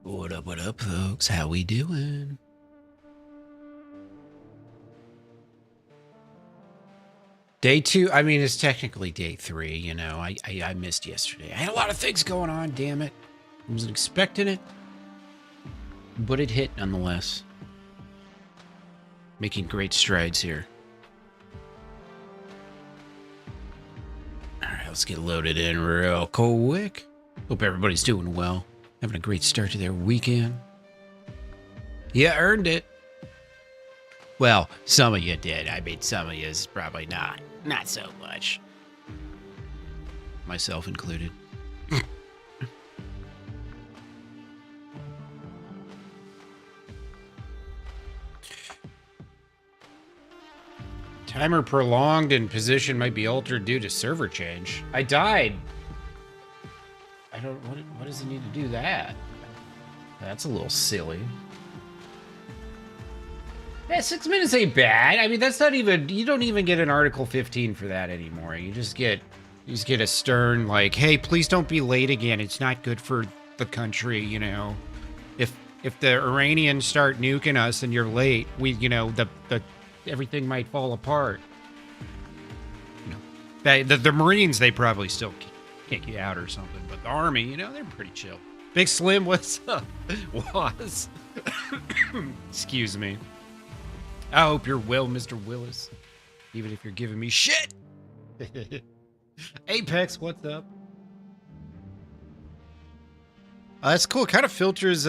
What up, folks? How we doing? Day 2, I mean, it's technically day 3, you know. I missed yesterday. I had a lot of things going on, damn it. I wasn't expecting it, but it hit nonetheless. Making great strides here. All right, let's get loaded in real quick. Hope everybody's doing well. Having a great start to their weekend. You earned it. Well, some of you did. I mean, some of you is probably not. Not so much. Myself included. Timer prolonged and position might be altered due to server change. I died. I don't... What does it need to do that? That's a little silly. Yeah, 6 minutes ain't bad. I mean, that's not even... You don't even get an Article 15 for that anymore. You just get a stern, like, hey, please don't be late again. It's not good for the country, you know. If the Iranians start nuking us and you're late, you know, everything might fall apart. You know, the Marines, they probably still kick you out or something. But the Army, you know, they're pretty chill. Big Slim, what's up? Was. Excuse me. I hope you're well, Mr. Willis. Even if you're giving me shit. Apex, what's up? That's cool. It kind of filters.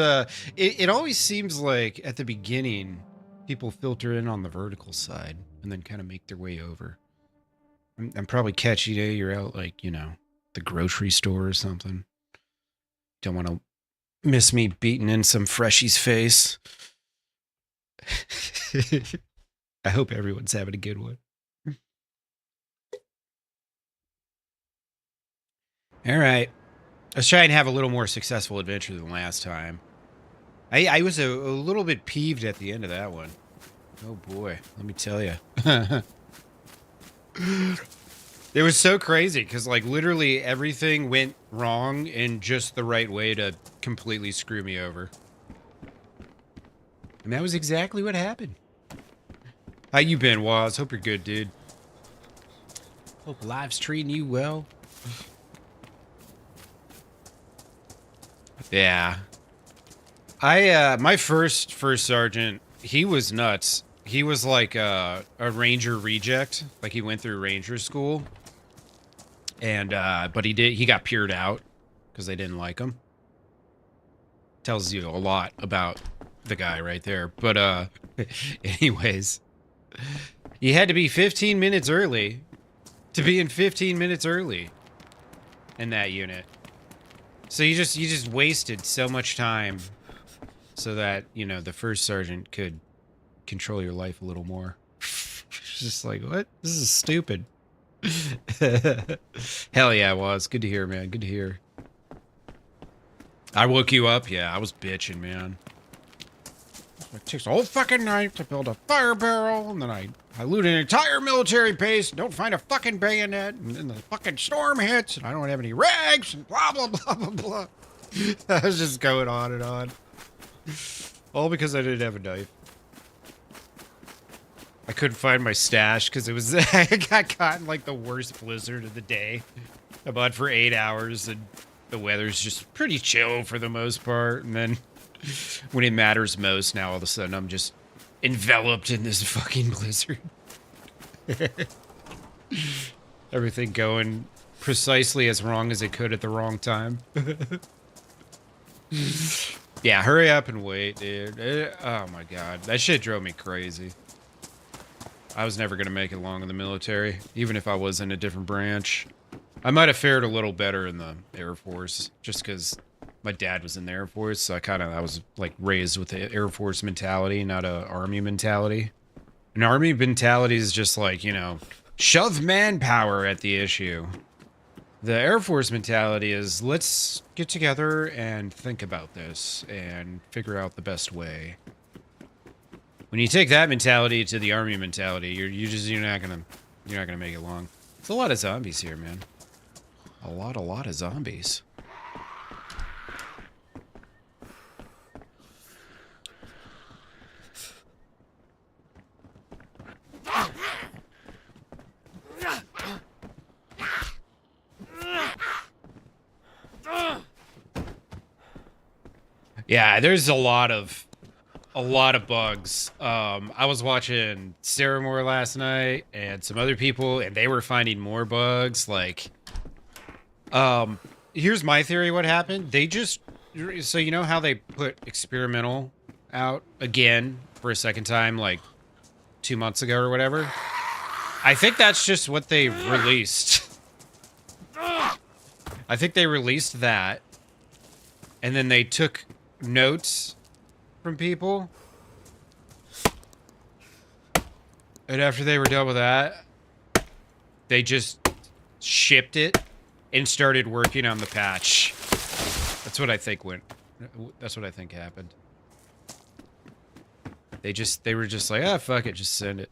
It always seems like at the beginning, people filter in on the vertical side and then kind of make their way over. I'm probably catchy day. You're out like, you know, the grocery store or something. Don't want to miss me beating in some freshie's face. I hope everyone's having a good one. All right. Let's try and have a little more successful adventure than last time. I was a little bit peeved at the end of that one. Oh boy, let me tell you. It was so crazy because like literally everything went wrong in just the right way to completely screw me over. And that was exactly what happened. How you been, Waz? Hope you're good, dude. Hope life's treating you well. Yeah. My first sergeant, he was nuts. He was like a ranger reject. Like he went through ranger school. And, but he got peered out because they didn't like him. Tells you a lot about the guy right there. But, anyways, you had to be 15 minutes early to be in 15 minutes early in that unit. So you just wasted so much time so that, you know, the first sergeant could control your life a little more. It's just like, what? This is stupid. Hell yeah, it was. Good to hear, man. Good to hear. I woke you up? Yeah, I was bitching, man. It takes a whole fucking night to build a fire barrel, and then I loot an entire military base, don't find a fucking bayonet, and then the fucking storm hits, and I don't have any rags, and blah, blah, blah, blah, blah. I was just going on and on. All because I didn't have a knife. I couldn't find my stash because it was I got caught in like the worst blizzard of the day. About for 8 hours, and the weather's just pretty chill for the most part, and then when it matters most, now all of a sudden I'm just enveloped in this fucking blizzard. Everything going precisely as wrong as it could at the wrong time. Yeah, hurry up and wait, dude. Oh my god, that shit drove me crazy. I was never gonna make it long in the military, even if I was in a different branch. I might have fared a little better in the Air Force, just because my dad was in the Air Force, so I was like raised with the Air Force mentality, not a Army mentality. An Army mentality is just like, you know, shove manpower at the issue. The Air Force mentality is, let's get together and think about this and figure out the best way. When you take that mentality to the Army mentality, you're not gonna make it long. It's a lot of zombies here, man. A lot of zombies. Yeah, there's a lot of bugs. I was watching Sarah Moore last night and some other people, and they were finding more bugs. Like, here's my theory: what happened? They just so you know how they put experimental out again for a second time, like 2 months ago or whatever. I think that's just what they released. I think they released that, and then they took notes from people. And after they were done with that, they just shipped it and started working on the patch. That's what I think that's what I think happened. They were just like, ah, fuck it, just send it.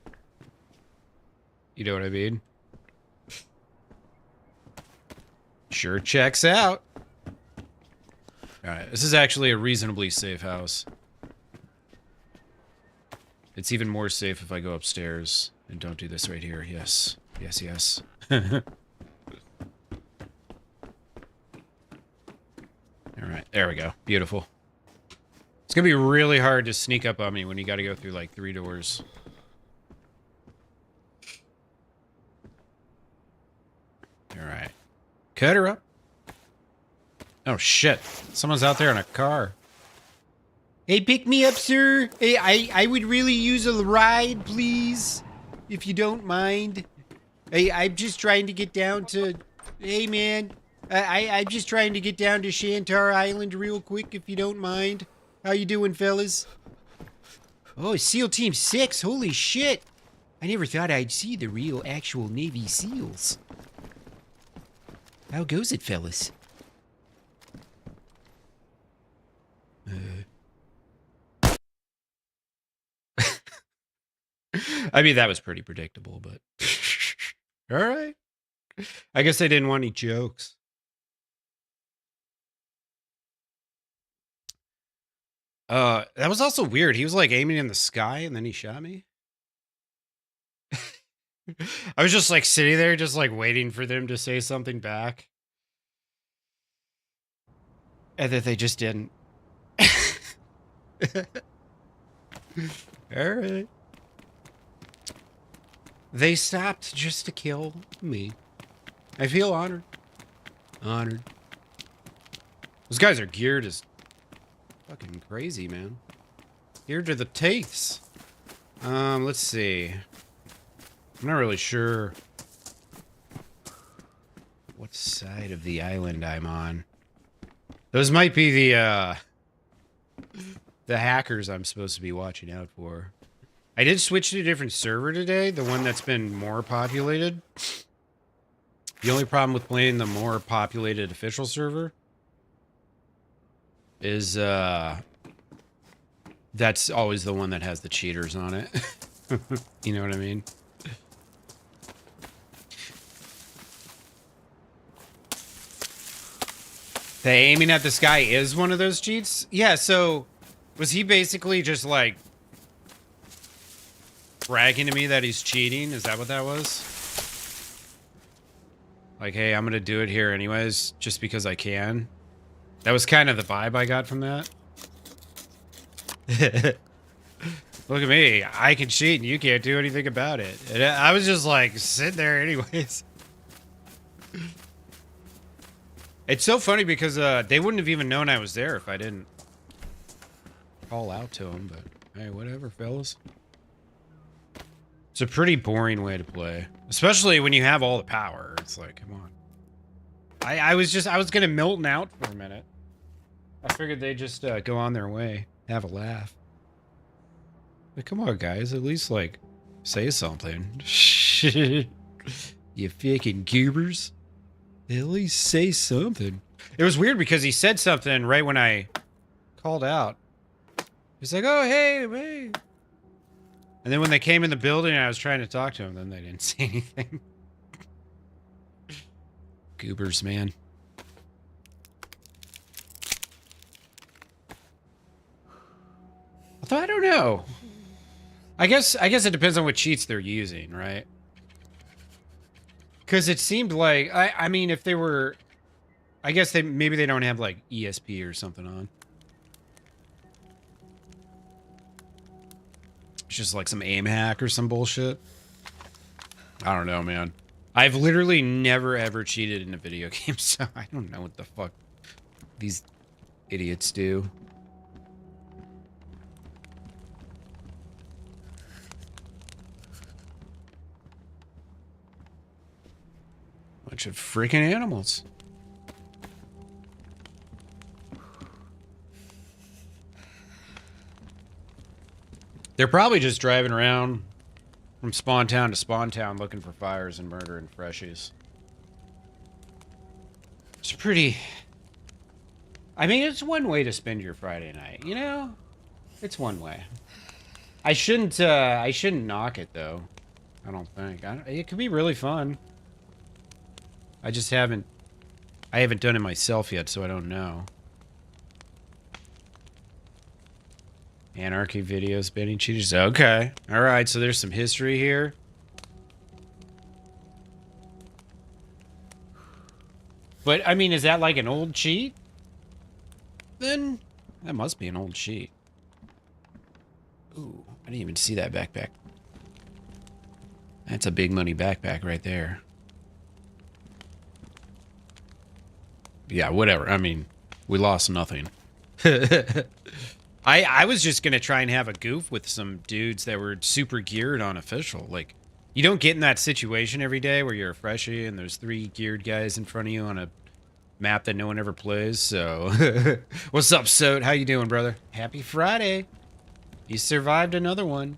You know what I mean? Sure checks out. Alright, this is actually a reasonably safe house. It's even more safe if I go upstairs and don't do this right here. Yes. Yes, yes. Alright, there we go. Beautiful. It's gonna be really hard to sneak up on me when you gotta go through like 3 doors. Alright. Cut her up. Oh shit. Someone's out there in a car. Hey, pick me up, sir. Hey, I would really use a ride, please. If you don't mind. Hey, I'm just trying to get down to... Hey, man. I'm just trying to get down to Shantar Island real quick, if you don't mind. How you doing, fellas? Oh, SEAL Team 6. Holy shit. I never thought I'd see the real, actual Navy SEALs. How goes it, fellas? I mean, that was pretty predictable, but... Alright. I guess they didn't want any jokes. That was also weird. He was, like, aiming in the sky, and then he shot me. I was just, like, sitting there, just, like, waiting for them to say something back. And then they just didn't. Alright. They stopped just to kill me. I feel honored. Honored. Those guys are geared as fucking crazy, man. Geared to the teeths. Let's see. I'm not really sure what side of the island I'm on. Those might be the hackers I'm supposed to be watching out for. I did switch to a different server today, the one that's been more populated. The only problem with playing the more populated official server is that's always the one that has the cheaters on it. You know what I mean? The aiming at the sky is one of those cheats? Yeah, so was he basically just like bragging to me that he's cheating? Is that what that was? Like, hey, I'm gonna do it here anyways, just because I can. That was kind of the vibe I got from that. Look at me, I can cheat and you can't do anything about it. And I was just like, sitting there anyways. It's so funny because they wouldn't have even known I was there if I didn't call out to them, but hey, whatever, fellas. It's a pretty boring way to play, especially when you have all the power. It's like, come on. I was gonna Milton out for a minute. I figured they'd just go on their way, have a laugh. But come on, guys, at least like say something. You fucking goobers. At least say something. It was weird because he said something right when I called out. He's like, oh, hey, hey. And then when they came in the building and I was trying to talk to them, then they didn't say anything. Goobers, man. Although I don't know. I guess it depends on what cheats they're using, right? Because it seemed like I mean, if they were, I guess maybe they don't have like ESP or something on. It's just like some aim hack or some bullshit. I don't know, man. I've literally never ever cheated in a video game, so I don't know what the fuck these idiots do. Bunch of freaking animals. They're probably just driving around from spawn town to spawn town looking for fires and murder and freshies. It's pretty... I mean, it's one way to spend your Friday night, you know? It's one way. I shouldn't knock it, though. I don't think. It could be really fun. I just haven't... I haven't done it myself yet, so I don't know. Anarchy videos, banning cheaters. Okay. Alright, so there's some history here. But, I mean, is that like an old cheat? Then, that must be an old cheat. Ooh, I didn't even see that backpack. That's a big money backpack right there. Yeah, whatever. I mean, we lost nothing. I was just going to try and have a goof with some dudes that were super geared on official. Like, you don't get in that situation every day where you're a freshie and there's 3 geared guys in front of you on a map that no one ever plays, so... What's up, Soat? How you doing, brother? Happy Friday. You survived another one,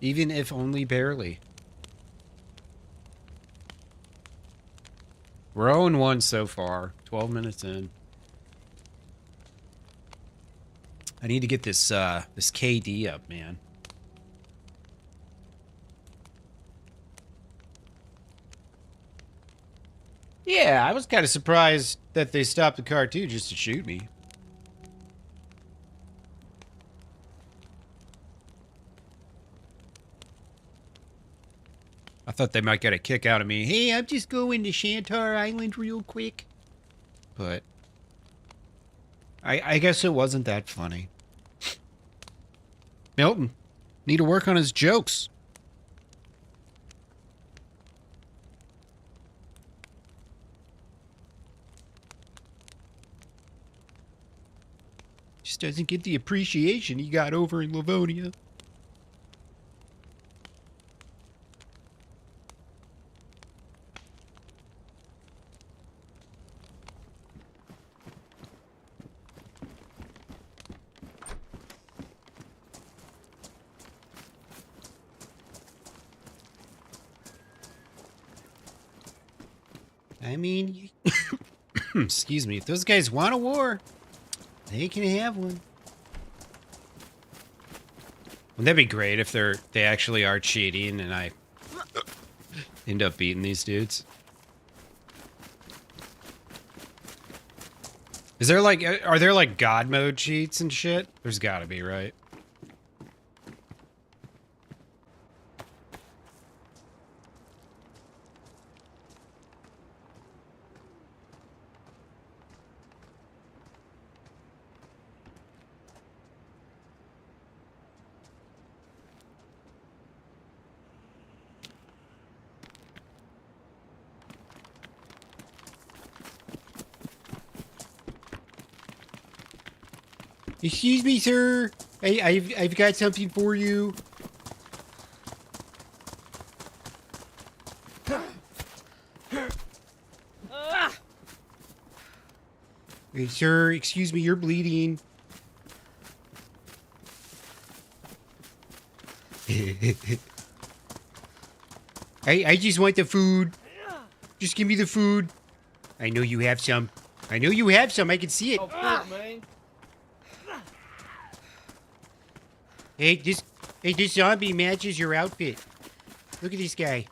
even if only barely. We're 0-1 so far, 12 minutes in. I need to get this this KD up, man. Yeah, I was kind of surprised that they stopped the car too just to shoot me. I thought they might get a kick out of me. Hey, I'm just going to Shantar Island real quick. But I guess it wasn't that funny. Milton, need to work on his jokes. Just doesn't get the appreciation he got over in Livonia. I mean, excuse me, if those guys want a war, they can have one. Wouldn't that be great if they actually are cheating and I end up beating these dudes? Is there like, are there like God mode cheats and shit? There's gotta be, right? Excuse me, sir. I've got something for you. Hey, sir, excuse me, you're bleeding. I just want the food. Just give me the food. I know you have some. I know you have some. I can see it. Oh, man. Hey, this zombie matches your outfit. Look at this guy.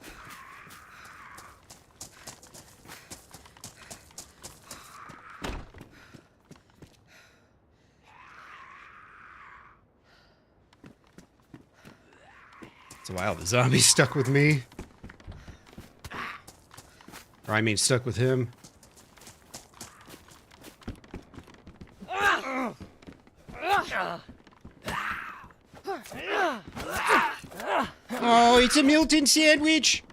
It's wild. The zombie's stuck with me. Or I mean, stuck with him. It's a Milton sandwich.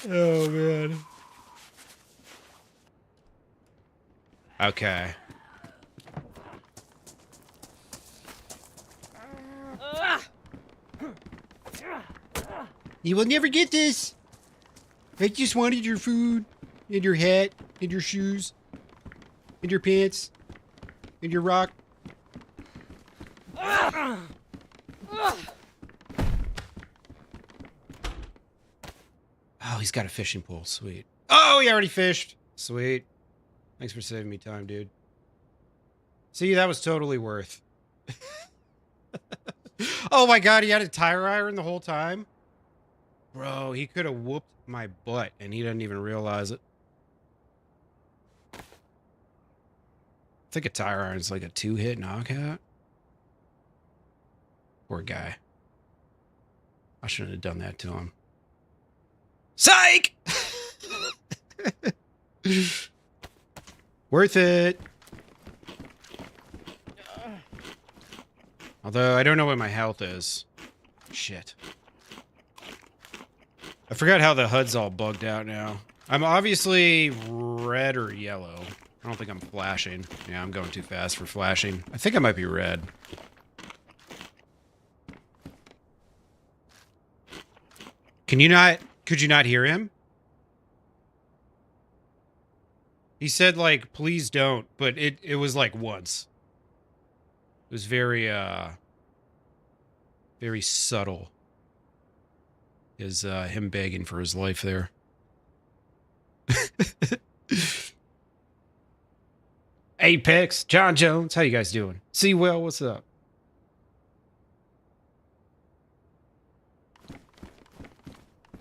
Oh, man. Okay. You will never get this. I just wanted your food, and your hat, and your shoes, and your pants, and your rock. Oh, he's got a fishing pole. Sweet. Oh, he already fished. Sweet. Thanks for saving me time, dude. See, that was totally worth. Oh my god, he had a tire iron the whole time? Bro, he could have whooped my butt, and he didn't even realize it. I think a tire iron is like a 2-hit knockout. Poor guy. I shouldn't have done that to him. Psych! Worth it. Although, I don't know what my health is. Shit. I forgot how the HUD's all bugged out now. I'm obviously red or yellow. I don't think I'm flashing. Yeah, I'm going too fast for flashing. I think I might be red. Can you not... Could you not hear him? He said, like, please don't, but it was, like, once. It was very subtle. Is, him begging for his life there. Apex, John Jones, how you guys doing? Seawell, what's up?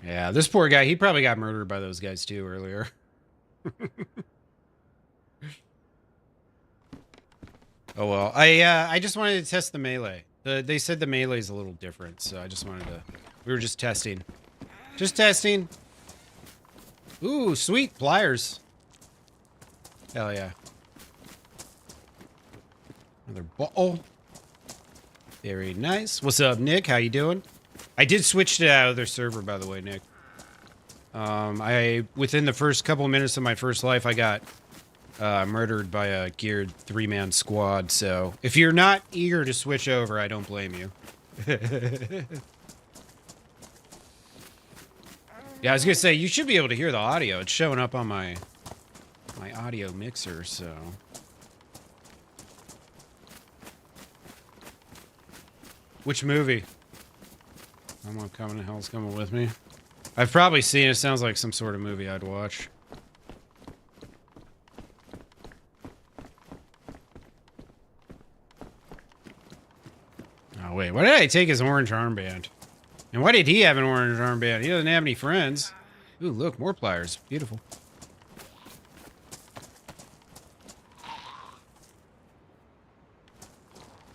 Yeah, this poor guy, he probably got murdered by those guys too earlier. Oh well, I just wanted to test the melee. They said the melee is a little different, so I just wanted to. We were just testing. Just testing. Ooh, sweet pliers. Hell yeah. Another ball. Very nice. What's up, Nick? How you doing? I did switch to that other server, by the way, Nick. Within the first couple minutes of my first life, I got murdered by a geared 3-man squad, so if you're not eager to switch over, I don't blame you. Yeah, I was gonna say, you should be able to hear the audio. It's showing up on my audio mixer, so... Which movie? Someone coming to hell's coming with me. I've probably seen it. Sounds like some sort of movie I'd watch. Oh, wait. Why did I take his orange armband? And why did he have an orange armband? He doesn't have any friends. Ooh, look. More pliers. Beautiful.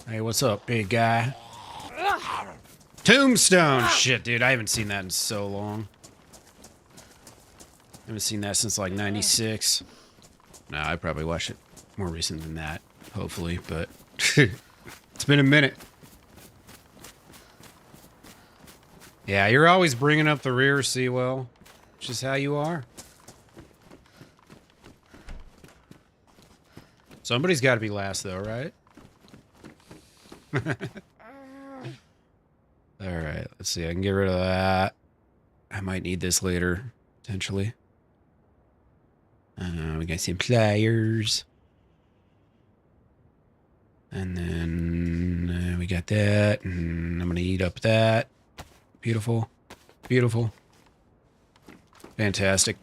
Hey, what's up, big guy? Tombstone! Shit, dude, I haven't seen that in so long. I haven't seen that since like 96. No, I probably watched it more recent than that, hopefully, but it's been a minute. Yeah, you're always bringing up the rear, Seawell. It's just how you are. Somebody's got to be last, though, right? Alright, let's see. I can get rid of that. I might need this later, potentially. We got some pliers. And then we got that. And I'm going to eat up that. Beautiful. Beautiful. Fantastic.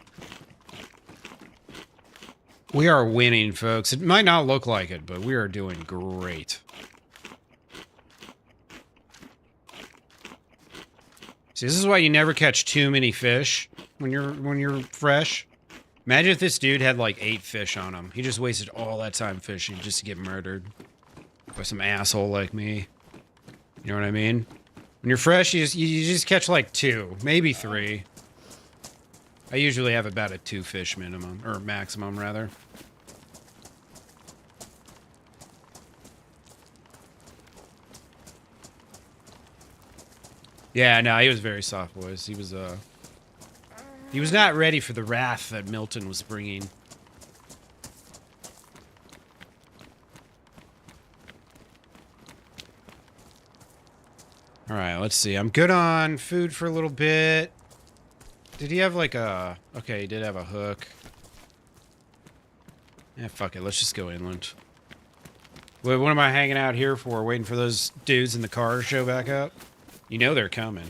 We are winning, folks. It might not look like it, but we are doing great. See, this is why you never catch too many fish when you're fresh. Imagine if this dude had like 8 fish on him. He just wasted all that time fishing just to get murdered by some asshole like me. You know what I mean? When you're fresh, you just catch like 2, maybe 3. I usually have about a 2 fish minimum, or maximum rather. Yeah, no, he was very soft voiced. He was not ready for the wrath that Milton was bringing. All right, let's see. I'm good on food for a little bit. Did he have like a... Okay, he did have a hook. Yeah, fuck it. Let's just go inland. What am I hanging out here for? Waiting for those dudes in the car to show back up? You know they're coming.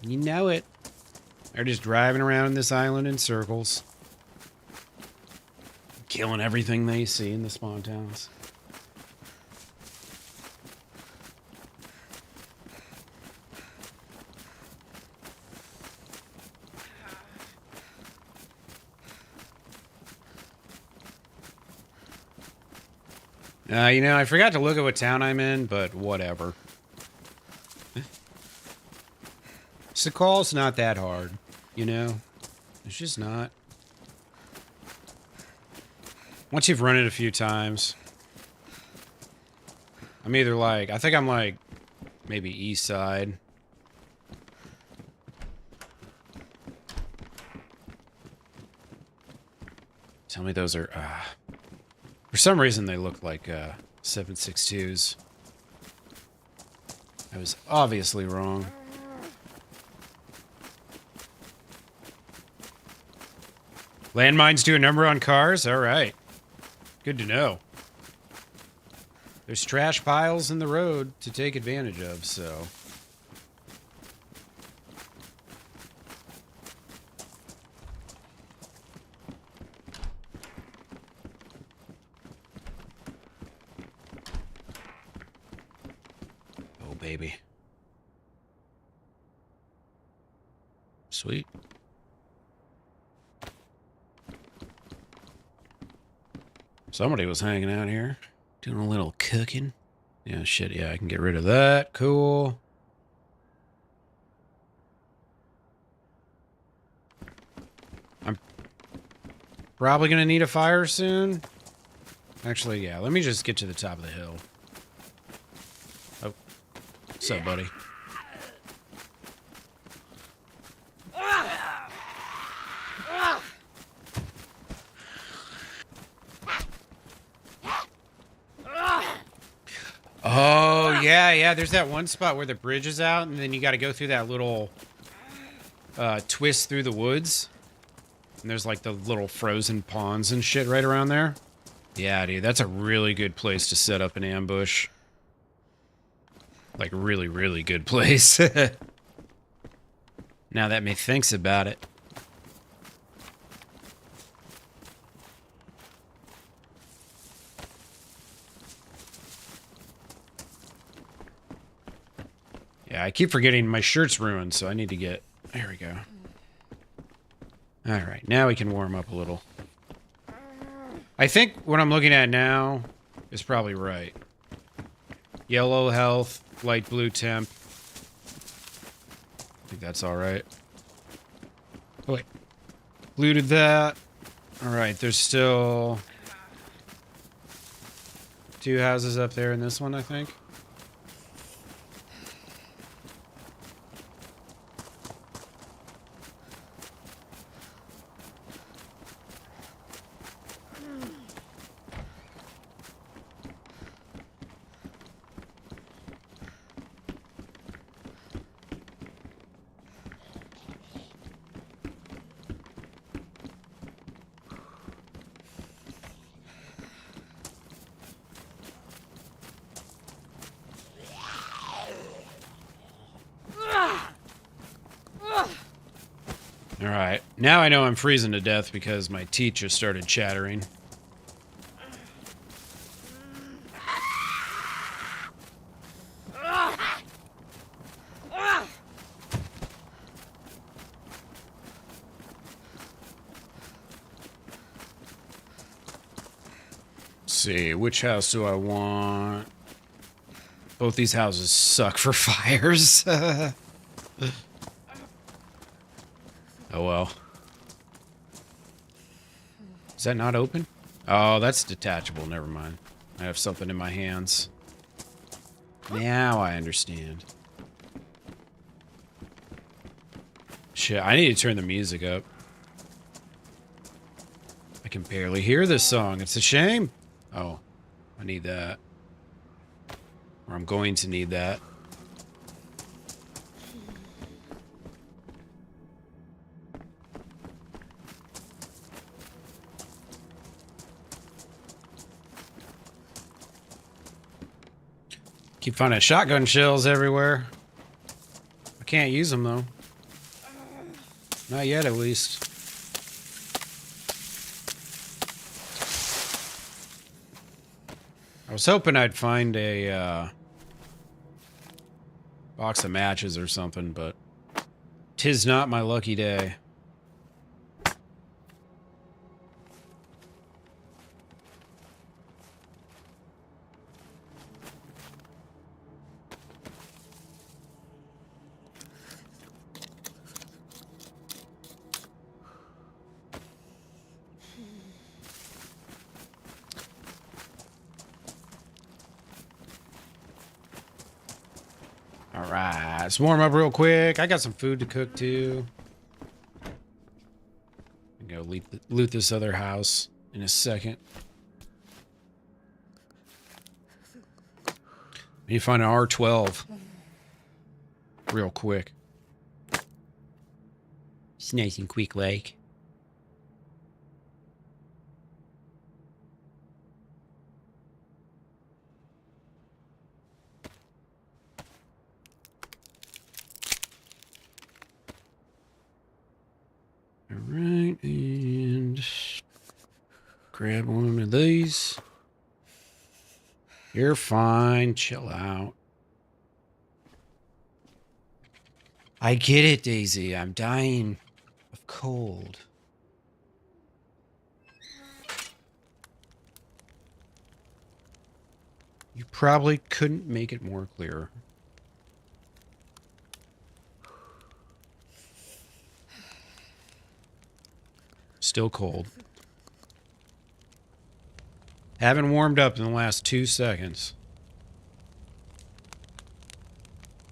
You know it. They're just driving around this island in circles. Killing everything they see in the spawn towns. You know, I forgot to look at what town I'm in, but whatever. Sakhal's not that hard, you know? It's just not. Once you've run it a few times, I'm either like, I think I'm like, maybe east side. Tell me those are, for some reason they look like, 7.62s. I was obviously wrong. Landmines do a number on cars? Alright. Good to know. There's trash piles in the road to take advantage of, so... Oh, baby. Sweet. Somebody was hanging out here, doing a little cooking. Yeah, shit, yeah, I can get rid of that. Cool. I'm probably gonna need a fire soon. Actually, yeah, let me just get to the top of the hill. Oh, what's up, buddy? Oh, yeah, there's that one spot where the bridge is out, and then you gotta go through that little twist through the woods. And there's like the little frozen ponds and shit right around there. Yeah, dude, that's a really good place to set up an ambush. Like, really, really good place. Now that me thinks about it. Yeah, I keep forgetting my shirt's ruined, so I need to get... There we go. Alright, now we can warm up a little. I think what I'm looking at now is probably right. Yellow health, light blue temp. I think that's alright. Oh, wait. Looted that. Alright, there's still... 2 houses up there in this one, I think. Alright, now I know I'm freezing to death because my teeth just started chattering. Let's see, which house do I want? Both these houses suck for fires. Oh well. Is that not open? Oh, that's detachable. Never mind. I have something in my hands. Now I understand. Shit, I need to turn the music up. I can barely hear this song. It's a shame. Oh, I need that. Or I'm going to need that. Keep finding shotgun shells everywhere. I can't use them, though. Not yet, at least. I was hoping I'd find a box of matches or something, but 'tis not my lucky day. Alright, let's warm up real quick. I got some food to cook too. I'm gonna go loot this other house in a second. I need to find an R12 real quick. It's nice and quick like. Alright, and grab one of these. You're fine, chill out. I get it, DayZ. I'm dying of cold. You probably couldn't make it more clear. Still cold. Haven't warmed up in the last 2 seconds.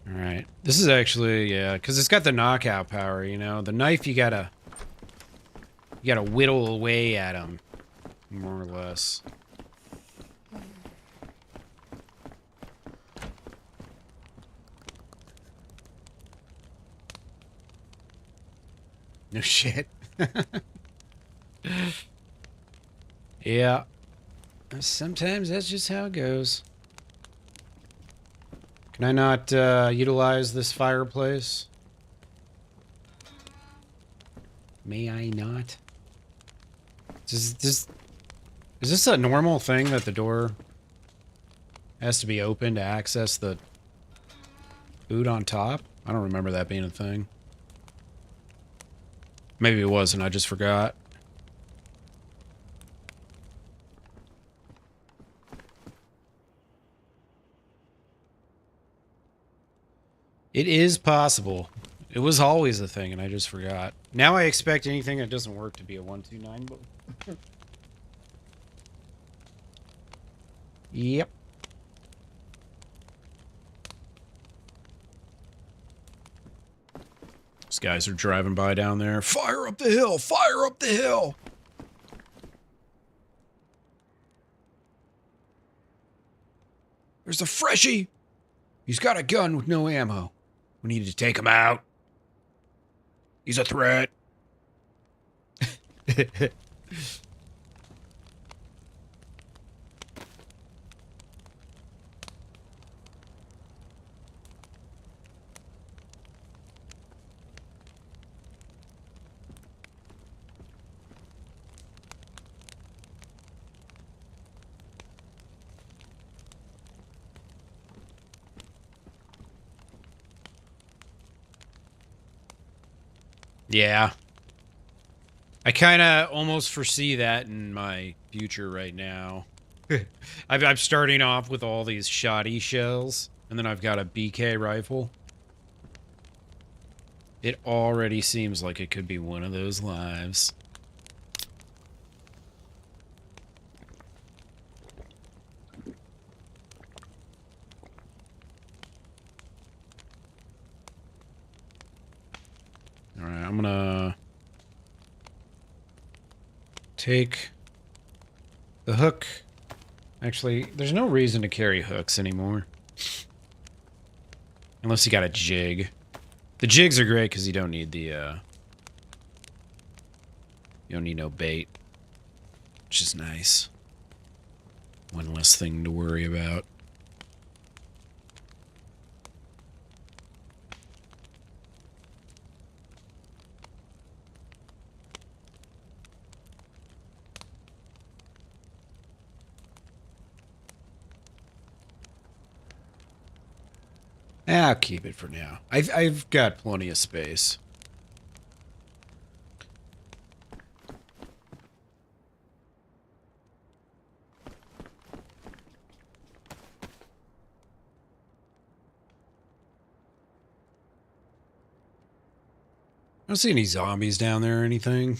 Alright. This is actually, yeah, because it's got the knockout power, you know? The knife, you gotta whittle away at them, more or less. No shit. Yeah. Sometimes that's just how it goes. Can I not utilize this fireplace? May I not? Is this a normal thing that the door has to be open to access the food on top? I don't remember that being a thing. Maybe it wasn't, I just forgot. It is possible. It was always a thing, and I just forgot. Now I expect anything that doesn't work to be a 129, but... Yep. These guys are driving by down there. Fire up the hill! Fire up the hill! There's a freshie! He's got a gun with no ammo. We need to take him out. He's a threat. Yeah. I kind of almost foresee that in my future right now. I'm starting off with all these shoddy shells, and then I've got a BK rifle. It already seems like it could be one of those lives. Alright, I'm gonna take the hook. Actually, there's no reason to carry hooks anymore. Unless you got a jig. The jigs are great because you don't need the, you don't need no bait. Which is nice. One less thing to worry about. I'll keep it for now. I've got plenty of space. I don't see any zombies down there or anything.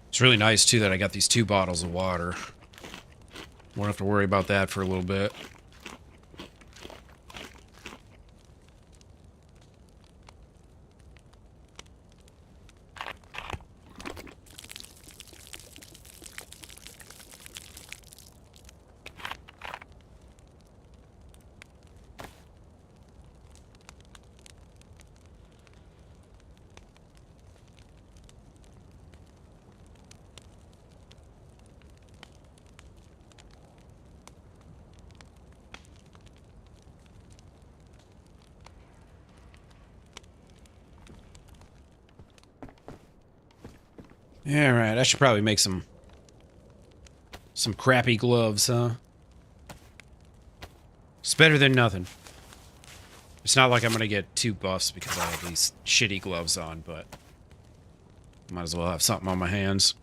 It's really nice, too, that I got these 2 bottles of water. Won't have to worry about that for a little bit. Yeah, right. I should probably make some crappy gloves, huh? It's better than nothing. It's not like I'm gonna get 2 buffs because I have these shitty gloves on, but might as well have something on my hands.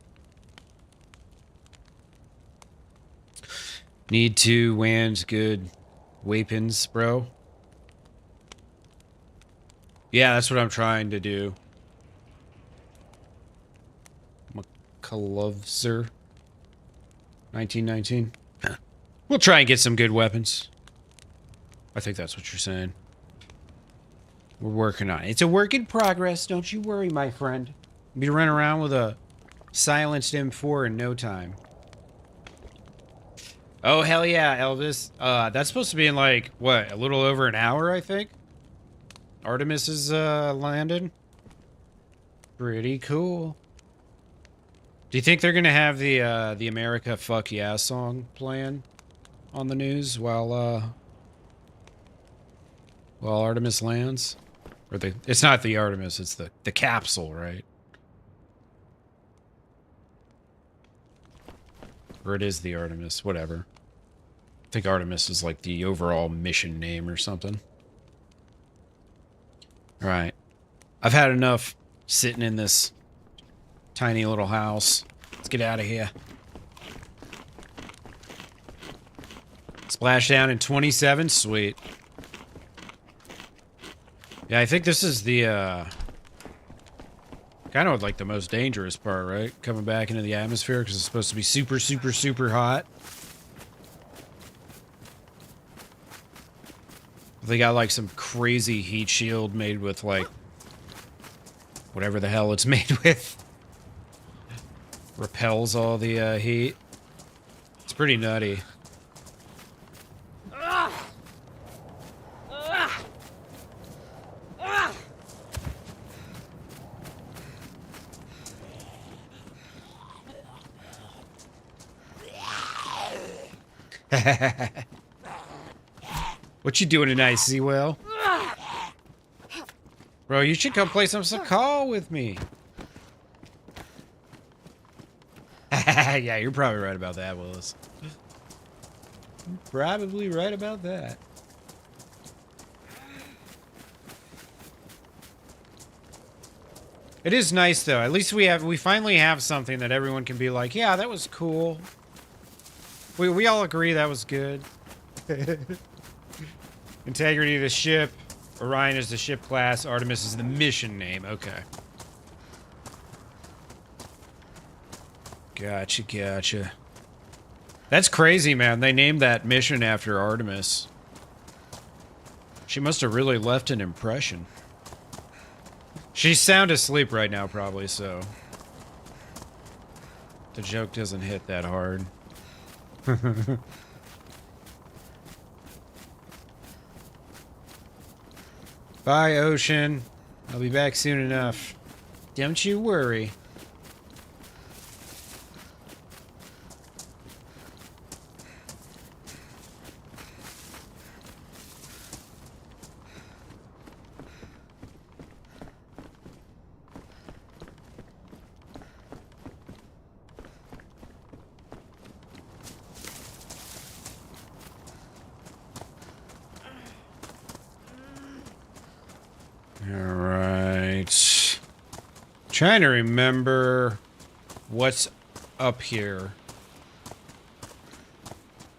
Need to land good weapons, bro. Yeah, that's what I'm trying to do. Gloveser 1919. We'll try and get some good weapons. I think that's what you're saying. We're working on it. It's a work in progress. Don't you worry, my friend. I'll be running around with a silenced M4 in no time. Oh, hell yeah, Elvis. That's supposed to be in, like, what, a little over an hour, I think? Artemis is landed. Pretty cool. Do you think they're gonna have the America Fuck Yeah song playing on the news while Artemis lands? Or it's not the Artemis, it's the capsule, right? Or it is the Artemis, whatever. I think Artemis is like the overall mission name or something. Alright. I've had enough sitting in this tiny little house. Let's get out of here. Splash down in 27. Sweet. Yeah, I think this is the, kind of like the most dangerous part, right? Coming back into the atmosphere because it's supposed to be super, super, super hot. They got like some crazy heat shield made with like whatever the hell it's made with. Repels all the heat. It's pretty nutty. What you doing tonight, Seawell? Bro, you should come play some Sakhal with me. Yeah, you're probably right about that, Willis. You're probably right about that. It is nice though. At least we finally have something that everyone can be like, yeah, that was cool. We all agree that was good. Integrity of the ship. Orion is the ship class. Artemis is the mission name. Okay. Gotcha, gotcha. That's crazy, man. They named that mission after Artemis. She must have really left an impression. She's sound asleep right now, probably, so the joke doesn't hit that hard. Bye, Ocean. I'll be back soon enough. Don't you worry. Alright. Trying to remember what's up here.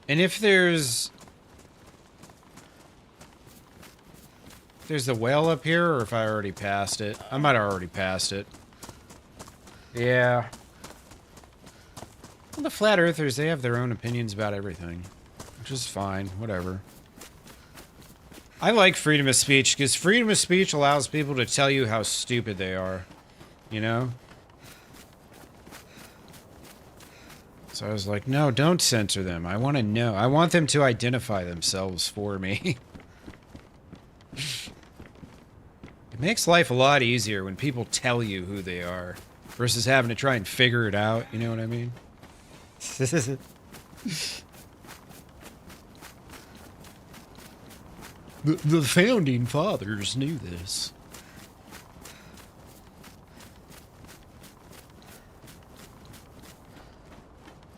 And if there's the whale up here, or if I already passed it. I might have already passed it. Yeah. Well, the flat earthers, they have their own opinions about everything. Which is fine, whatever. I like freedom of speech, because freedom of speech allows people to tell you how stupid they are. You know? So I was like, no, don't censor them. I want to know. I want them to identify themselves for me. It makes life a lot easier when people tell you who they are, versus having to try and figure it out, you know what I mean? The founding fathers knew this.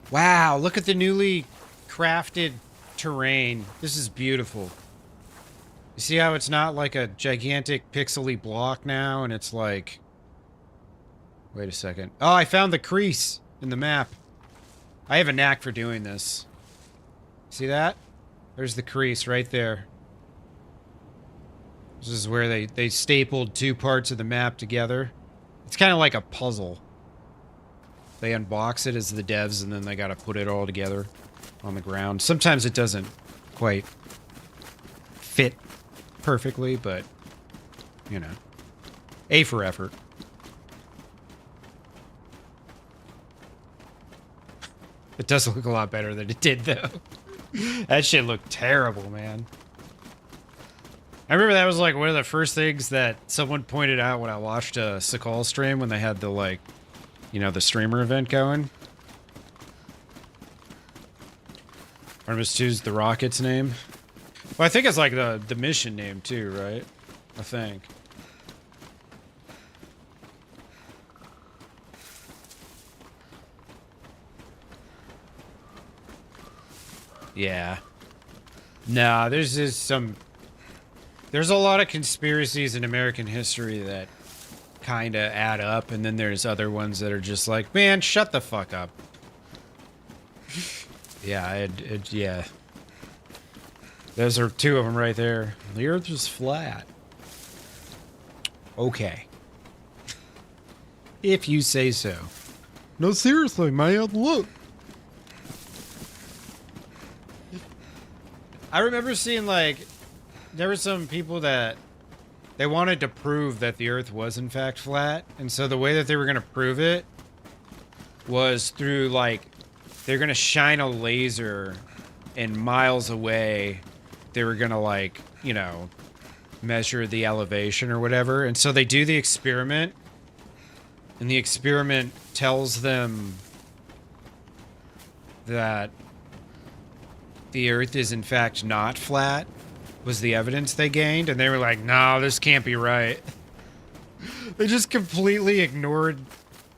Wow, look at the newly crafted terrain. This is beautiful. You see how it's not like a gigantic pixely block now, and it's like... Wait a second. Oh, I found the crease in the map. I have a knack for doing this. See that? There's the crease right there. This is where they stapled two parts of the map together. It's kind of like a puzzle. They unbox it as the devs, and then they gotta put it all together on the ground. Sometimes it doesn't quite fit perfectly, but, you know. A for effort. It does look a lot better than it did, though. That shit looked terrible, man. I remember that was like one of the first things that someone pointed out when I watched a Sakhal stream when they had the, like, you know, the streamer event going. Artemis 2's the rocket's name. Well, I think it's like the mission name too, right? I think. Yeah. Nah, there's just some... There's a lot of conspiracies in American history that kind of add up, and then there's other ones that are just like, man, shut the fuck up. Yeah, yeah. Those are two of them right there. The Earth is flat. Okay. If you say so. No, seriously, man, look. I remember seeing, like, there were some people that they wanted to prove that the Earth was in fact flat, and so the way that they were going to prove it was through, like, they're going to shine a laser, and miles away they were going to, like, you know, measure the elevation or whatever. And so they do the experiment, and the experiment tells them that the Earth is in fact not flat, was the evidence they gained, and they were like, no, this can't be right. They just completely ignored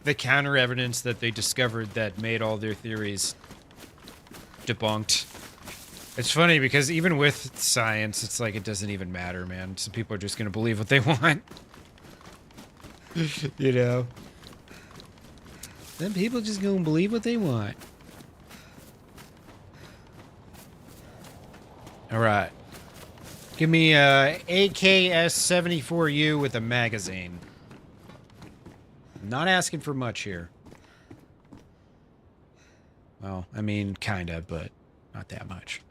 the counter evidence that they discovered that made all their theories debunked. It's funny because even with science, it's like it doesn't even matter, man. Some people are just gonna believe what they want. You know? Some people just gonna believe what they want. Alright. Give me a AKS-74U with a magazine. I'm not asking for much here. Well, I mean, kinda, but not that much.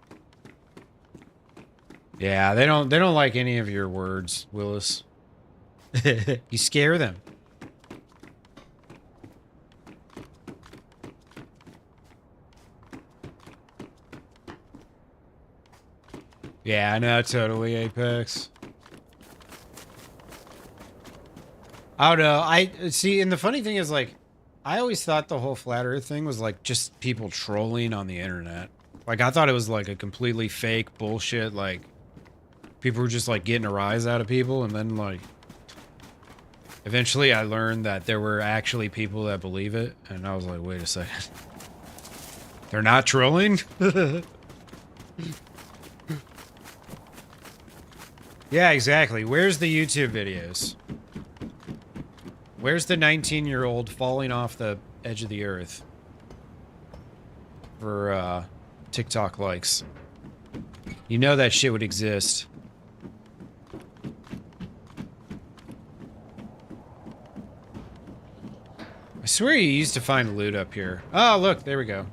Yeah, they don't like any of your words, Willis. You scare them. Yeah, I know, totally, Apex. I don't know. I see, and the funny thing is, like, I always thought the whole flat Earth thing was like just people trolling on the internet. Like, I thought it was like a completely fake bullshit. Like, people were just like getting a rise out of people, and then like, eventually I learned that there were actually people that believe it, and I was like, wait a second, they're not trolling. Yeah, exactly. Where's the YouTube videos? Where's the 19-year-old falling off the edge of the earth for TikTok likes? You know that shit would exist. I swear you used to find loot up here. Oh, look, there we go.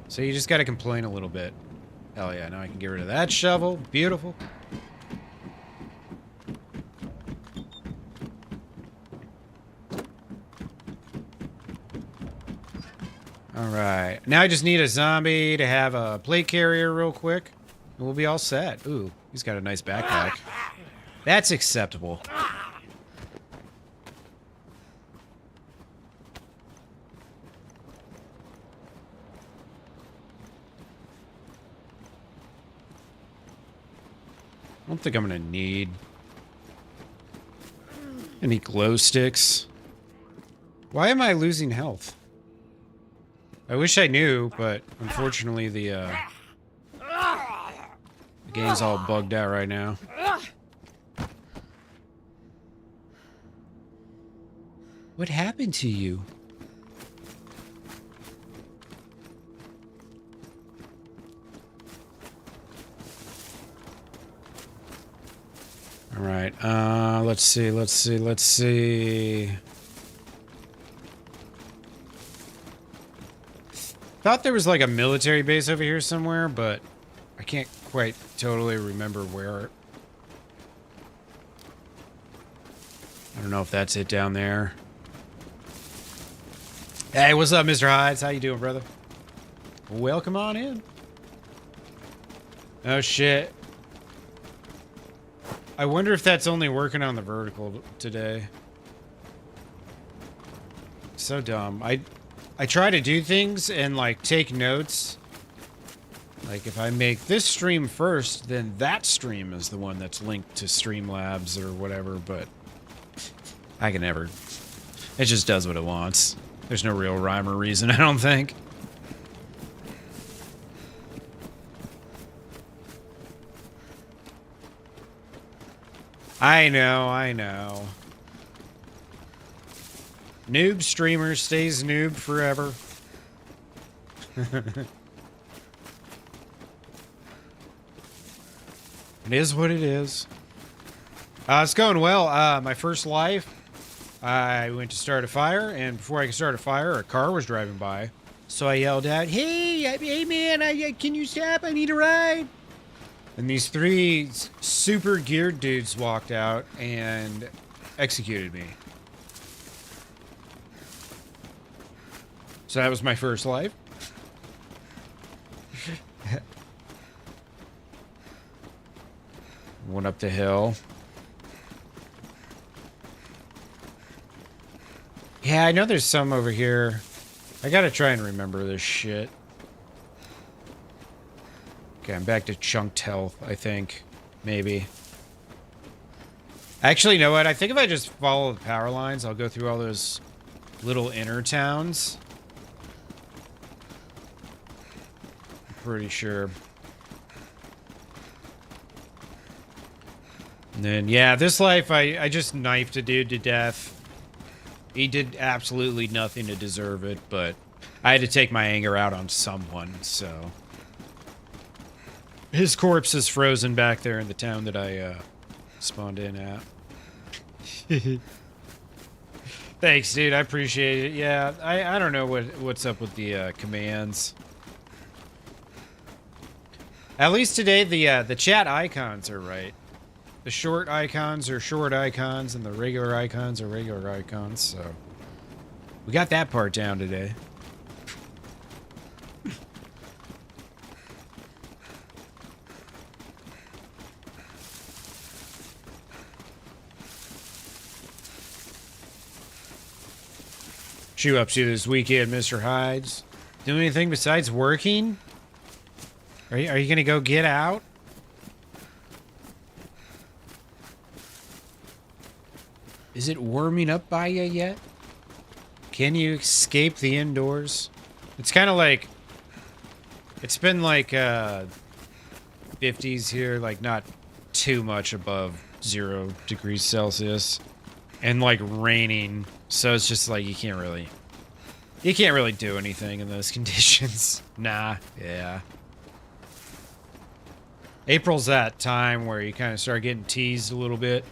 So you just gotta complain a little bit. Hell yeah, now I can get rid of that shovel. Beautiful. Alright, now I just need a zombie to have a plate carrier real quick, and we'll be all set. Ooh, he's got a nice backpack. That's acceptable. I don't think I'm gonna need any glow sticks. Why am I losing health? I wish I knew, but unfortunately the game's all bugged out right now. What happened to you? All right, let's see. Thought there was like a military base over here somewhere, but I can't quite totally remember where. I don't know if that's it down there. Hey, what's up, Mr. Hides? How you doing, brother? Welcome on in. Oh, shit. I wonder if that's only working on the vertical today. So dumb. I try to do things and, like, take notes. Like, if I make this stream first, then that stream is the one that's linked to Streamlabs or whatever, but I can never. It just does what it wants. There's no real rhyme or reason, I don't think. I know. Noob streamer stays noob forever. It is what it is. It's going well. My first life, I went to start a fire, and before I could start a fire, a car was driving by. So I yelled out, hey man, can you stop? I need a ride. And these three super geared dudes walked out and executed me. So that was my first life. Went up the hill. Yeah, I know there's some over here. I gotta try and remember this shit. Okay, I'm back to chunked health, I think. Maybe. Actually, you know what? I think if I just follow the power lines, I'll go through all those little inner towns. I'm pretty sure. And then, yeah, this life, I just knifed a dude to death. He did absolutely nothing to deserve it, but I had to take my anger out on someone, so... His corpse is frozen back there in the town that I spawned in at. Thanks, dude. I appreciate it. Yeah, I don't know what's up with the commands. At least today the chat icons are right. The short icons are short icons, and the regular icons are regular icons. So we got that part down today. What you up to this weekend, Mr. Hides? Do anything besides working? Are you gonna go get out? Is it warming up by you yet? Can you escape the indoors? It's kind of like... It's been like 50s here, like not too much above 0 degrees Celsius. And like raining, so it's just like you can't really do anything in those conditions. Nah, yeah. April's that time where you kind of start getting teased a little bit.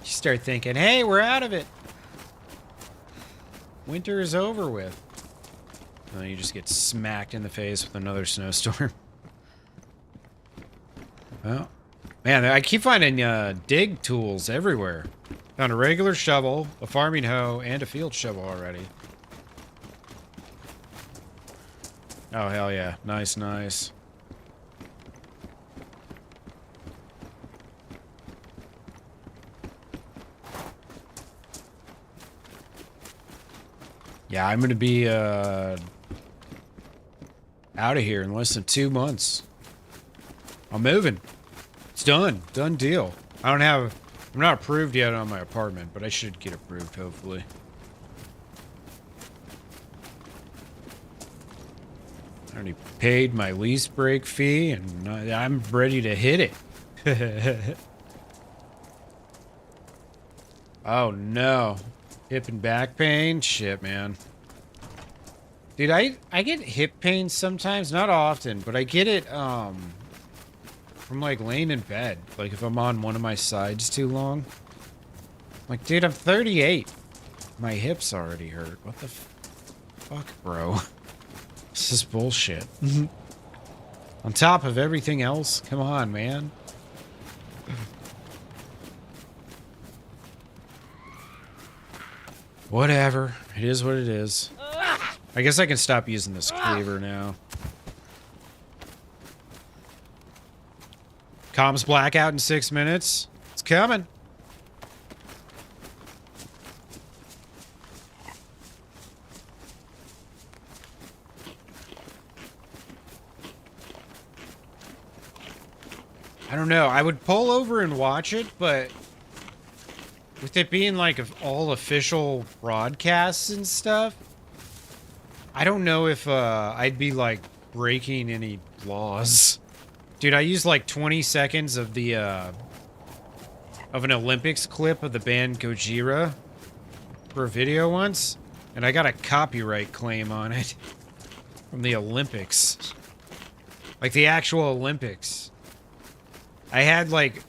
You start thinking, hey, we're out of it. Winter is over with. And then you just get smacked in the face with another snowstorm. Well, man, I keep finding dig tools everywhere. Found a regular shovel, a farming hoe, and a field shovel already. Oh, hell yeah. Nice, nice. Yeah, I'm gonna be out of here in less than 2 months. I'm moving. It's done. Done deal. I'm not approved yet on my apartment, but I should get approved, hopefully. I already paid my lease break fee, and I'm ready to hit it. Oh, no. Hip and back pain? Shit, man. Dude, I get hip pain sometimes. Not often, but I get it, from, like, laying in bed. Like, if I'm on one of my sides too long. Like, dude, I'm 38. My hips already hurt. What the fuck, bro? This is bullshit. On top of everything else? Come on, man. Whatever. It is what it is. I guess I can stop using this cleaver now. Comms blackout in 6 minutes. It's coming. I don't know. I would pull over and watch it, but with it being like all official broadcasts and stuff, I don't know if I'd be like breaking any laws. Dude, I used like 20 seconds of the of an Olympics clip of the band Gojira for a video once, and I got a copyright claim on it from the Olympics. Like the actual Olympics. I had like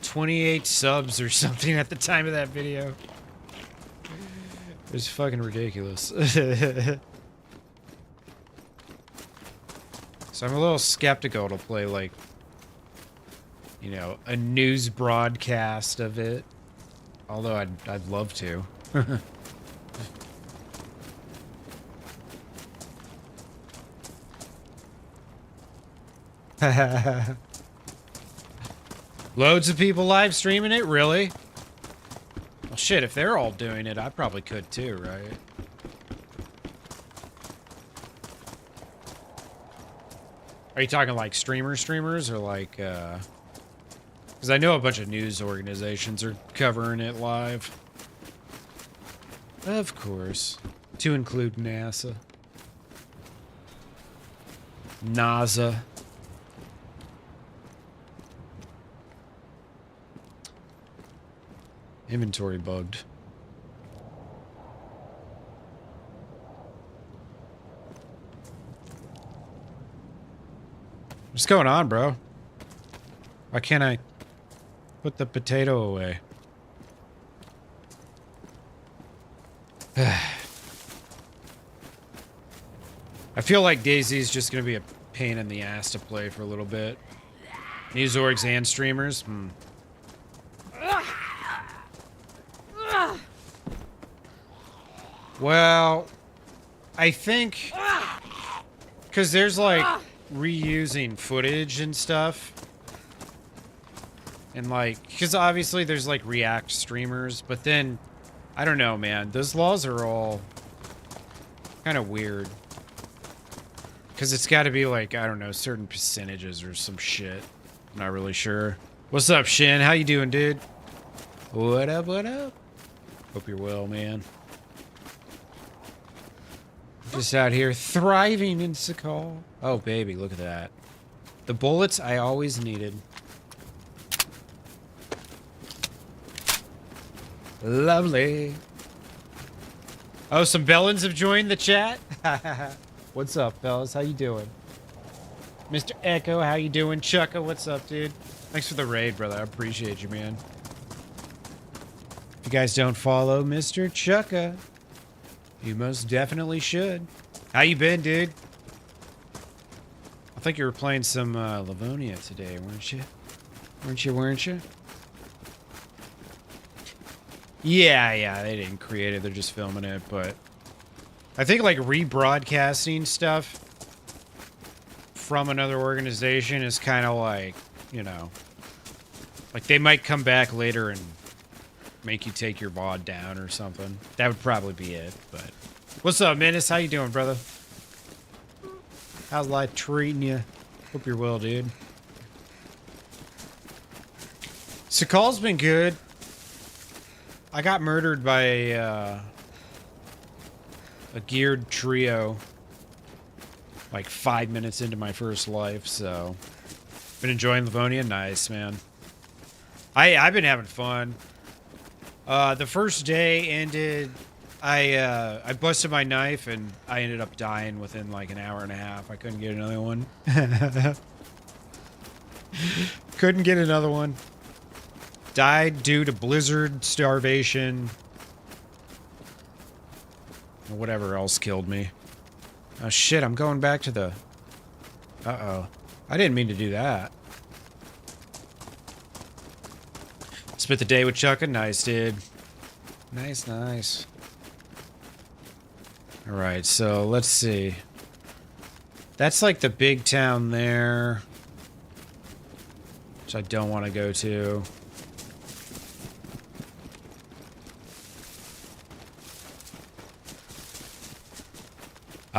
28 subs or something at the time of that video. It was fucking ridiculous. So I'm a little skeptical to play, like, you know, a news broadcast of it. Although I'd love to. Loads of people live streaming it? Really? Well, shit, if they're all doing it, I probably could too, right? Are you talking like streamers or like, because I know a bunch of news organizations are covering it live. Of course. To include NASA. NASA. Inventory bugged. What's going on, bro? Why can't I put the potato away? I feel like DayZ is just going to be a pain in the ass to play for a little bit. These orgs and streamers. Well, I think because there's like reusing footage and stuff. And like, because obviously there's like React streamers, but then, I don't know, man. Those laws are all kind of weird. Because it's got to be like, I don't know, certain percentages or some shit. I'm not really sure. What's up, Shin? How you doing, dude? What up, what up? Hope you're well, man. Just out here thriving in Sakhal. Oh, baby, look at that. The bullets I always needed. Lovely. Oh, some Bellins have joined the chat. What's up, fellas? How you doing? Mr. Echo, how you doing? Chucka, what's up, dude? Thanks for the raid, brother. I appreciate you, man. If you guys don't follow Mr. Chucka, you most definitely should. How you been, dude? I think you were playing some Livonia today, weren't you? Weren't you? Yeah, they didn't create it. They're just filming it, but I think like rebroadcasting stuff from another organization is kind of like, you know, like they might come back later and make you take your VOD down or something. That would probably be it, but what's up, Menace? How you doing, brother? How's life treating you? Hope you're well, dude. Sakhal's been good. I got murdered by a geared trio like 5 minutes into my first life, so been enjoying Livonia. Nice, man. I've been having fun. The first day ended, I busted my knife and I ended up dying within like an hour and a half. I couldn't get another one. Couldn't get another one. Died due to blizzard, starvation, or whatever else killed me. Oh shit, I'm going back to the... Uh-oh. I didn't mean to do that. Spent the day with Chucka. Nice, dude. Nice. Alright, so let's see. That's like the big town there, which I don't want to go to.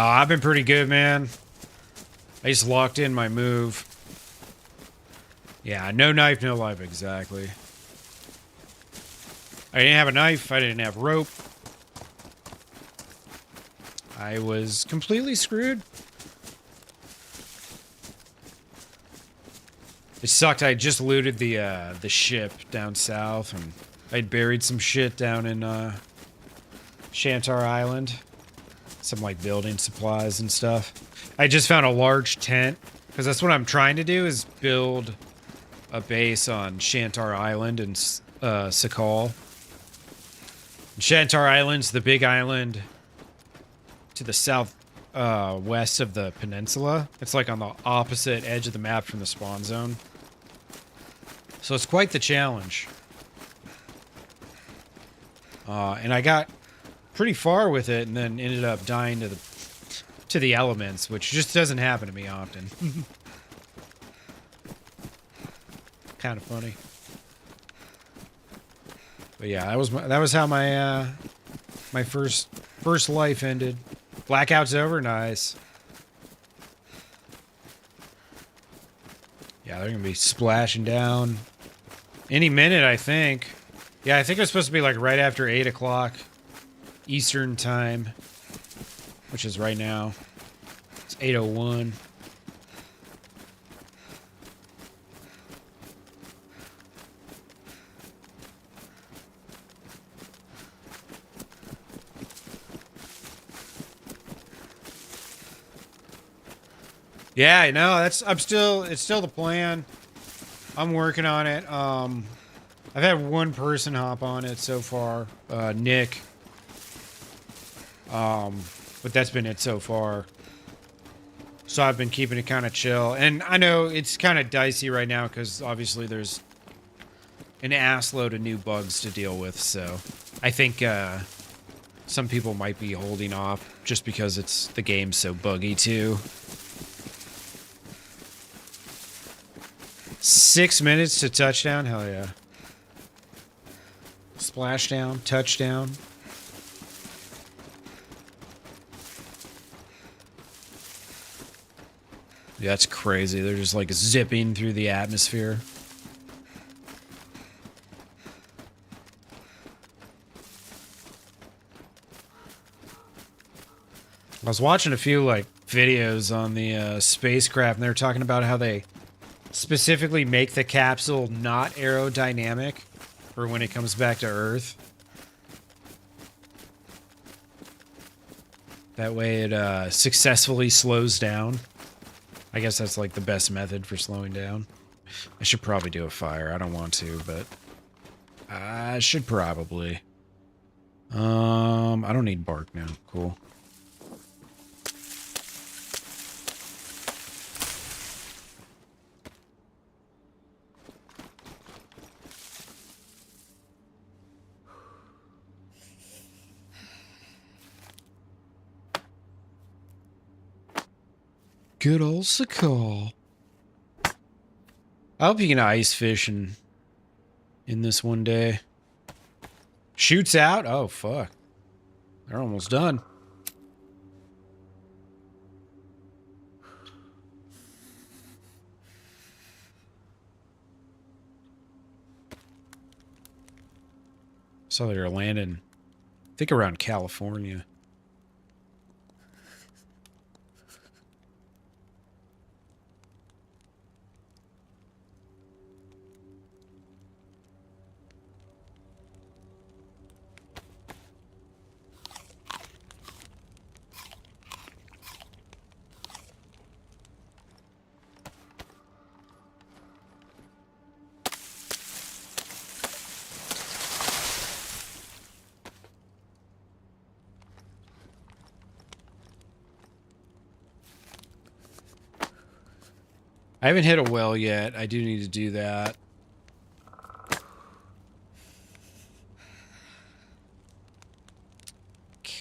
I've been pretty good, man. I just locked in my move. Yeah, no knife, no life, exactly. I didn't have a knife. I didn't have rope. I was completely screwed. It sucked. I just looted the ship down south, and I'd buried some shit down in Shantar Island. Some like building supplies and stuff. I just found a large tent because that's what I'm trying to do, is build a base on Shantar Island and Sakhal. Shantar Island's the big island to the south west of the peninsula. It's like on the opposite edge of the map from the spawn zone. So it's quite the challenge. And I got pretty far with it and then ended up dying to the elements, which just doesn't happen to me often. Kind of funny. But yeah, that was how my my first life ended. Blackout's over. Nice. Yeah, they're gonna be splashing down any minute, I think. Yeah, I think it's supposed to be like right after 8 o'clock Eastern time, which is right now. It's 8:01. Yeah, no, it's still the plan. I'm working on it. I've had one person hop on it so far, Nick. But that's been it so far. So I've been keeping it kind of chill. And I know it's kind of dicey right now because obviously there's an ass load of new bugs to deal with. So I think some people might be holding off just because the game's so buggy too. 6 minutes to touchdown? Hell yeah. Splashdown, touchdown. Yeah, that's crazy. They're just like zipping through the atmosphere. I was watching a few like videos on the spacecraft, and they were talking about how they specifically make the capsule not aerodynamic for when it comes back to Earth. That way it successfully slows down. I guess that's like the best method for slowing down. I should probably do a fire. I don't want to, but I should probably. I don't need bark now. Cool. Good old Sakhal. I hope you can ice fish in this one day. Shoots out? Oh, fuck. They're almost done. Saw they were landing, I think around California. I haven't hit a well yet. I do need to do that.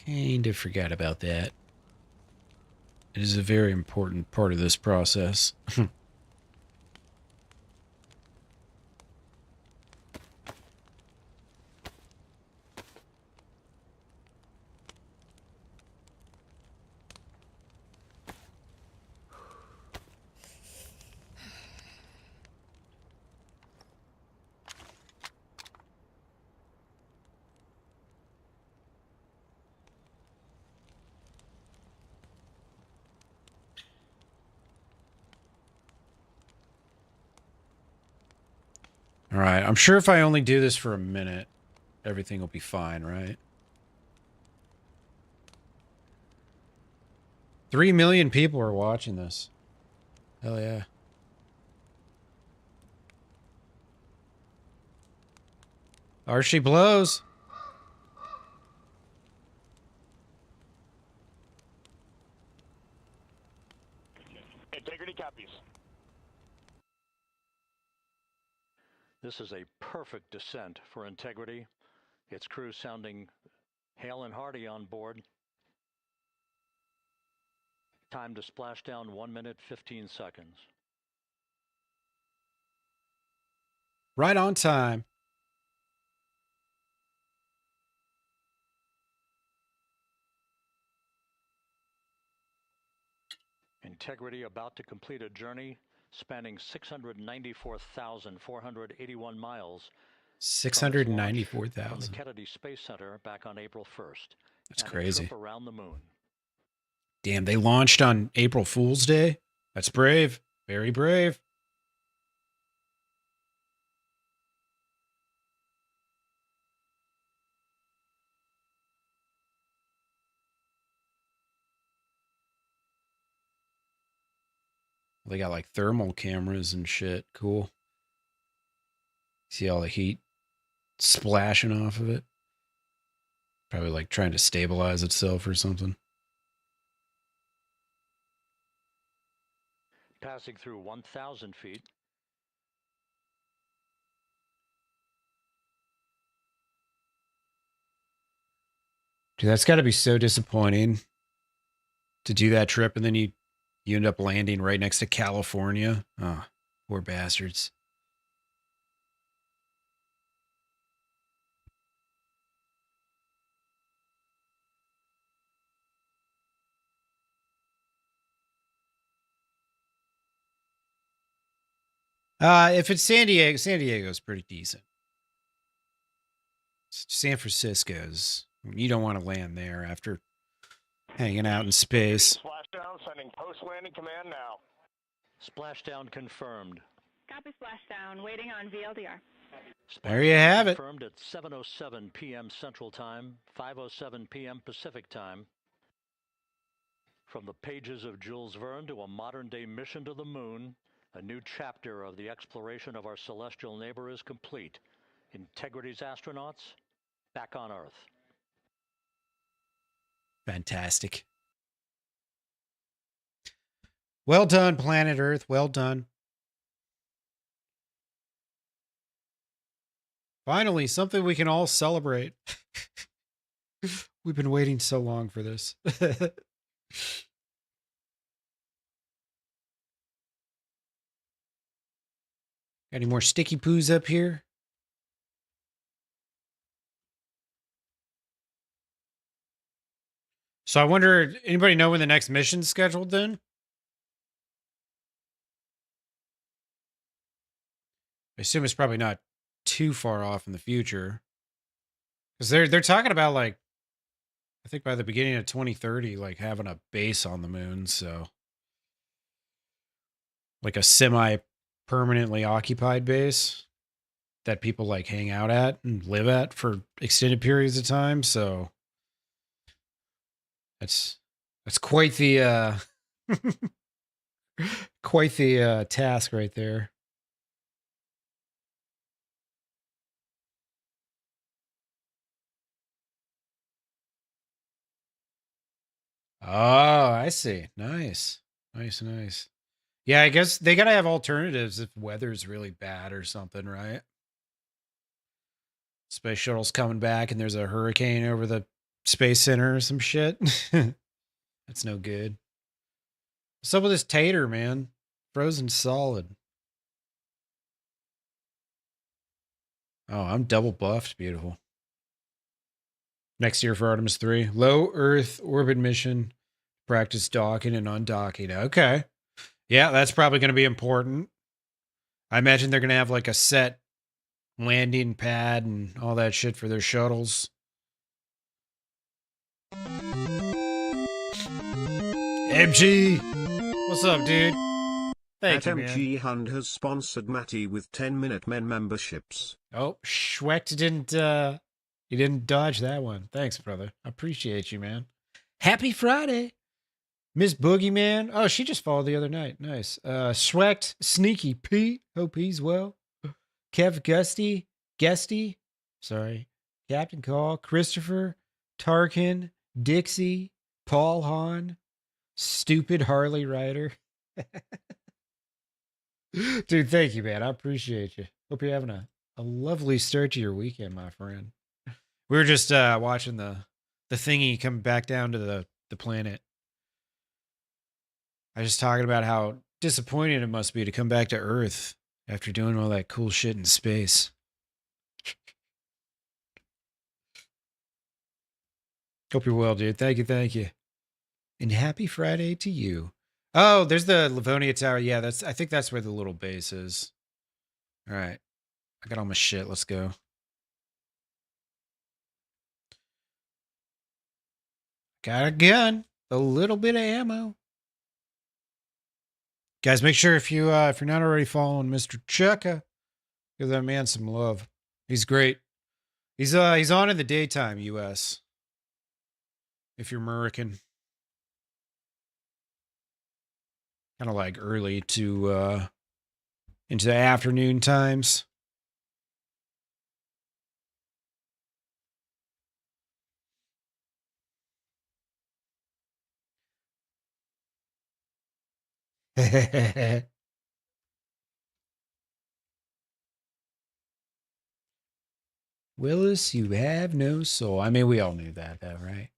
Kind of forgot about that. It is a very important part of this process. All right. I'm sure if I only do this for a minute, everything will be fine, right? 3 million people are watching this. Hell yeah. Archie blows. Integrity copies. This is a perfect descent for Integrity. Its crew sounding hale and hearty on board. Time to splash down 1 minute, 15 seconds. Right on time. Integrity about to complete a journey spanning 694,481 miles. 694,000. From the Kennedy Space Center back on April 1st. That's and crazy. A trip around the moon. Damn, they launched on April Fool's Day? That's brave. Very brave. They got like thermal cameras and shit. Cool. See all the heat splashing off of it. Probably like trying to stabilize itself or something. Passing through 1,000 feet. Dude, that's got to be so disappointing to do that trip and then you end up landing right next to California. Oh, poor bastards. If it's San Diego's pretty decent. San Francisco's, you don't want to land there after hanging out in space. Splashdown, sending post-landing command now. Splashdown confirmed. Copy splashdown, waiting on VLDR. There you have it. Confirmed at 7:07 p.m. Central Time, 5:07 p.m. Pacific Time. From the pages of Jules Verne to a modern-day mission to the moon, a new chapter of the exploration of our celestial neighbor is complete. Integrity's astronauts back on Earth. Fantastic. Well done, planet Earth. Well done. Finally, something we can all celebrate. We've been waiting so long for this. Any more sticky poos up here? So I wonder, anybody know when the next mission's scheduled then? I assume it's probably not too far off in the future. Because they're talking about, like, I think by the beginning of 2030, like having a base on the moon, so like a semi-permanently occupied base that people like hang out at and live at for extended periods of time. So that's quite the quite the task right there. Oh, I see. Nice. Nice. Yeah, I guess they gotta have alternatives if weather's really bad or something, right? Space shuttle's coming back and there's a hurricane over the space center or some shit. That's no good. What's up with this tater, man? Frozen solid. Oh, I'm double buffed. Beautiful. Next year for Artemis 3. Low Earth orbit mission. Practice docking and undocking. Okay. Yeah, that's probably going to be important. I imagine they're going to have like a set landing pad and all that shit for their shuttles. MG! What's up, dude? Thank you, man. MG Hunt has sponsored Matty with 10-minute men memberships. Oh, Schwecht didn't, he didn't dodge that one. Thanks, brother. I appreciate you, man. Happy Friday. Miss Boogeyman. Oh, she just followed the other night. Nice. Schwecht, Sneaky Pete. Hope he's well. Kev Guesty. Sorry. Captain Call, Christopher, Tarkin, Dixie, Paul Hahn, Stupid Harley Rider. Dude, thank you, man. I appreciate you. Hope you're having a lovely start to your weekend, my friend. We were just watching the thingy come back down to the planet. I was just talking about how disappointing it must be to come back to Earth after doing all that cool shit in space. Hope you're well, dude. Thank you. And happy Friday to you. Oh, there's the Livonia Tower. Yeah, I think that's where the little base is. All right. I got all my shit. Let's go. Got a gun. A little bit of ammo. Guys, make sure if you're not already following Mr. Chukka, give that man some love. He's great. He's on in the daytime, US. If you're American. Kind of like early to into the afternoon times. Willis, you have no soul. I mean, we all knew that, though, right?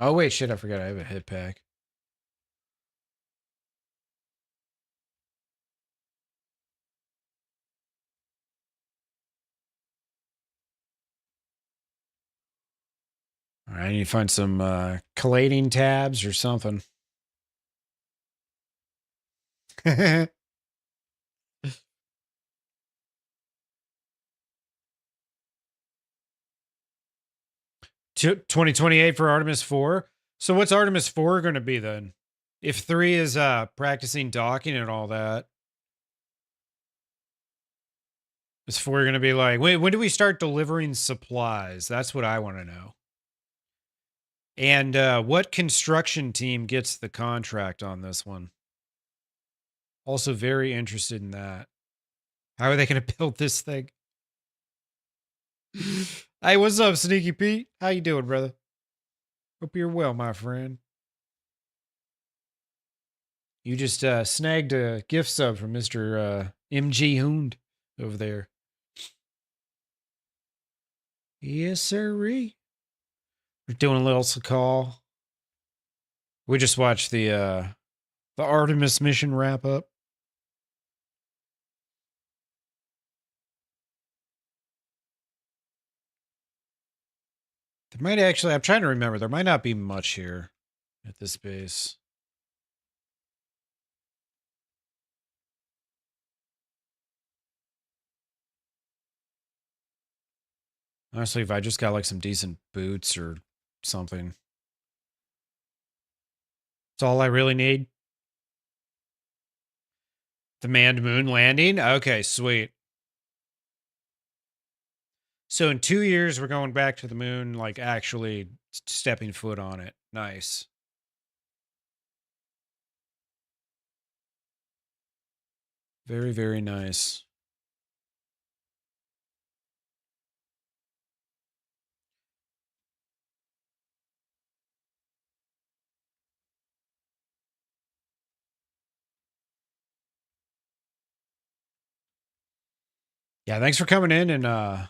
Oh, wait, shit, I forgot I have a hit pack. All right, I need to find some collating tabs or something. 2028 for Artemis 4. So what's Artemis 4 going to be then? If 3 is practicing docking and all that. Is 4 going to be like, wait, when do we start delivering supplies? That's what I want to know. And what construction team gets the contract on this one? Also very interested in that. How are they going to build this thing? Hey, what's up, Sneaky Pete? How you doing, brother? Hope you're well, my friend. You just snagged a gift sub from Mr. MG Hoond over there. Yes, sirree. We're doing a little Sakhal. We just watched the Artemis mission wrap up. There might actually, I'm trying to remember, there might not be much here at this base. Honestly, if I just got like some decent boots or something. That's all I really need. The manned moon landing? Okay, sweet. So in 2 years, we're going back to the moon, like actually stepping foot on it. Nice. Very, very nice. Yeah, thanks for coming in and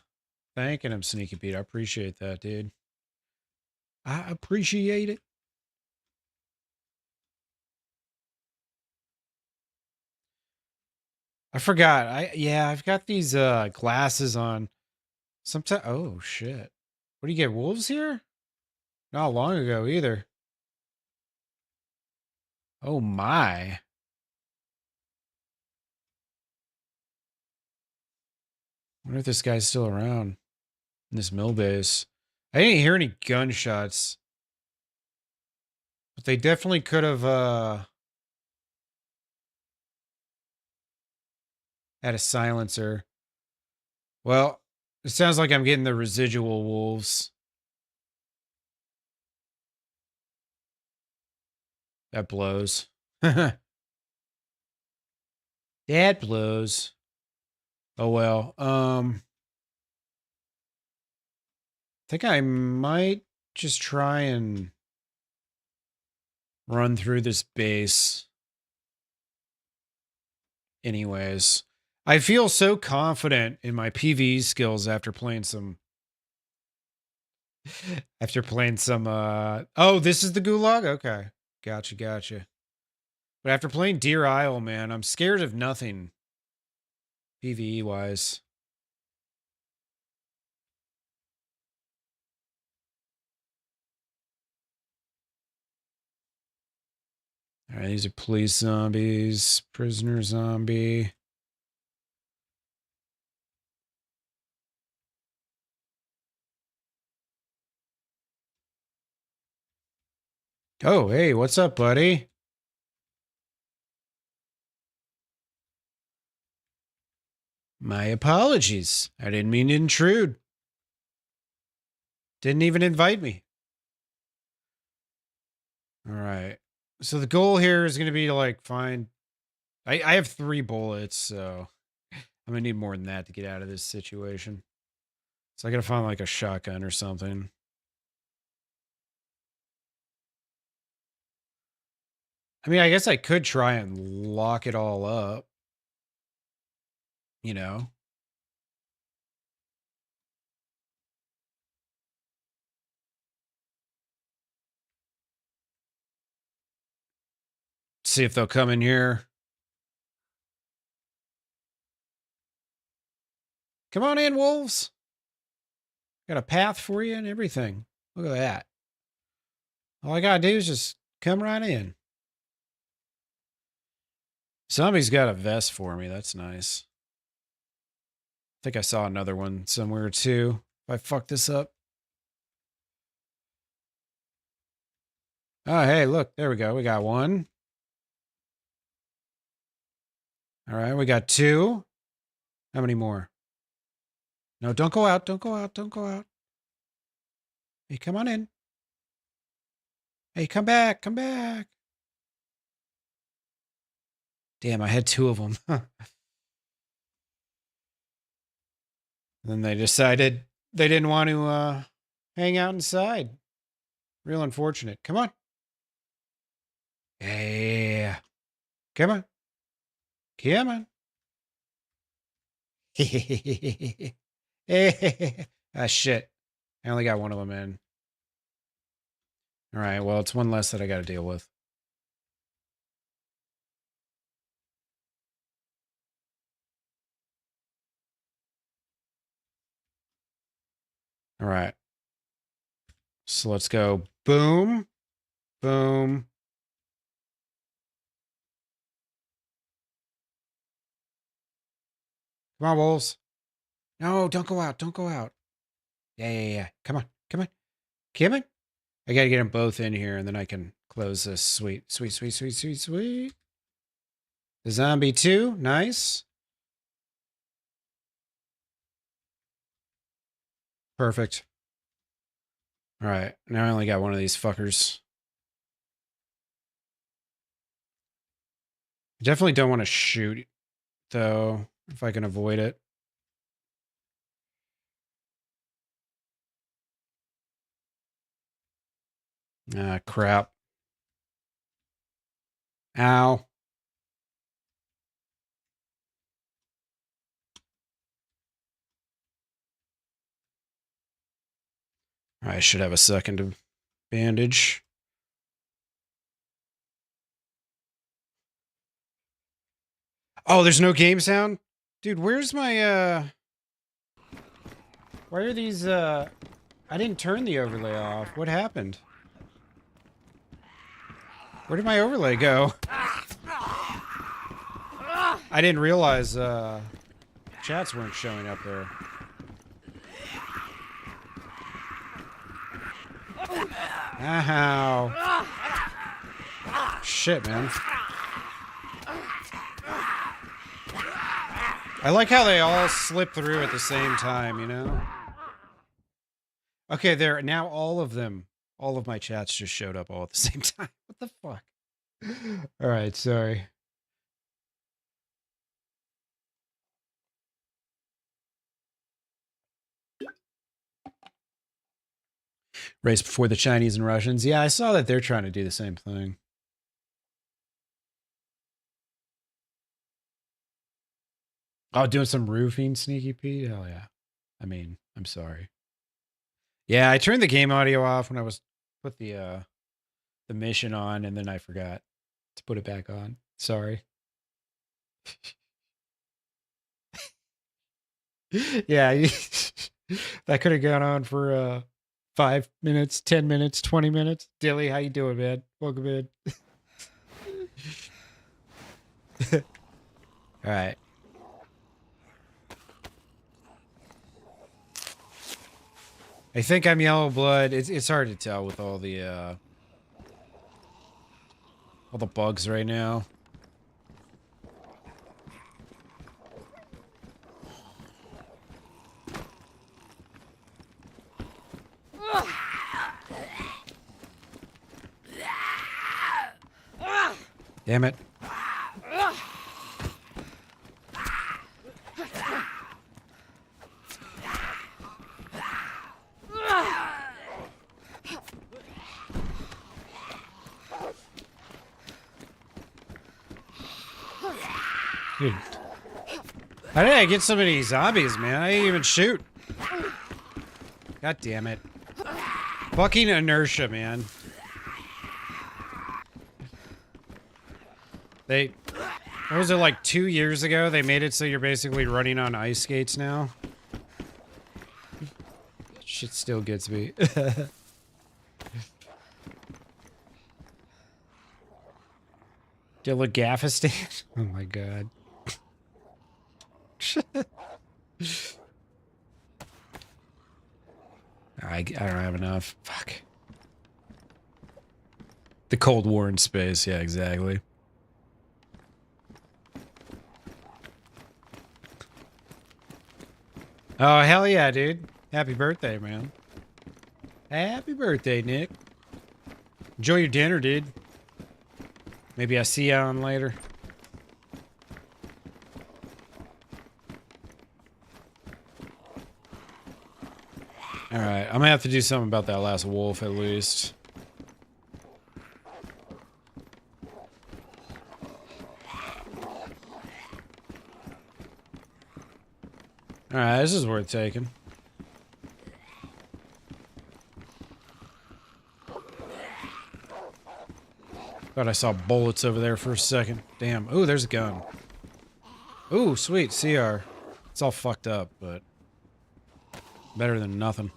thanking him, Sneaky Pete. I appreciate that, dude. I appreciate it. I forgot. I've got these glasses on. Sometimes oh shit. What do you get? Wolves here? Not long ago either. Oh my. Wonder if this guy's still around in this mill base. I didn't hear any gunshots. But they definitely could have had a silencer. Well, it sounds like I'm getting the residual wolves. That blows. That blows. Oh well. I think I might just try and run through this base. Anyways, I feel so confident in my PvE skills after playing some oh, this is the gulag? Okay. Gotcha. But after playing Deer Isle, man, I'm scared of nothing PvE wise. All right, these are police zombies, prisoner zombie. Oh, hey, what's up, buddy? My apologies. I didn't mean to intrude. Didn't even invite me. All right. So the goal here is going to be to like find I have 3 bullets, so I'm gonna need more than that to get out of this situation. So I gotta find like a shotgun or something. I mean, I guess I could try and lock it all up. You know? See if they'll come in here. Come on in, wolves. Got a path for you and everything. Look at that. All I gotta do is just come right in. Somebody's got a vest for me. That's nice. I think I saw another one somewhere too. If I fuck this up. Oh, hey, look. There we go. We got 1. All right, we got 2. How many more? No, don't go out. Don't go out. Don't go out. Hey, come on in. Hey, come back. Come back. Damn, I had 2 of them. Then they decided they didn't want to hang out inside. Real unfortunate. Come on. Yeah. Come on. Come on. Ah, shit. I only got 1 of them in. All right, well, it's 1 less that I got to deal with. All right. So let's go. Boom. Boom. Come on, wolves. No, don't go out. Don't go out. Yeah. Come on. Come on. Come on. I got to get them both in here, and then I can close this. Sweet. The zombie 2. Nice. Perfect. All right. Now I only got 1 of these fuckers. I definitely don't want to shoot, though, if I can avoid it. Ah, crap. Ow. I should have a second to bandage. Oh, there's no game sound? Dude, where's my, why are these, I didn't turn the overlay off. What happened? Where did my overlay go? I didn't realize, chats weren't showing up there. Ow. Shit, man. I like how they all slip through at the same time, you know? Okay, there. Now all of them, all of my chats just showed up all at the same time. What the fuck? All right, sorry. Race before the Chinese and Russians. Yeah, I saw that they're trying to do the same thing. Oh, doing some roofing, Sneaky Pete? Hell yeah. I mean, I'm sorry. Yeah, I turned the game audio off when I was put the mission on, and then I forgot to put it back on. Sorry. Yeah, that could have gone on for 5 minutes, 10 minutes, 20 minutes. Dilly, how you doing, man? Welcome in. All right. I think I'm yellow blood. It's hard to tell with all the bugs right now. Damn it. Dude. How did I get so many zombies, man? I didn't even shoot. God damn it. Fucking inertia, man. What was it, like 2 years ago? They made it so you're basically running on ice skates now. Shit still gets me. Gafistan? Oh my god. I don't have enough. Fuck. The Cold War in space, yeah, exactly. Oh, hell yeah, dude. Happy birthday, man. Happy birthday, Nick. Enjoy your dinner, dude. Maybe I see you on later. Alright, I'm gonna have to do something about that last wolf at least. Alright, this is worth taking. Thought I saw bullets over there for a second. Damn. Ooh, there's a gun. Ooh, sweet. CR. It's all fucked up, but better than nothing.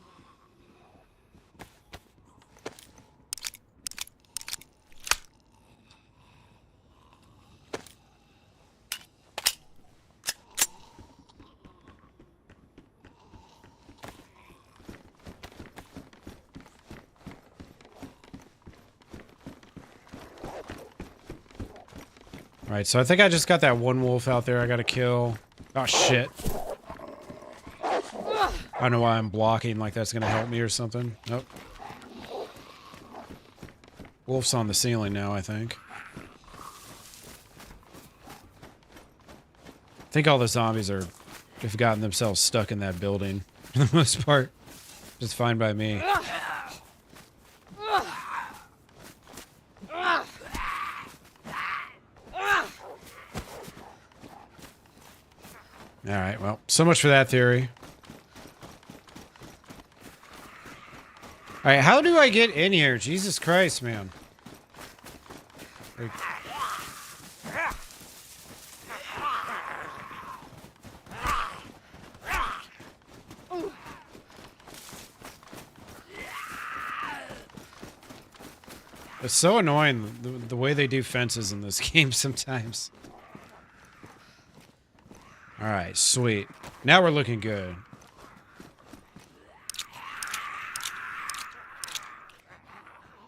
Alright, so I think I just got that one wolf out there I gotta kill. Oh, shit. I don't know why I'm blocking, like that's gonna help me or something. Nope. Wolf's on the ceiling now, I think. I think all the zombies have gotten themselves stuck in that building, for the most part. Just fine by me. Alright, well, so much for that theory. Alright, how do I get in here? Jesus Christ, man. Like, it's so annoying, the way they do fences in this game sometimes. Alright, sweet. Now we're looking good.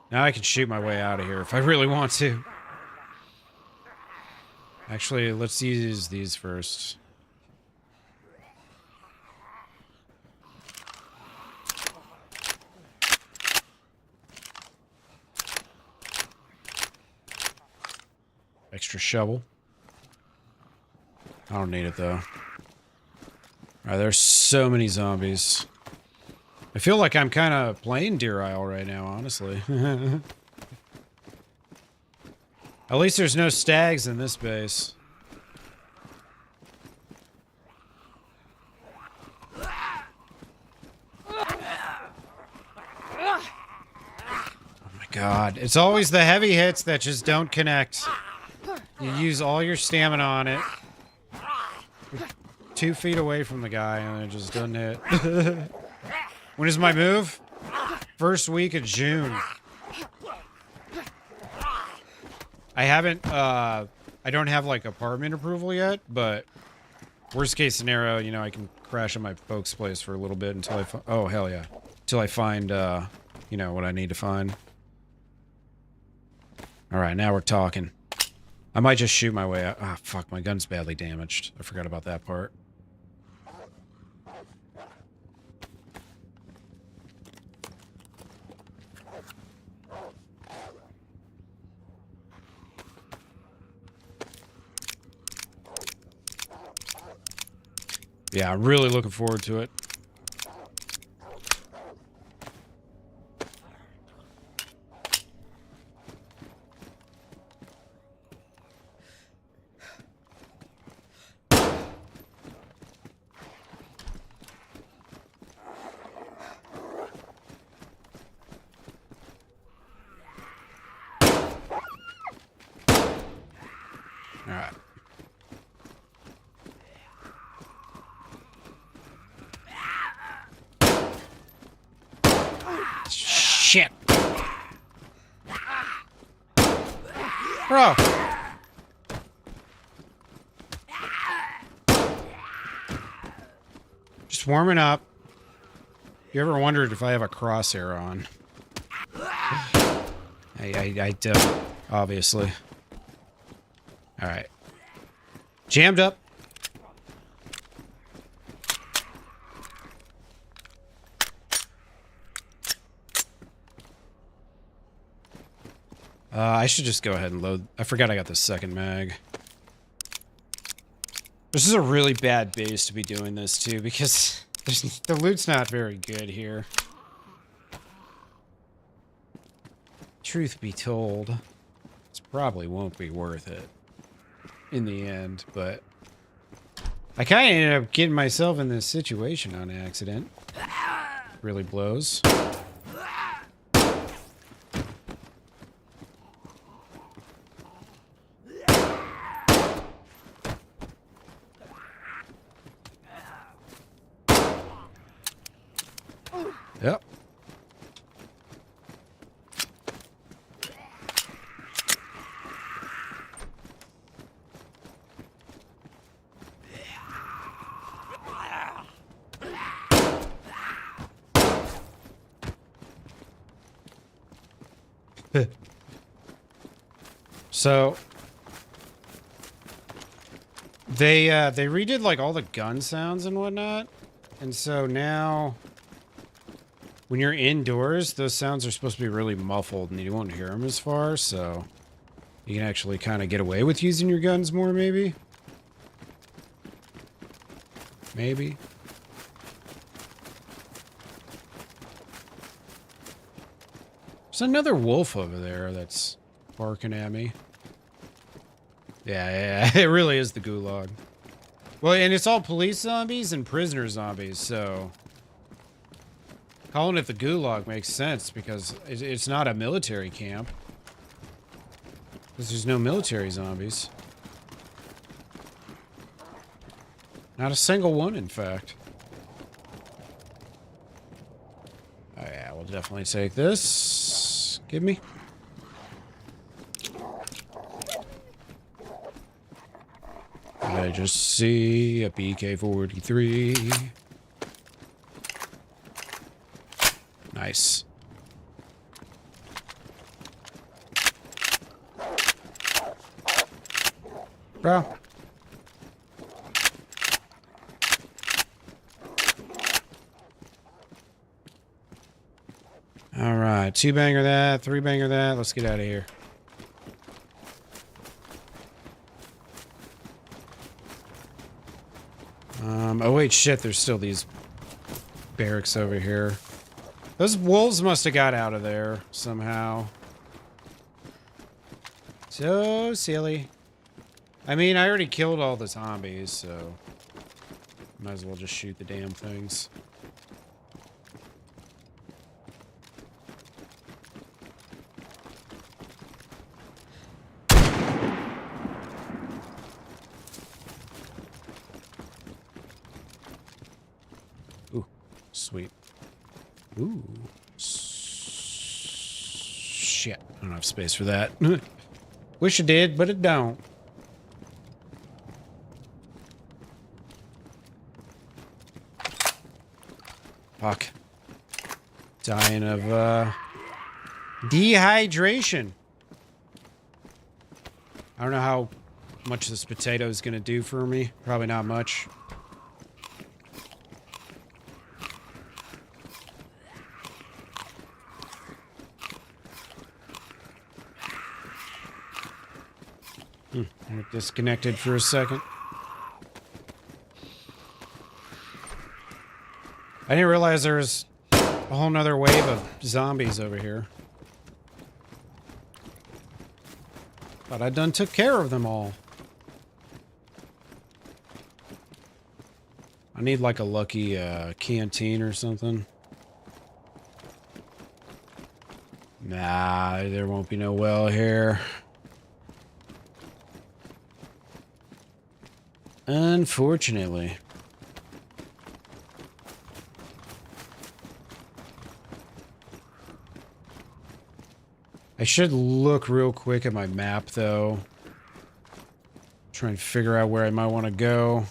Now I can shoot my way out of here if I really want to. Actually, let's use these first. Extra shovel. I don't need it though. Alright, there's so many zombies. I feel like I'm kind of playing Deer Isle right now, honestly. At least there's no stags in this base. Oh my god. It's always the heavy hits that just don't connect. You use all your stamina on it. You're 2 feet away from the guy and it just doesn't hit. When is my move? First week of June. I haven't, I don't have, like, apartment approval yet, but worst case scenario, you know, I can crash at my folks' place for a little bit until I oh, hell yeah. Until I find, you know, what I need to find. Alright, now we're talking. I might just shoot my way out. Ah, fuck, my gun's badly damaged. I forgot about that part. Yeah, I'm really looking forward to it. Alright. Shit. Bro. Just warming up. You ever wondered if I have a crosshair on? I don't, obviously. Alright. Jammed up. I should just go ahead and load. I forgot I got the second mag. This is a really bad base to be doing this to because the loot's not very good here. Truth be told, this probably won't be worth it in the end, but I kind of ended up getting myself in this situation on accident. Really blows. Yep. So they redid like all the gun sounds and whatnot, and so now when you're indoors, those sounds are supposed to be really muffled and you won't hear them as far, so you can actually kind of get away with using your guns more, maybe. Maybe. There's another wolf over there that's barking at me. Yeah, it really is the gulag. Well, and it's all police zombies and prisoner zombies, so calling it the gulag makes sense because it's not a military camp. Because there's no military zombies. Not a single one, in fact. Oh yeah, we'll definitely take this. Give me. I just see a PK-43. Nice. Bro. All right, 2-banger that, 3-banger that. Let's get out of here. Oh wait, shit, there's still these barracks over here. Those wolves must have got out of there somehow. So silly. I mean, I already killed all the zombies, so might as well just shoot the damn things. Ooh, sweet. Ooh. Shit. I don't have space for that. Wish I did, but it don't. Fuck. Dying of, dehydration. I don't know how much this potato is going to do for me. Probably not much. I'm disconnected for a second. I didn't realize there was a whole nother wave of zombies over here. Thought I done took care of them all. I need like a lucky canteen or something. Nah, there won't be no well here. Unfortunately. I should look real quick at my map, though. Try and figure out where I might want to go.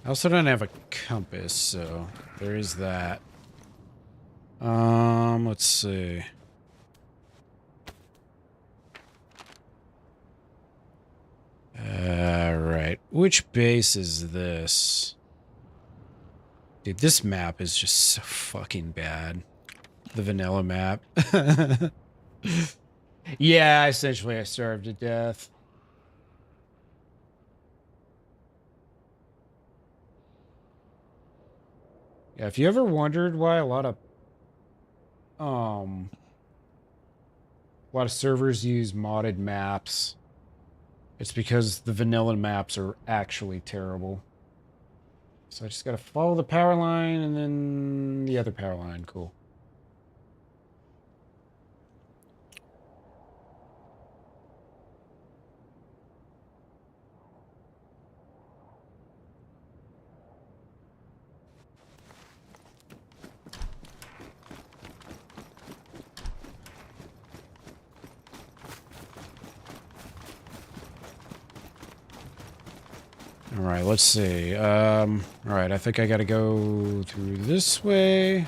I also don't have a compass, so there is that. Let's see. Right. Which base is this? Dude, this map is just so fucking bad. The vanilla map. Yeah, essentially I starved to death. Yeah, if you ever wondered why a lot of servers use modded maps, it's because the vanilla maps are actually terrible. So I just gotta follow the power line and then the other power line. Cool. All right, let's see. All right, I think I gotta go through this way.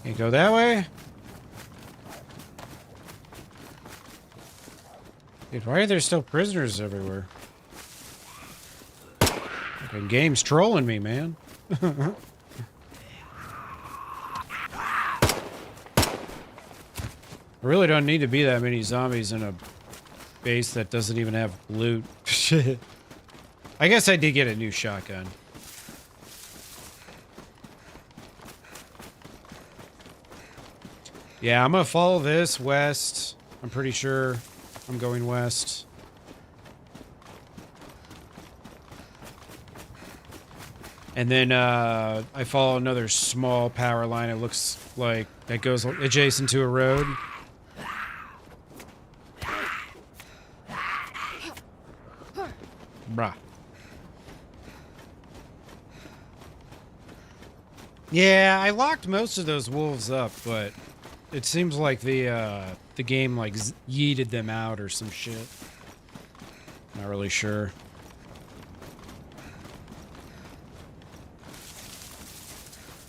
You go that way? Dude, why are there still prisoners everywhere? The game's trolling me, man. I really don't need to be that many zombies in a base that doesn't even have loot. Shit. I guess I did get a new shotgun. Yeah, I'm gonna follow this west. I'm pretty sure I'm going west. And then I follow another small power line. It looks like that goes adjacent to a road. Bruh. Yeah, I locked most of those wolves up, but it seems like the game like yeeted them out or some shit. Not really sure.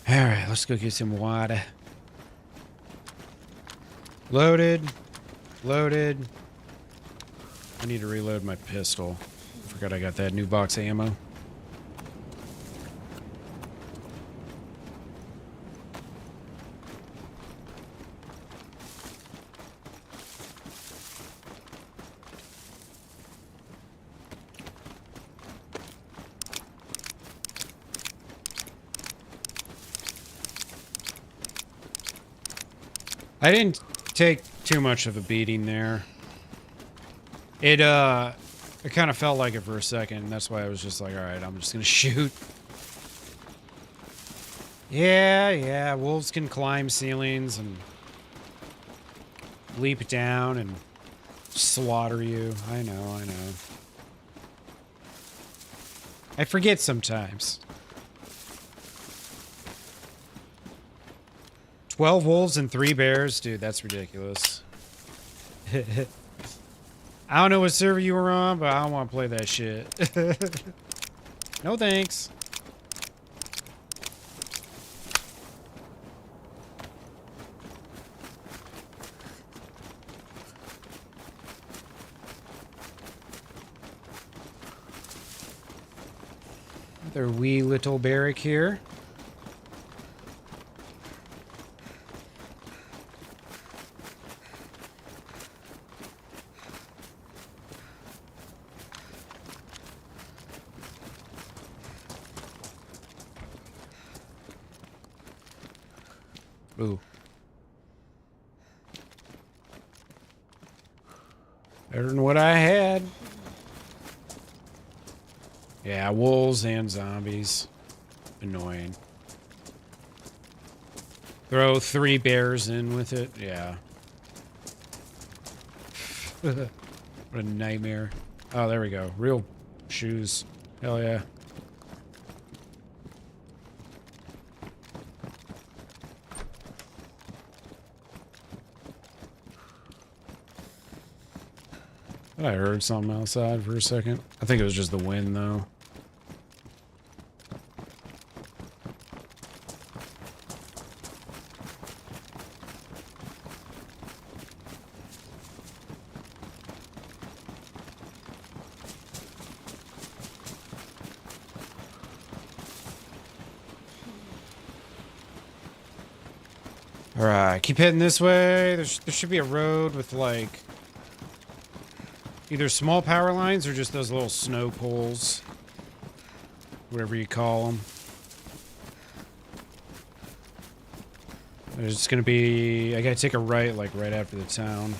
All right, let's go get some water. Loaded. Loaded. I need to reload my pistol. I forgot I got that new box of ammo. I didn't take too much of a beating there. It kind of felt like it for a second. That's why I was just like, all right, I'm just gonna shoot. Yeah, wolves can climb ceilings and leap down and slaughter you. I know. I forget sometimes. 12 wolves and 3 bears? Dude, that's ridiculous. I don't know what server you were on, but I don't want to play that shit. No thanks. Another wee little barrack here. Ooh. Better than what I had. Yeah, wolves and zombies. Annoying. Throw 3 bears in with it. Yeah. What a nightmare. Oh, there we go. Real shoes. Hell yeah. I heard something outside for a second. I think it was just the wind, though. Alright, keep heading this way. There should be a road with, like, either small power lines or just those little snow poles. Whatever you call them. There's gonna be... I gotta take a right, like, right after the town.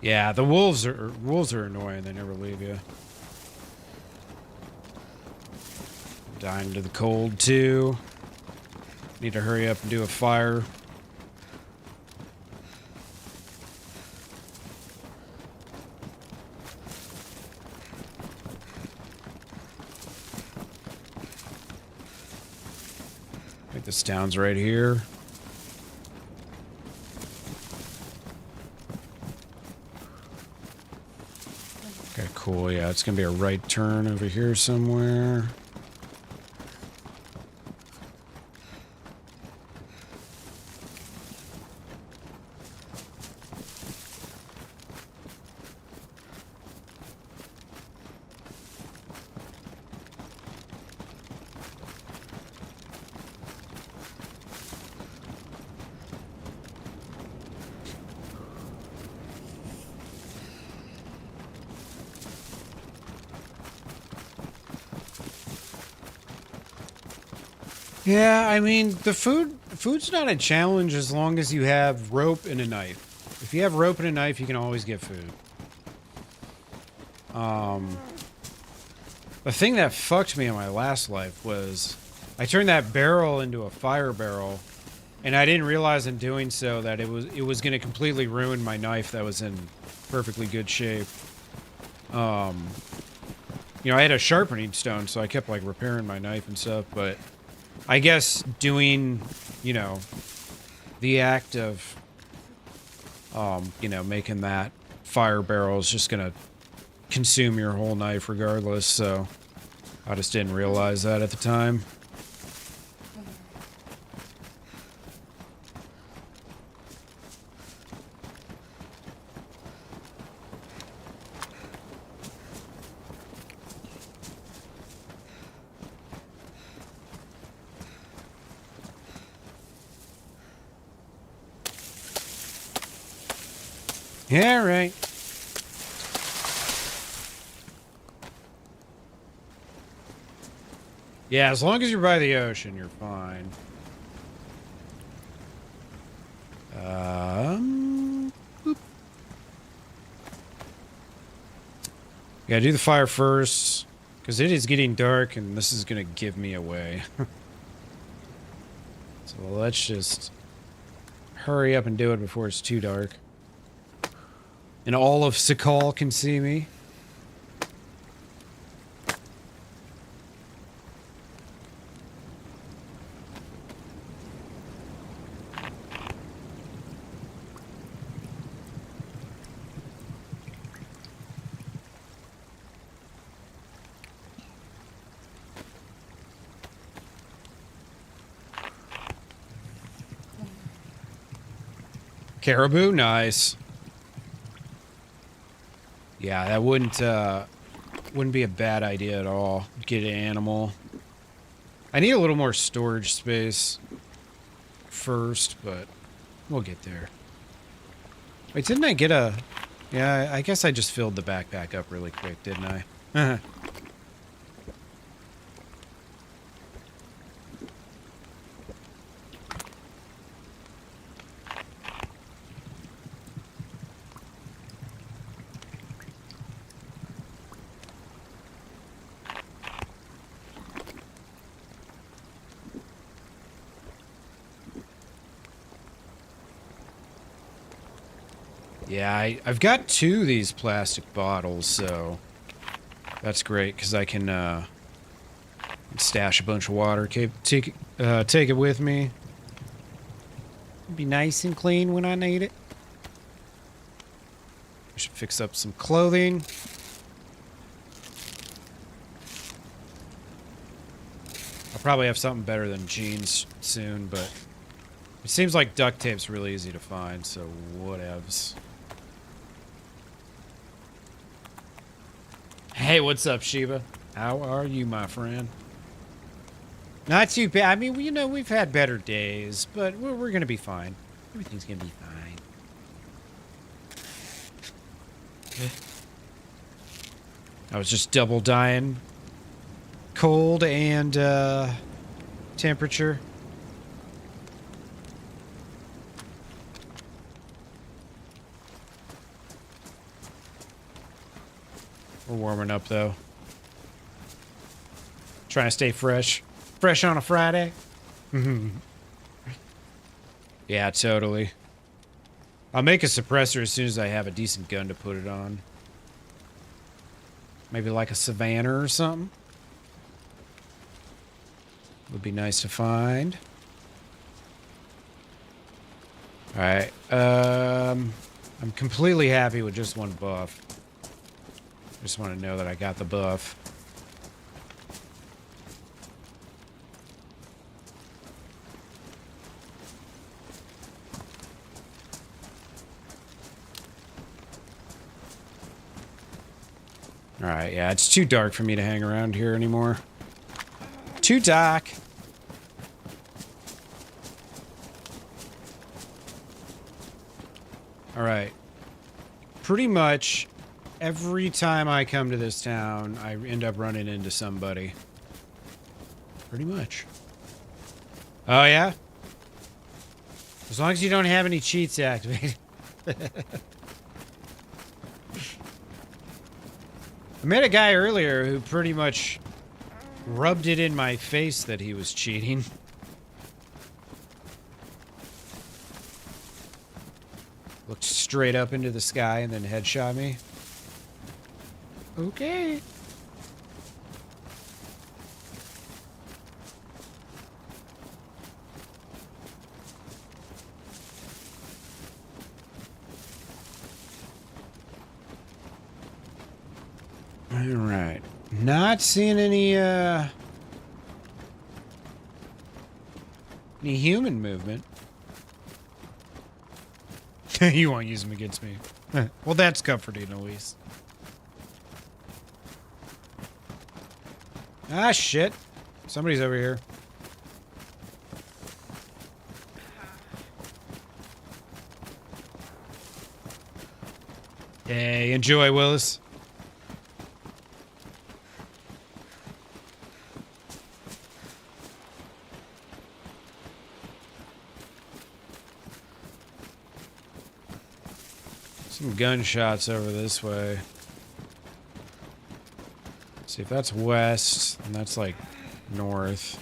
Yeah, the wolves are annoying. They never leave you. Dying to the cold, too. Need to hurry up and do a fire. I think this town's right here. Okay, cool. Yeah, it's gonna be a right turn over here somewhere. Yeah, I mean, the food's not a challenge as long as you have rope and a knife. If you have rope and a knife, you can always get food. The thing that fucked me in my last life was I turned that barrel into a fire barrel, and I didn't realize in doing so that it was going to completely ruin my knife that was in perfectly good shape. You know, I had a sharpening stone, so I kept like repairing my knife and stuff, but I guess doing, you know, the act of, you know, making that fire barrel is just gonna consume your whole knife regardless, so I just didn't realize that at the time. Yeah, right. Yeah, as long as you're by the ocean, you're fine. Boop. Gotta do the fire first, because it is getting dark, and this is gonna give me away. So let's just hurry up and do it before it's too dark. And all of Sakhal can see me. Caribou, nice. Yeah, that wouldn't be a bad idea at all. Get an animal. I need a little more storage space first, but we'll get there. Wait, didn't I get a... Yeah, I guess I just filled the backpack up really quick, didn't I? Yeah, I've got 2 of these plastic bottles, so that's great because I can stash a bunch of water, take it with me. Be nice and clean when I need it. I should fix up some clothing. I'll probably have something better than jeans soon, but it seems like duct tape's really easy to find, so whatevs. Hey, what's up, Sheba? How are you, my friend? Not too bad. I mean, you know, we've had better days, but we're gonna be fine. Everything's gonna be fine. I was just double dying. Cold and, temperature. We're warming up, though. Trying to stay fresh. Fresh on a Friday. Yeah, totally. I'll make a suppressor as soon as I have a decent gun to put it on. Maybe like a Savannah or something. Would be nice to find. Alright. I'm completely happy with just one buff. Just want to know that I got the buff. Alright, yeah, it's too dark for me to hang around here anymore. Too dark. Alright. Pretty much every time I come to this town, I end up running into somebody. Pretty much. Oh, yeah? As long as you don't have any cheats activated. I met a guy earlier who pretty much rubbed it in my face that he was cheating. Looked straight up into the sky and then headshot me. Okay. Alright. Not seeing any human movement. You won't use them against me. Well, that's comforting at least. Ah, shit. Somebody's over here. Hey, enjoy, Willis. Some gunshots over this way. See if that's west, and that's like north.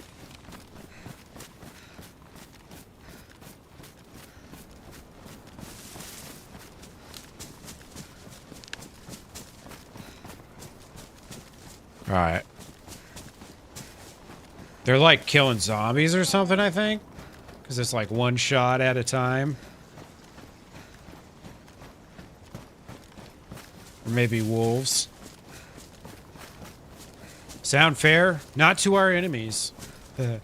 Alright. They're like killing zombies or something, I think. Because it's like one shot at a time. Or maybe wolves. Sound fair? Not to our enemies. Let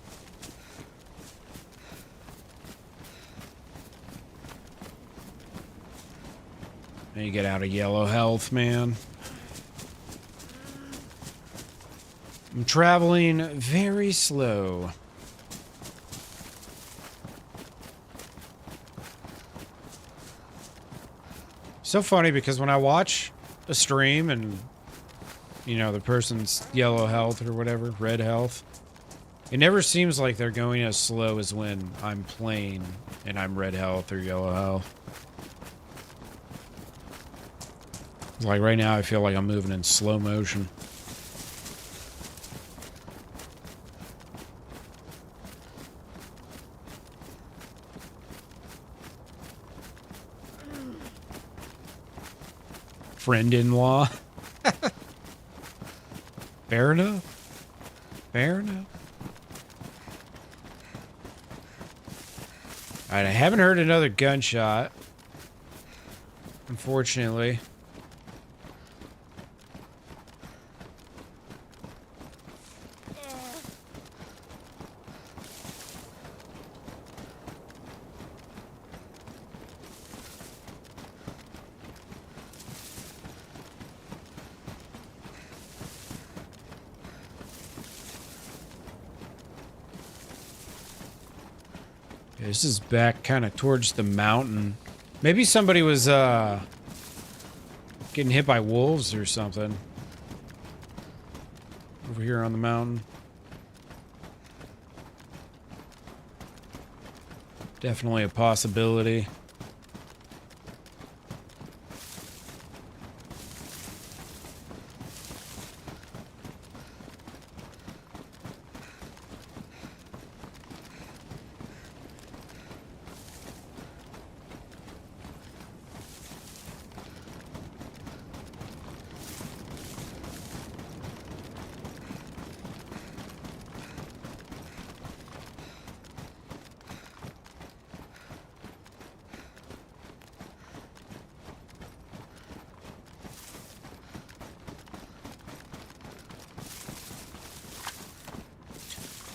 me get out of yellow health, man. I'm traveling very slow. So funny because when I watch a stream and, you know, the person's yellow health or whatever, red health, it never seems like they're going as slow as when I'm playing and I'm red health or yellow health. Like right now I feel like I'm moving in slow motion. friend-in-law. Fair enough. Fair enough. Alright, I haven't heard another gunshot. Unfortunately. Yeah, this is back kind of towards the mountain. Maybe somebody was getting hit by wolves or something. Over here on the mountain. Definitely a possibility.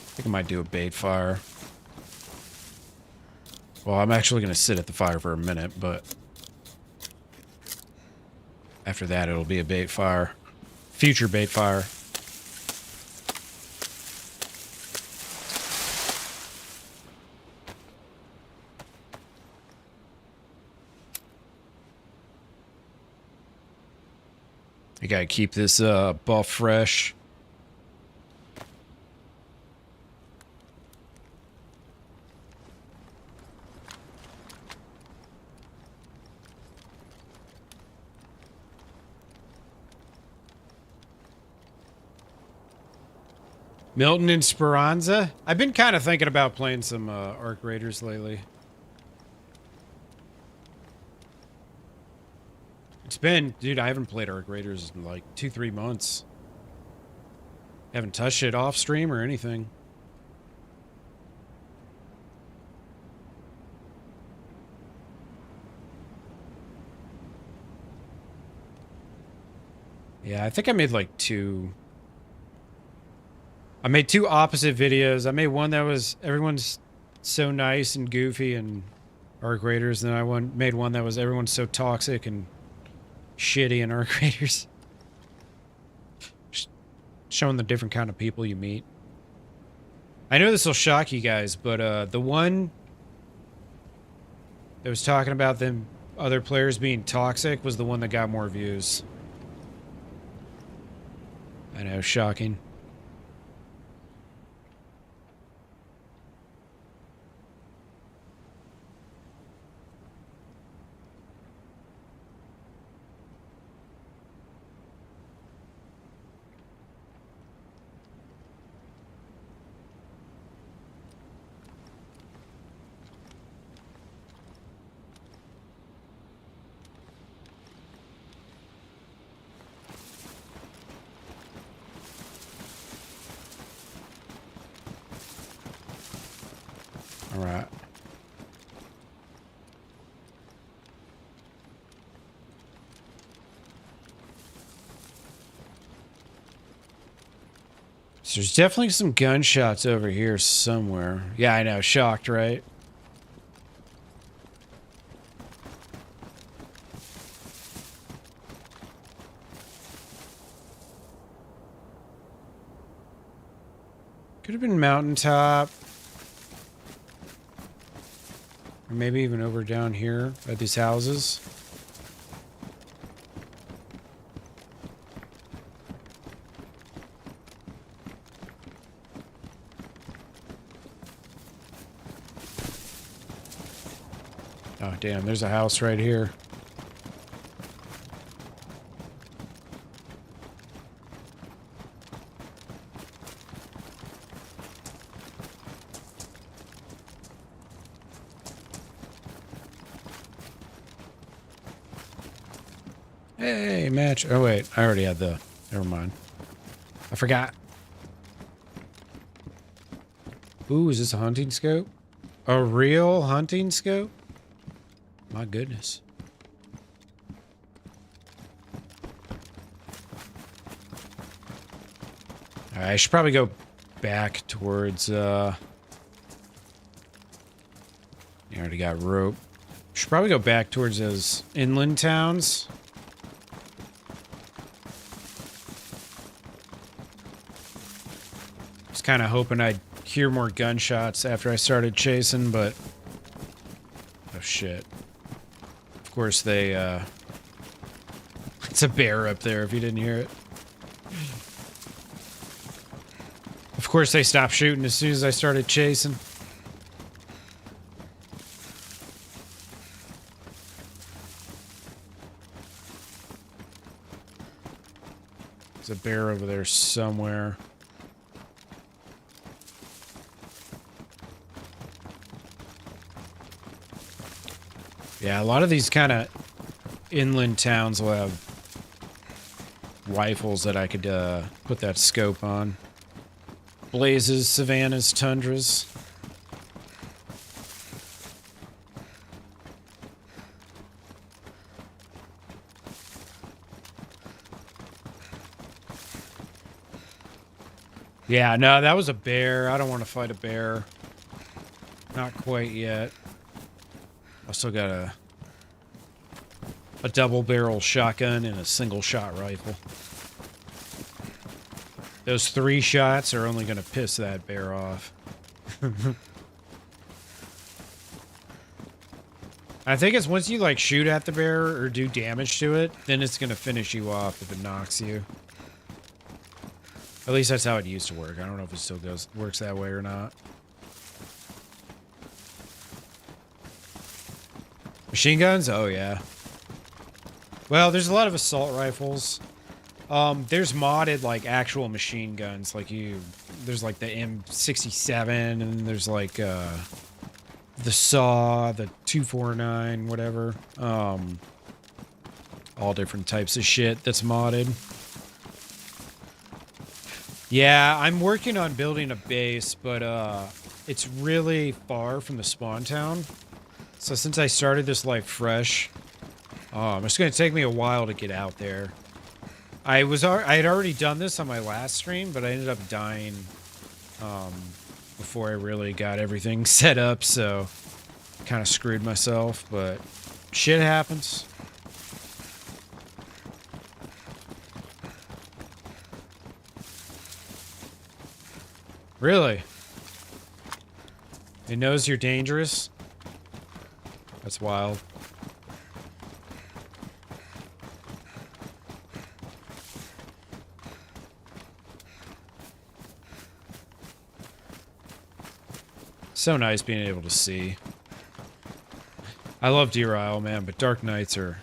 I think I might do a bait fire. Well, I'm actually going to sit at the fire for a minute, but after that, it'll be a bait fire. Future bait fire. I gotta keep this buff fresh. Milton and Speranza? I've been kind of thinking about playing some Arc Raiders lately. It's been, dude, I haven't played Arc Raiders in like 2-3 months. Haven't touched it off stream or anything. Yeah, I think I made like two. I made two opposite videos. I made one that was everyone's so nice and goofy and Arc Raiders, and then I made one that was everyone's so toxic and shitty in Arc Raiders. Just showing the different kind of people you meet. I know this will shock you guys, but the one that was talking about them other players being toxic was the one that got more views. I know, shocking. All right. So there's definitely some gunshots over here somewhere. Yeah, I know. Shocked, right? Could have been mountaintop. Or maybe even over down here at these houses. Oh, damn, there's a house right here. Hey, match. Oh, wait. I already had the... Never mind. I forgot. Ooh, is this a hunting scope? A real hunting scope? My goodness. Alright, I should probably go back towards, You already got rope. Should probably go back towards those inland towns. Was kind of hoping I'd hear more gunshots after I started chasing, but... Oh, shit. Of course, they, It's a bear up there, if you didn't hear it. Of course, they stopped shooting as soon as I started chasing. There's a bear over there somewhere. Yeah, a lot of these kind of inland towns will have rifles that I could put that scope on. Blazes, savannas, tundras. Yeah, no, that was a bear. I don't want to fight a bear. Not quite yet. I still got a double barrel shotgun and a single shot rifle. Those 3 shots are only going to piss that bear off. I think it's once you like shoot at the bear or do damage to it, then it's going to finish you off if it knocks you. At least that's how it used to work. I don't know if it still works that way or not. Machine guns? Oh, yeah. Well, there's a lot of assault rifles. There's modded, like, actual machine guns. Like, there's, like, the M67, and there's, like, the SAW, the 249, whatever. All different types of shit that's modded. Yeah, I'm working on building a base, but, it's really far from the spawn town. So since I started this life fresh, it's going to take me a while to get out there. I had already done this on my last stream, but I ended up dying before I really got everything set up, so kind of screwed myself, but shit happens. Really? It knows you're dangerous? That's wild. So nice being able to see. I love Deer Isle, man, but dark nights are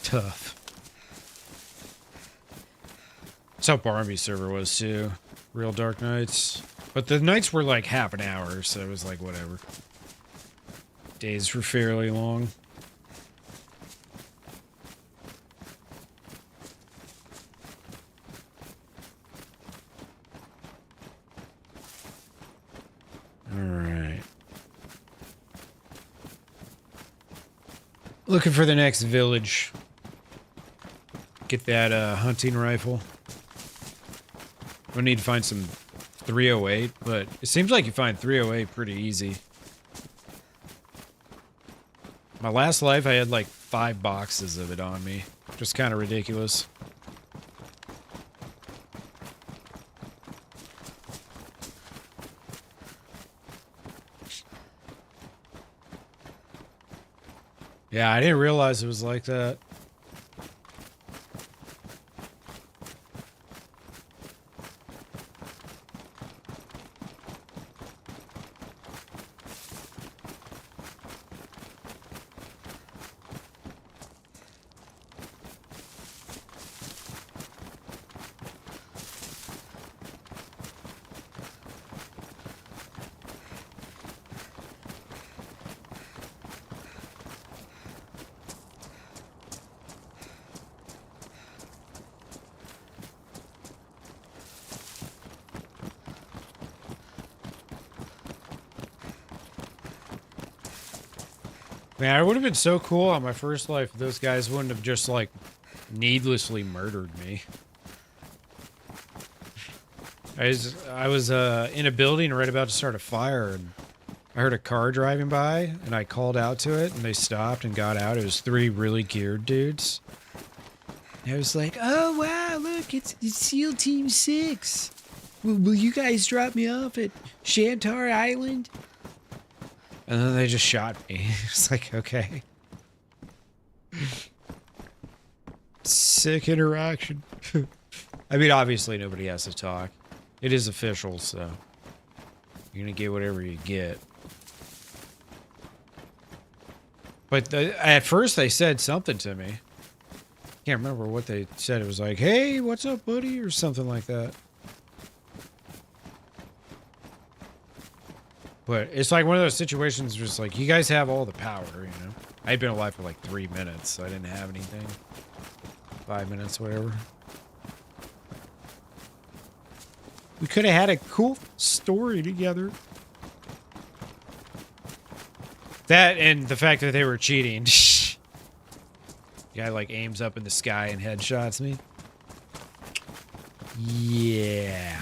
tough. That's how Barnaby's server was, too. Real dark nights. But the nights were like half an hour, so it was like whatever. Days were fairly long. Alright. Looking for the next village. Get that hunting rifle. I need to find some 308, but it seems like you find 308 pretty easy. My last life, I had like 5 boxes of it on me. Just kind of ridiculous. Yeah, I didn't realize it was like that. Man, it would have been so cool on my first life if those guys wouldn't have just, like, needlessly murdered me. I was in a building right about to start a fire, and I heard a car driving by, and I called out to it, and they stopped and got out. It was 3 really geared dudes. And I was like, oh, wow, look, it's SEAL Team 6. Will you guys drop me off at Shantar Island? And then they just shot me. It's like, okay. Sick interaction. I mean, obviously nobody has to talk. It is official, so you're gonna get whatever you get. But at first they said something to me. Can't remember what they said. It was like, hey, what's up, buddy? Or something like that. But it's like one of those situations where it's like, you guys have all the power, you know? I'd been alive for like 3 minutes, so I didn't have anything. 5 minutes, whatever. We could have had a cool story together. That and the fact that they were cheating. The guy like aims up in the sky and headshots me. Yeah.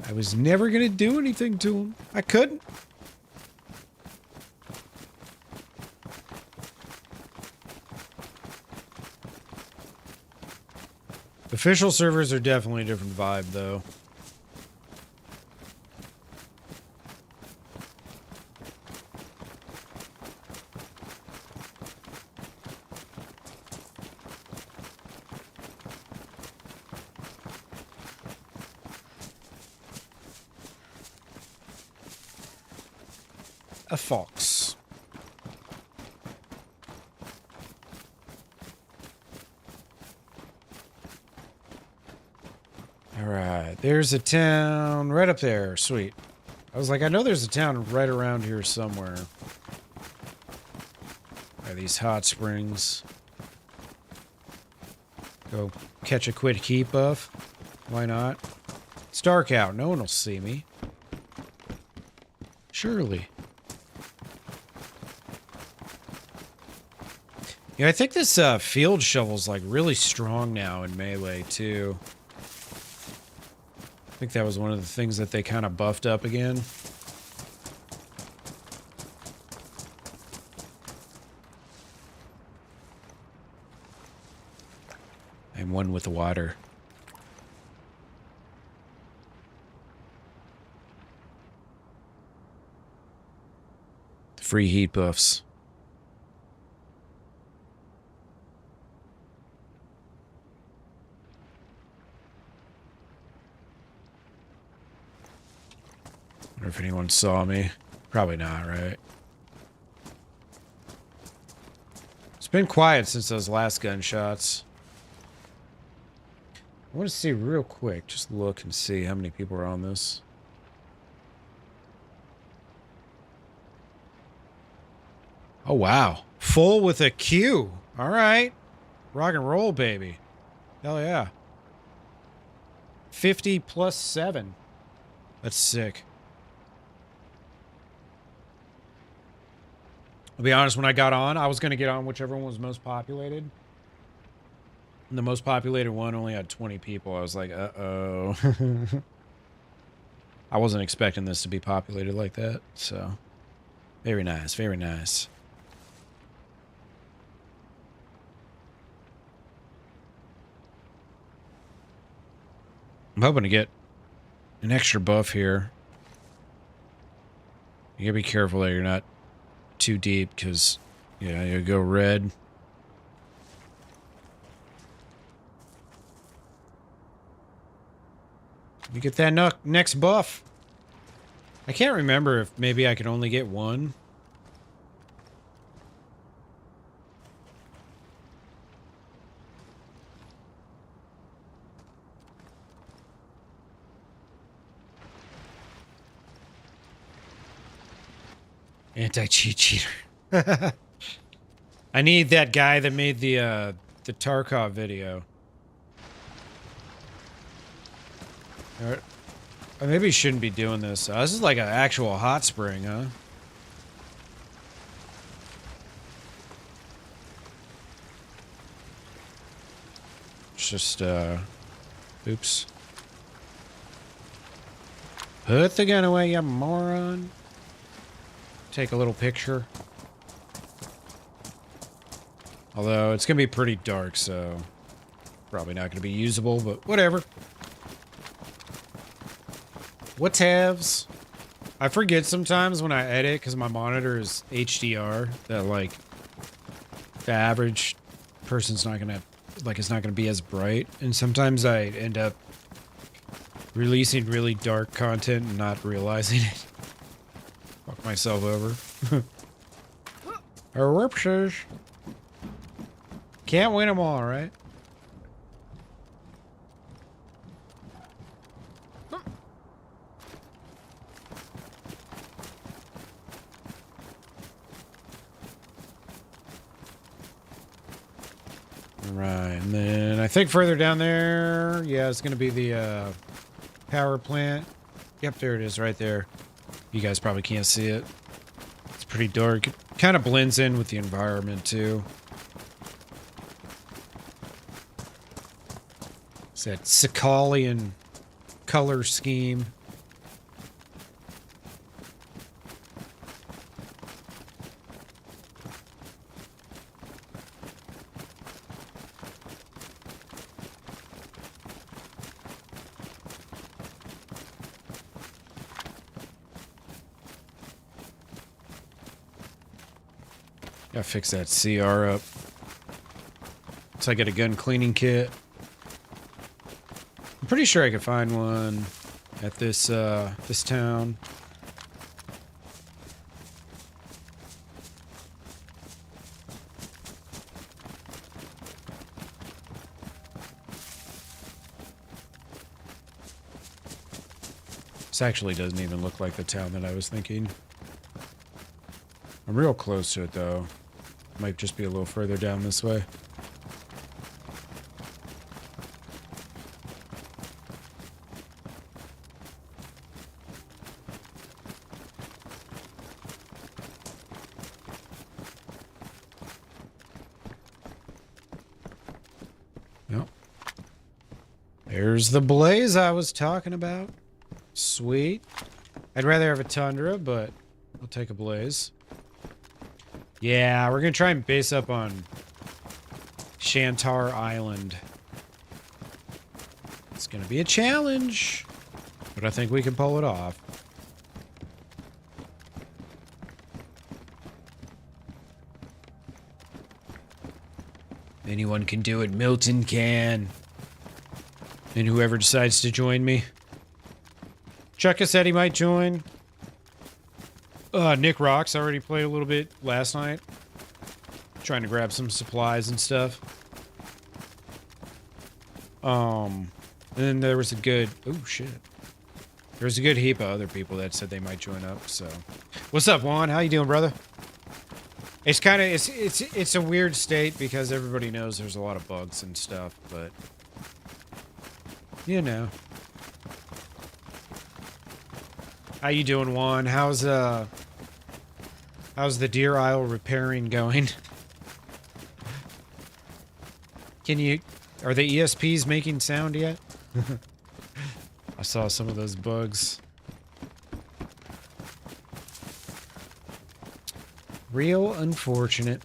I was never gonna do anything to him. I couldn't. Official servers are definitely a different vibe, though. A fox. Alright, there's a town right up there. Sweet. I was like, I know there's a town right around here somewhere. By these hot springs. Go catch a quick heat buff. Why not? It's dark out. No one will see me. Surely. Yeah, I think this field shovel's like really strong now in Melee too. I think that was one of the things that they kind of buffed up again. I'm one with the water. The free heat buffs. I wonder if anyone saw me. Probably not, right? It's been quiet since those last gunshots. I want to see real quick. Just look and see how many people are on this. Oh, wow. Full with a Q. All right. Rock and roll, baby. Hell yeah. 50 plus 7. That's sick. I'll be honest, when I got on, I was going to get on whichever one was most populated. And the most populated one only had 20 people. I was like, uh-oh. I wasn't expecting this to be populated like that, so. Very nice, very nice. I'm hoping to get an extra buff here. You gotta be careful that you're not too deep, because, yeah, you go red. You get that next buff. I can't remember if maybe I could only get one. Anti-cheat cheater. I need that guy that made the Tarkov video. Alright. I maybe shouldn't be doing this. This is like an actual hot spring, huh? It's just, oops. Put the gun away, you moron. Take a little picture. Although, it's gonna be pretty dark, so... probably not gonna be usable, but whatever. Whatevs. I forget sometimes when I edit, because my monitor is HDR, that, like, the average person's not gonna... like, it's not gonna be as bright. And sometimes I end up releasing really dark content and not realizing it. Fuck myself over. Or whoopsies. Can't win them all, right? Right, and then I think further down there, yeah, it's gonna be the power plant. Yep, there it is, right there. You guys probably can't see it. It's pretty dark. It kind of blends in with the environment too. It's that Sakhalian color scheme. Gotta fix that CR up. So I get a gun cleaning kit. I'm pretty sure I could find one at this this town. This actually doesn't even look like the town that I was thinking. I'm real close to it though. Might just be a little further down this way. Nope. There's the blaze I was talking about. Sweet. I'd rather have a tundra, but I'll take a blaze. Yeah, we're gonna try and base up on Shantar Island. It's gonna be a challenge, but I think we can pull it off. Anyone can do it. Milton can. And whoever decides to join me. Chucka said he might join. Nick Rocks already played a little bit last night. Trying to grab some supplies and stuff. And then there was a good... oh, shit. There was a good heap of other people that said they might join up, so... What's up, Juan? How you doing, brother? It's kind of... It's a weird state because everybody knows there's a lot of bugs and stuff, but... you know. How you doing, Juan? How's the Deer Isle repairing going? Are the ESPs making sound yet? I saw some of those bugs. Real unfortunate.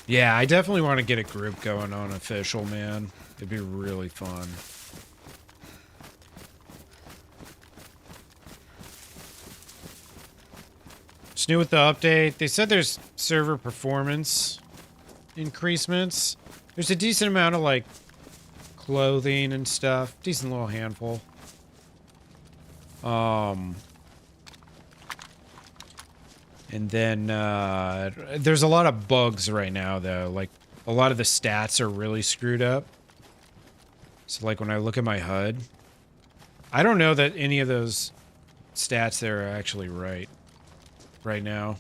Yeah, I definitely want to get a group going on official, man. It'd be really fun. It's new with the update. They said there's server performance increasements. There's a decent amount of, like, clothing and stuff. Decent little handful. And then, there's a lot of bugs right now, though. Like, a lot of the stats are really screwed up. So, like, when I look at my HUD, I don't know that any of those stats there are actually right now.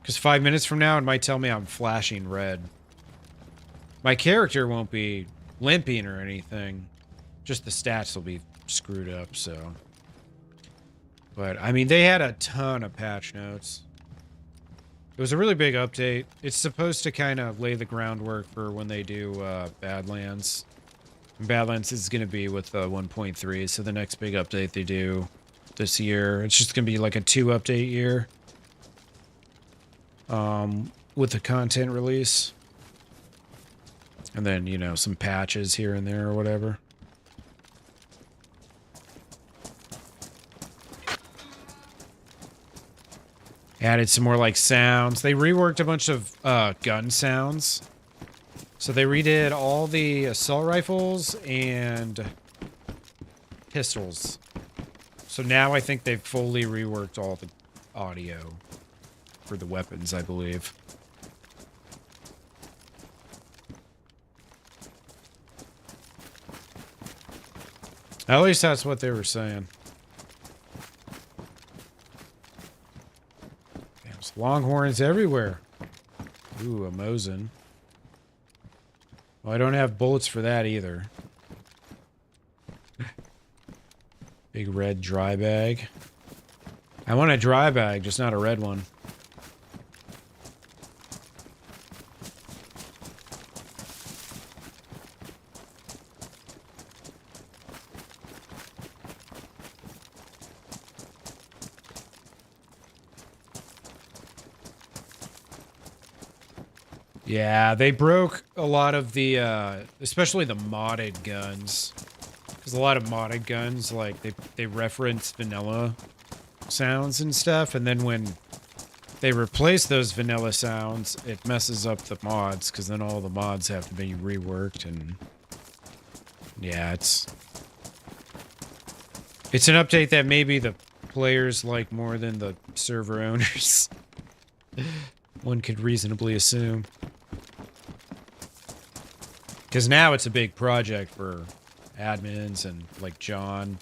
Because 5 minutes from now, it might tell me I'm flashing red. My character won't be limping or anything. Just the stats will be screwed up, so. But, I mean, they had a ton of patch notes. It was a really big update. It's supposed to kind of lay the groundwork for when they do Badlands. And Badlands is going to be with 1.3, so the next big update they do this year. It's just going to be like a 2-update year. With the content release. And then, you know, some patches here and there or whatever. Added some more, like, sounds. They reworked a bunch of gun sounds. So they redid all the assault rifles and pistols. So now I think they've fully reworked all the audio for the weapons, I believe. At least that's what they were saying. There's longhorns everywhere. Ooh, a Mosin. Well, I don't have bullets for that either. Big red dry bag. I want a dry bag, just not a red one. Yeah, they broke a lot of the, especially the modded guns. Because a lot of modded guns, like, they reference vanilla sounds and stuff, and then when they replace those vanilla sounds, it messes up the mods, because then all the mods have to be reworked, and... yeah, it's an update that maybe the players like more than the server owners. One could reasonably assume. Because now it's a big project for admins and, like, John,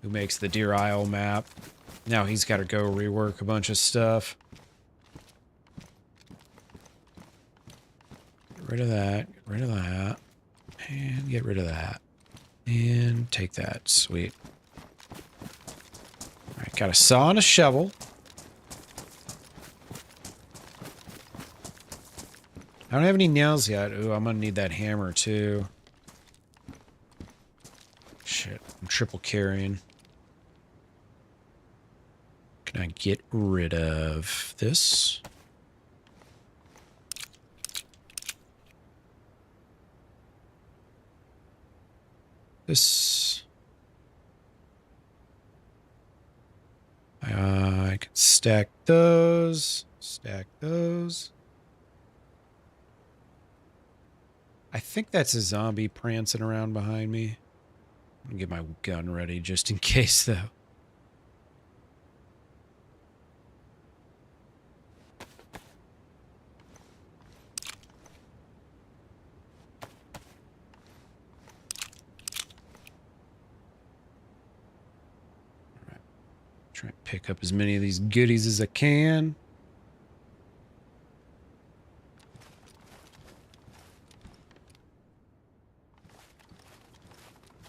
who makes the Deer Isle map. Now he's got to go rework a bunch of stuff. Get rid of that. Get rid of that. And get rid of that. And take that. Sweet. Alright, got a saw and a shovel. I don't have any nails yet. Ooh, I'm gonna need that hammer too. Shit, I'm triple carrying. Can I get rid of this? This. I can stack those. Stack those. I think that's a zombie prancing around behind me. I'm gonna get my gun ready just in case, though. Alright. Try and pick up as many of these goodies as I can.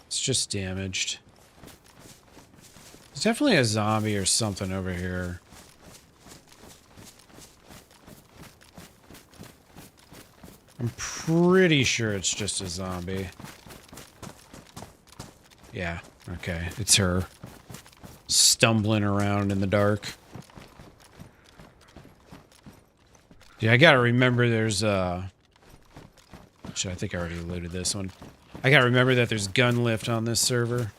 It's just damaged. There's definitely a zombie or something over here. I'm pretty sure it's just a zombie. Yeah, okay, it's her. Stumbling around in the dark. Yeah, I gotta remember there's Actually, I think I already looted this one. I gotta remember that there's gun lift on this server.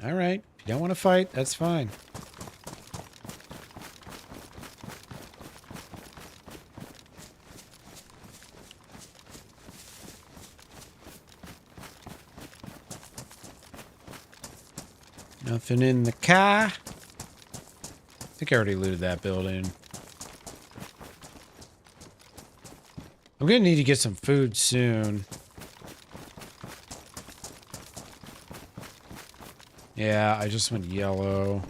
Alright, if you don't want to fight, that's fine. Nothing in the car. I think I already looted that building. I'm gonna need to get some food soon. Yeah, I just went yellow.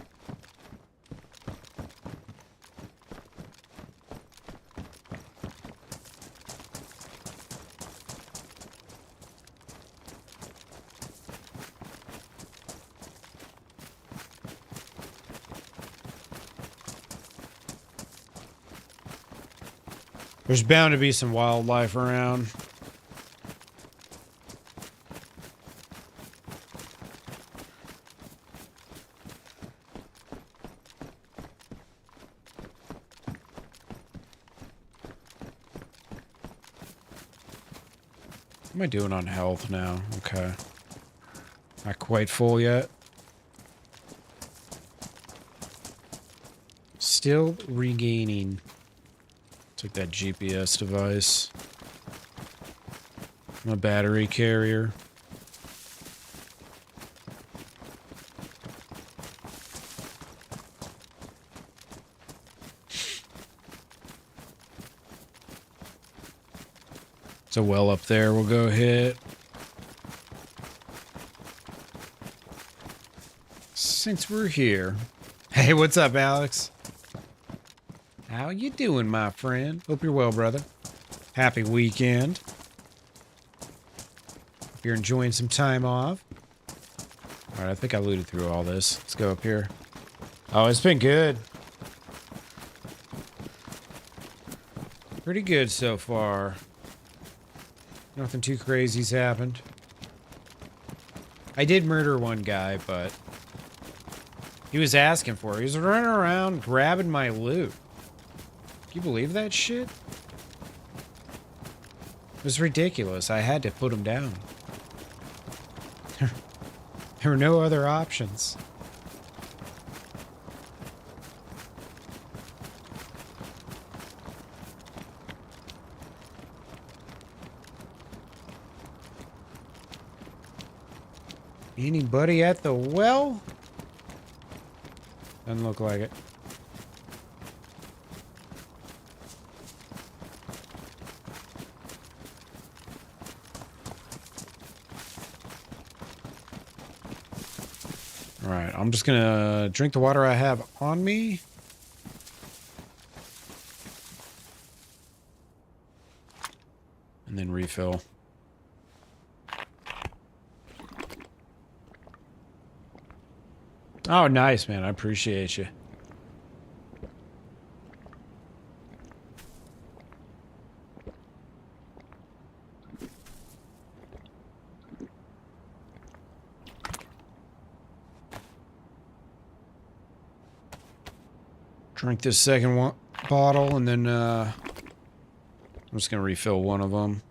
There's bound to be some wildlife around. What am I doing on health now? Okay. Not quite full yet. Still regaining. Took that GPS device. My battery carrier. It's a well up there we'll go hit. Since we're here. Hey, what's up, Alex? How you doing, my friend? Hope you're well, brother. Happy weekend. Hope you're enjoying some time off. Alright, I think I looted through all this. Let's go up here. Oh, it's been good. Pretty good so far. Nothing too crazy's happened. I did murder one guy, but he was asking for it. He was running around grabbing my loot. Can you believe that shit? It was ridiculous. I had to put him down. There were no other options. Anybody at the well? Doesn't look like it. Alright, I'm just gonna drink the water I have on me. And then refill. Oh, nice, man. I appreciate you. Drink this second one bottle, and then I'm just gonna refill one of them.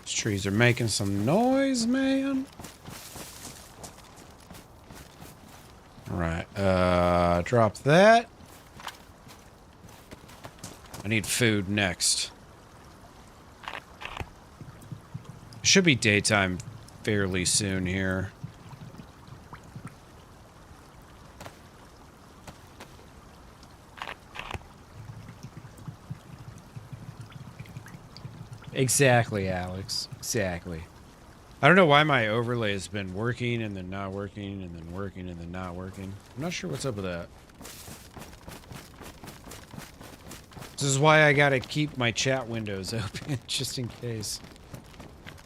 Trees are making some noise, man. Alright, drop that. I need food next. Should be daytime fairly soon here. Exactly, Alex. Exactly. I don't know why my overlay has been working and then not working and then working and then not working. I'm not sure what's up with that. This is why I gotta keep my chat windows open, just in case.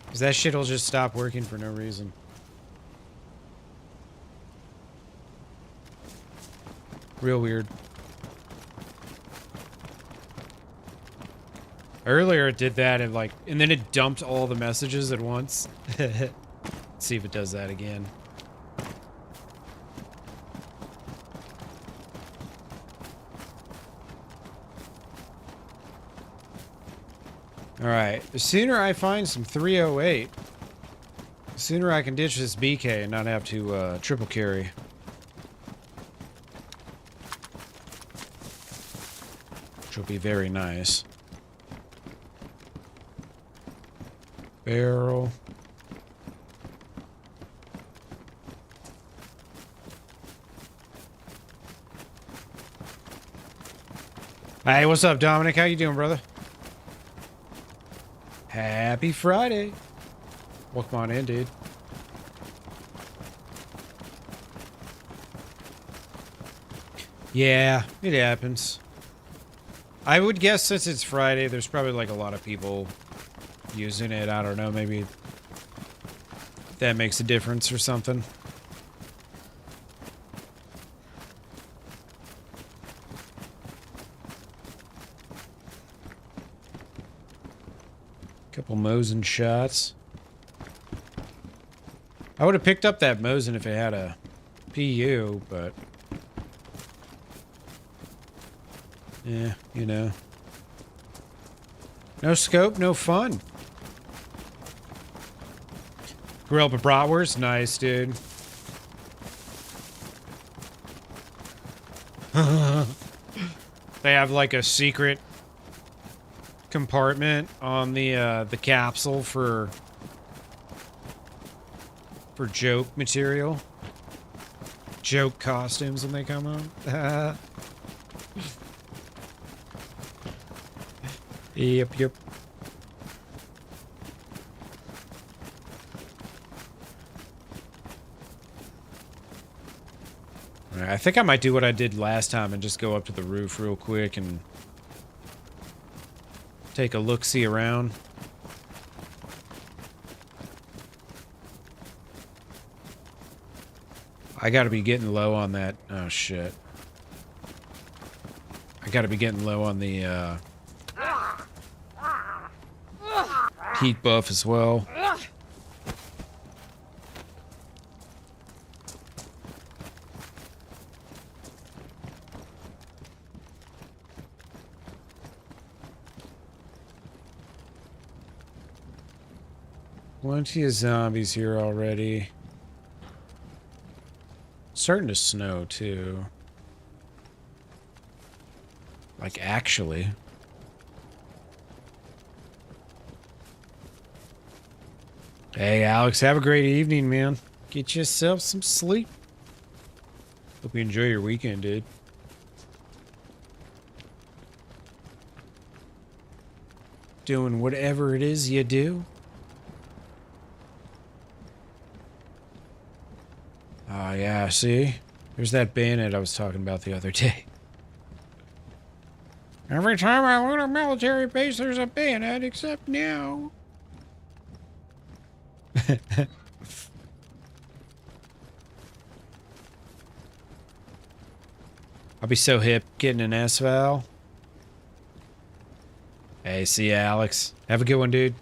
Because that shit will just stop working for no reason. Real weird. Earlier it did that and then it dumped all the messages at once. Let's see if it does that again. Alright, the sooner I find some 308, the sooner I can ditch this BK and not have to triple carry. would be very nice. Barrel. Hey, what's up, Dominic? How you doing, brother? Happy Friday. Welcome on in, dude. Yeah, it happens. I would guess since it's Friday, there's probably like a lot of people using it. I don't know, maybe that makes a difference or something. Couple Mosin shots. I would have picked up that Mosin if it had a PU, but yeah, you know. No scope, no fun. Grill up bratwurst, nice, dude. They have like a secret compartment on the capsule for joke material. Joke costumes when they come out. Yep. Alright, I think I might do what I did last time and just go up to the roof real quick and take a look-see around. I gotta be getting low on that. Oh, shit. I gotta be getting low on the, heat buff as well. Plenty of zombies here already. Starting to snow, too. Like, actually. Hey, Alex, have a great evening, man. Get yourself some sleep. Hope you enjoy your weekend, dude. Doing whatever it is you do. Oh, yeah, see? There's that bayonet I was talking about the other day. Every time I loot a military base, there's a bayonet, except now. I'll be so hip getting an S-Val. Hey, see ya, Alex. Have a good one, dude.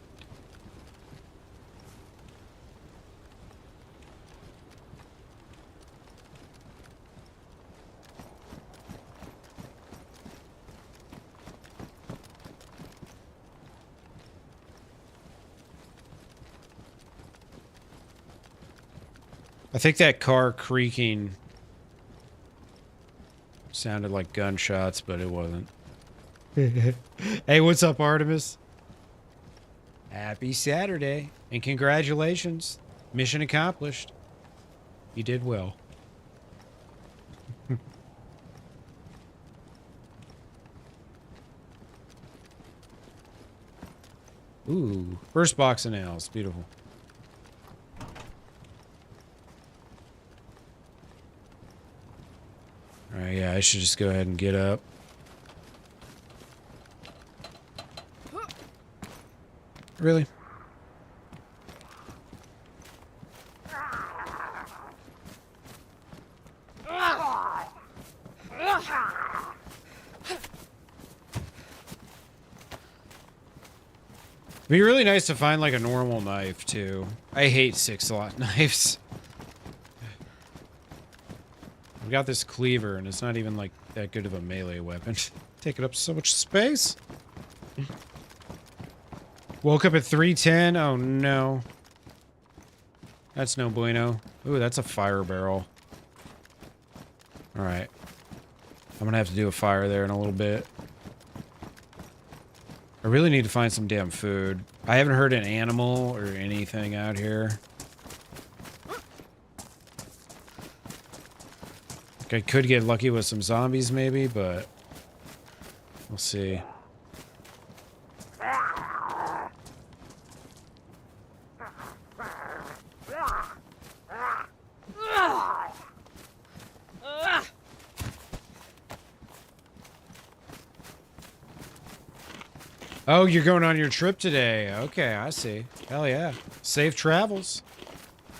I think that car creaking sounded like gunshots, but it wasn't. Hey, what's up, Artemis? Happy Saturday, and congratulations. Mission accomplished. You did well. Ooh, first box of nails. Beautiful. Alright, yeah, I should just go ahead and get up. Really? It'd be really nice to find like a normal knife too. I hate 6-slot knives. I've got this cleaver and it's not even like that good of a melee weapon. Taking up so much space. Woke up at 3:10. Oh no. That's no bueno. Ooh, that's a fire barrel. Alright. I'm gonna have to do a fire there in a little bit. I really need to find some damn food. I haven't heard an animal or anything out here. I could get lucky with some zombies maybe, but we'll see. Oh, you're going on your trip today. Okay, I see. Hell yeah. Safe travels.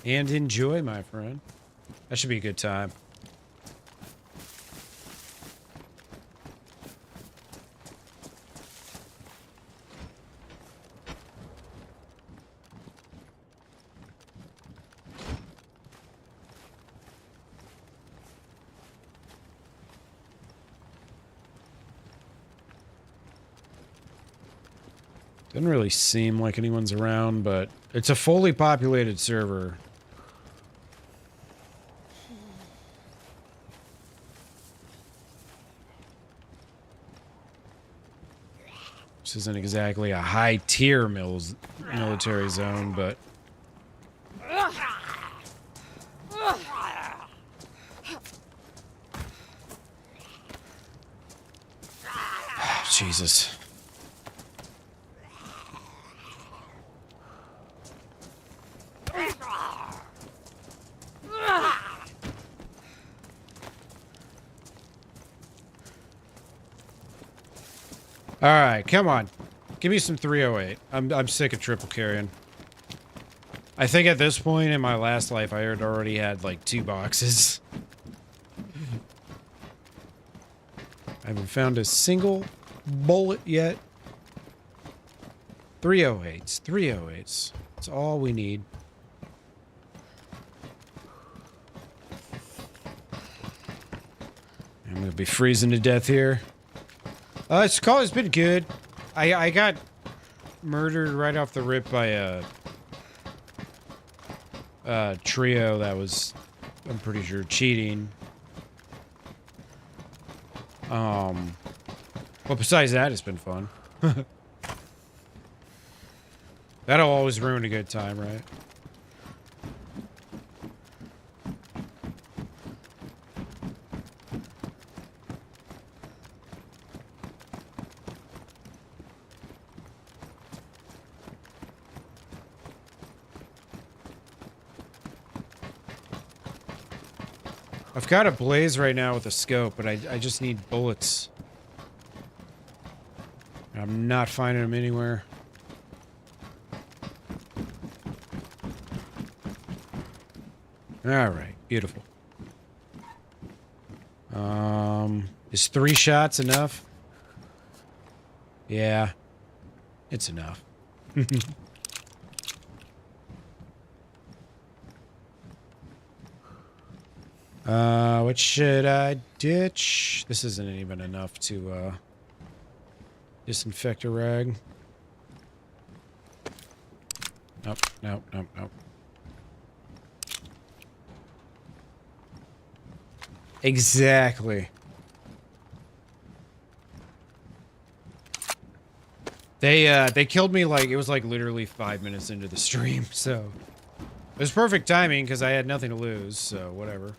And enjoy, my friend. That should be a good time. Doesn't really seem like anyone's around, but it's a fully populated server. This isn't exactly a high-tier military zone, but... Jesus. All right, come on. Give me some 308. I'm sick of triple carrying. I think at this point in my last life, I had already had like 2 boxes. I haven't found a single bullet yet. 308s, 308s. That's all we need. I'm gonna be freezing to death here. Sakhal has been good. I got murdered right off the rip by a trio that was, I'm pretty sure, cheating. But besides that, it's been fun. That'll always ruin a good time, right? I've got a blaze right now with a scope, but I just need bullets. I'm not finding them anywhere. All right, beautiful. Is 3 shots enough? Yeah, it's enough. What should I ditch? This isn't even enough to, disinfect a rag. Nope, nope, nope, nope. Exactly. They killed me like, it was like literally 5 minutes into the stream, so. It was perfect timing because I had nothing to lose, so whatever.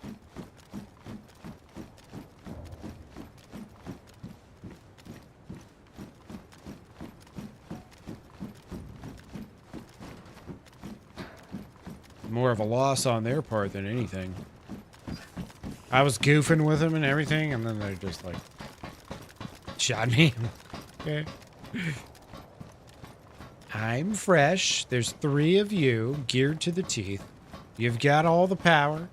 More of a loss on their part than anything. I was goofing with them and everything, and then they just like shot me. Okay. I'm fresh. There's 3 of you, geared to the teeth. You've got all the power.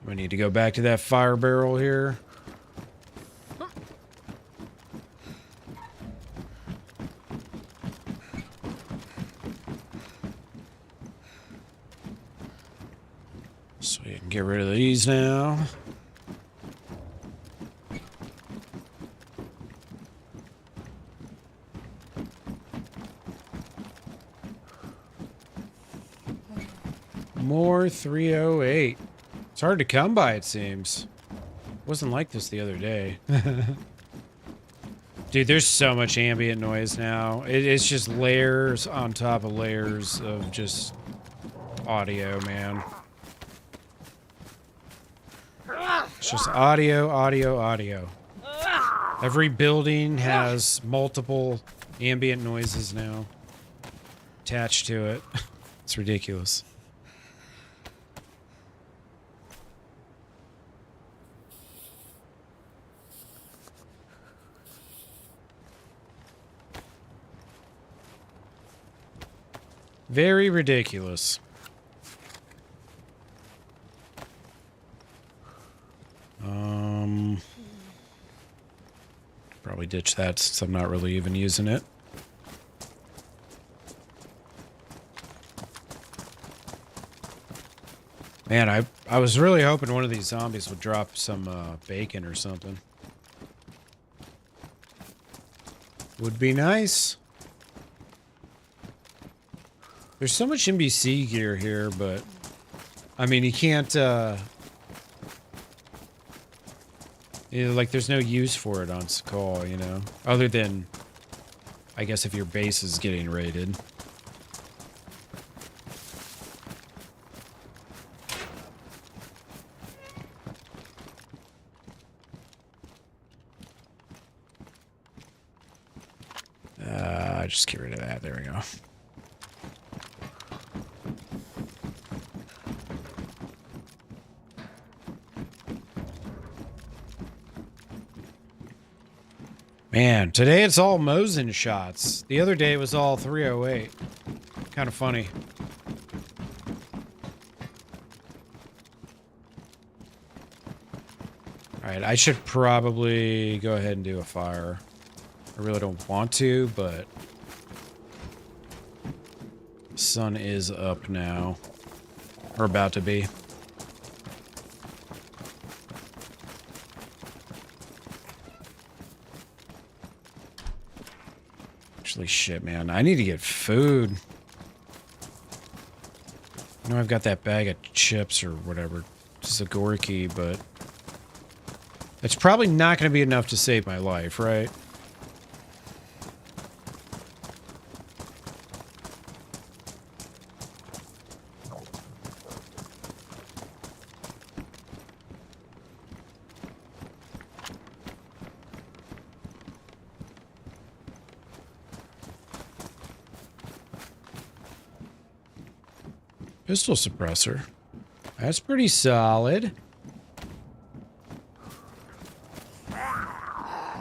We need to go back to that fire barrel here. So we can get rid of these now. More 308. It's hard to come by, it seems. It wasn't like this the other day. Dude, there's so much ambient noise now. It's just layers on top of layers of just audio, man. It's just audio, audio, audio. Every building has multiple ambient noises now attached to it. It's ridiculous. Very ridiculous. Probably ditch that since I'm not really even using it. Man, I was really hoping one of these zombies would drop some bacon or something. Would be nice. There's so much NBC gear here, but I mean, you can't, like, there's no use for it on Sakhal, you know? Other than, I guess, if your base is getting raided. Just get rid of that. There we go. Man, today it's all Mosin shots. The other day it was all 308. Kind of funny. Alright, I should probably go ahead and do a fire. I really don't want to, but the sun is up now. Or about to be. Actually, shit, man. I need to get food. I know I've got that bag of chips or whatever. Zagorki, but it's probably not going to be enough to save my life, right? Pistol suppressor. That's pretty solid. I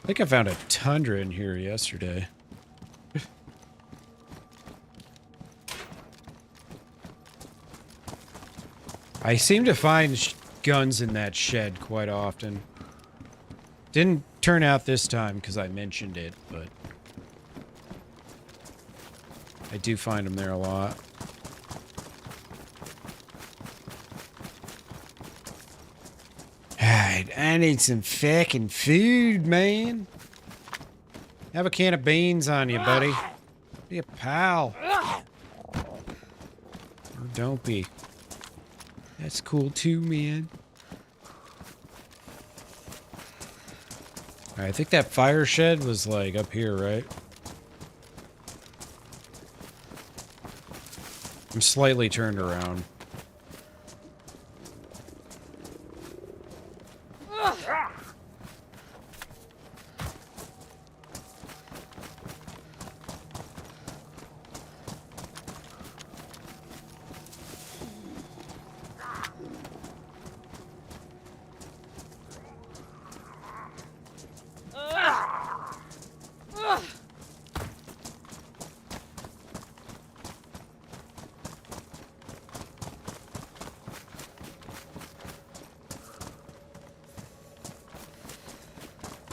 think I found a Tundra in here yesterday. I seem to find guns in that shed quite often. Didn't turn out this time because I mentioned it, but I do find them there a lot. Alright, I need some fucking food, man. Have a can of beans on you, buddy. Be a pal. Or don't be. That's cool too, man. Alright, I think that fire shed was like up here, right? I'm slightly turned around.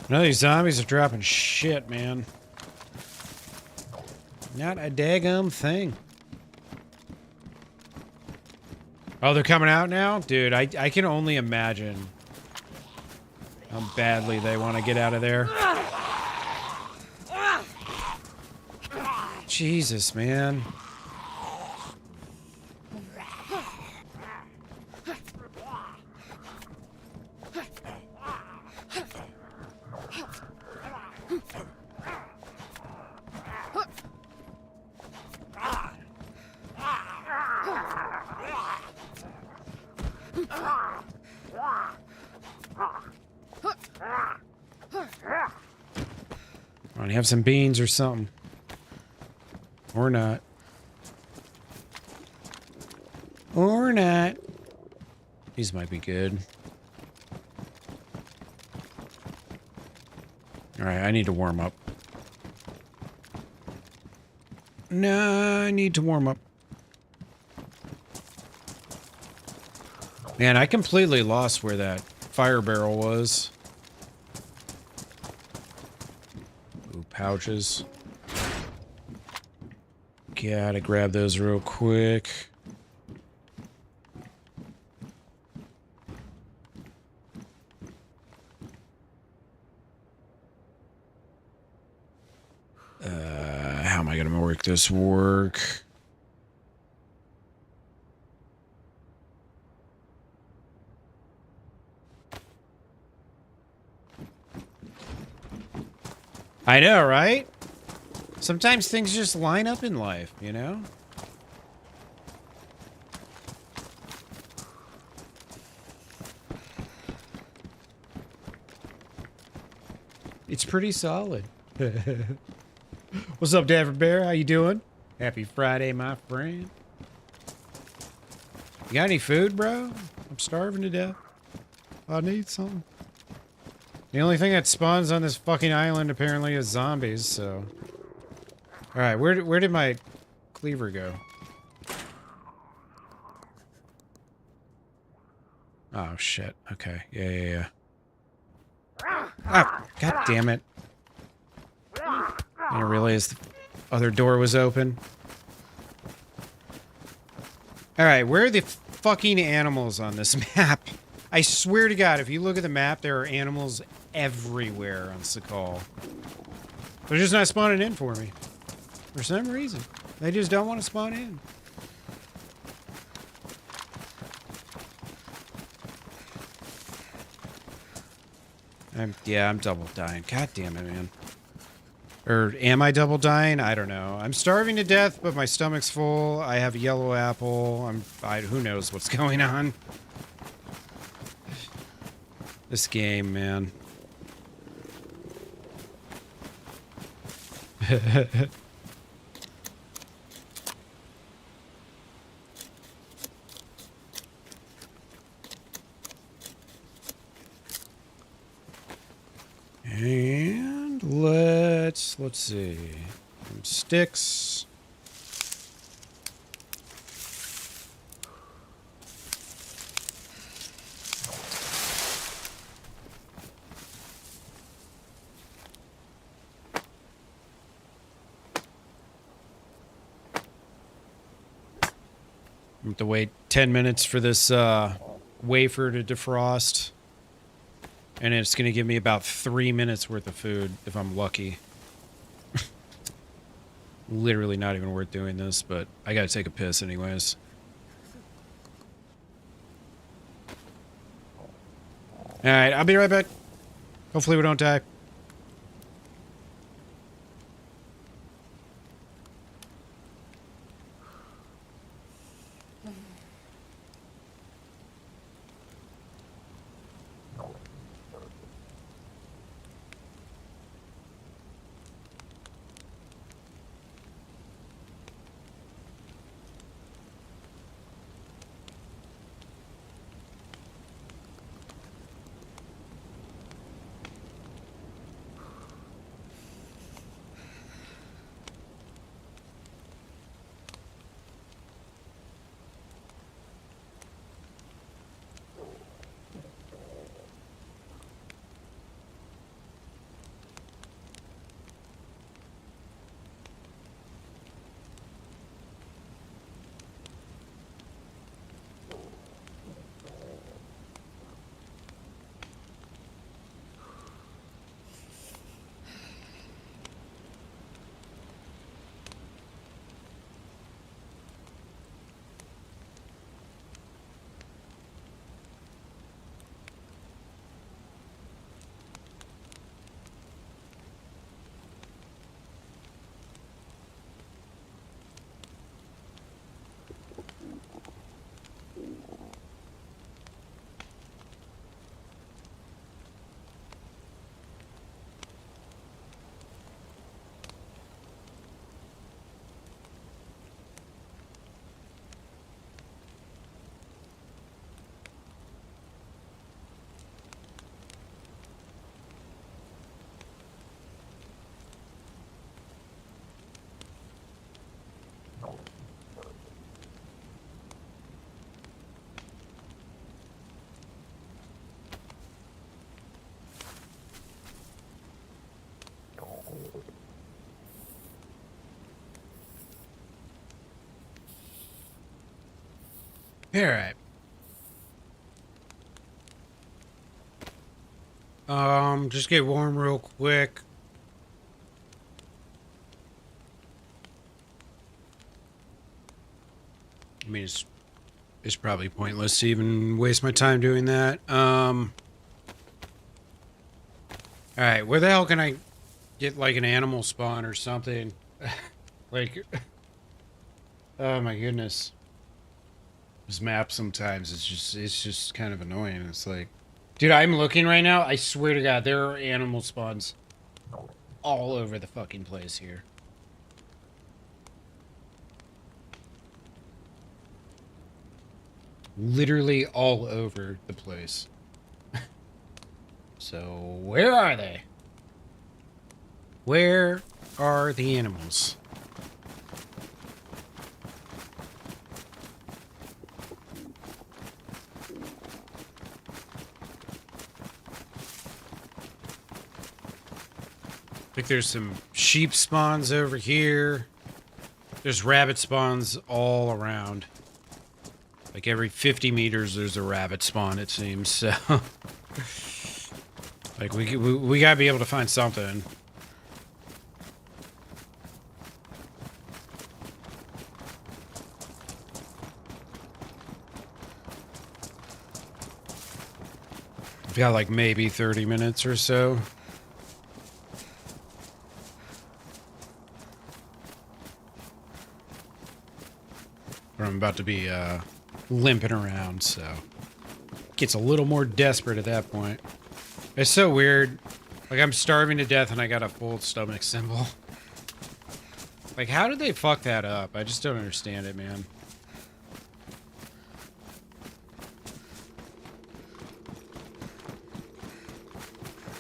No, these zombies are dropping shit, man. Not a daggum thing. Oh, they're coming out now? Dude, I can only imagine how badly they want to get out of there. Jesus, man. Come on, have some beans or something. Or not. Or not. These might be good. Alright, I need to warm up. No, I need to warm up. Man, I completely lost where that fire barrel was. Ooh, pouches. Gotta grab those real quick. How am I gonna make this work? I know, right? Sometimes things just line up in life, you know? It's pretty solid. What's up, David Bear? How you doing? Happy Friday, my friend. You got any food, bro? I'm starving to death. I need something. The only thing that spawns on this fucking island apparently is zombies, so... Alright, where did my cleaver go? Oh, shit. Okay. Yeah. Ah, god damn it. I didn't realize the other door was open. Alright, where are the fucking animals on this map? I swear to God, if you look at the map, there are animals everywhere on Sakhal. They're just not spawning in for me. For some reason. They just don't want to spawn in. I'm double dying. God damn it, man. Or am I double dying? I don't know. I'm starving to death, but my stomach's full. I have a yellow apple. Who knows what's going on. This game, man. And let's see. Some sticks. I have to wait 10 minutes for this wafer to defrost. And it's going to give me about 3 minutes worth of food if I'm lucky. Literally not even worth doing this, but I got to take a piss anyways. Alright, I'll be right back. Hopefully we don't die. Alright. Just get warm real quick. I mean, it's probably pointless to even waste my time doing that. Alright, where the hell can I get, like, an animal spawn or something? Like, oh my goodness. This map sometimes, it's just kind of annoying. It's like, dude, I'm looking right now. I swear to God, there are animal spawns all over the fucking place here. Literally all over the place. So, where are they? Where are the animals? I think there's some sheep spawns over here. There's rabbit spawns all around. Like every 50 meters, there's a rabbit spawn, it seems. So, like we gotta be able to find something. We've got like maybe 30 minutes or so. I'm about to be limping around, so gets a little more desperate at that point. It's so weird. Like, I'm starving to death and I got a full stomach symbol. Like, how did they fuck that up? I just don't understand it, man.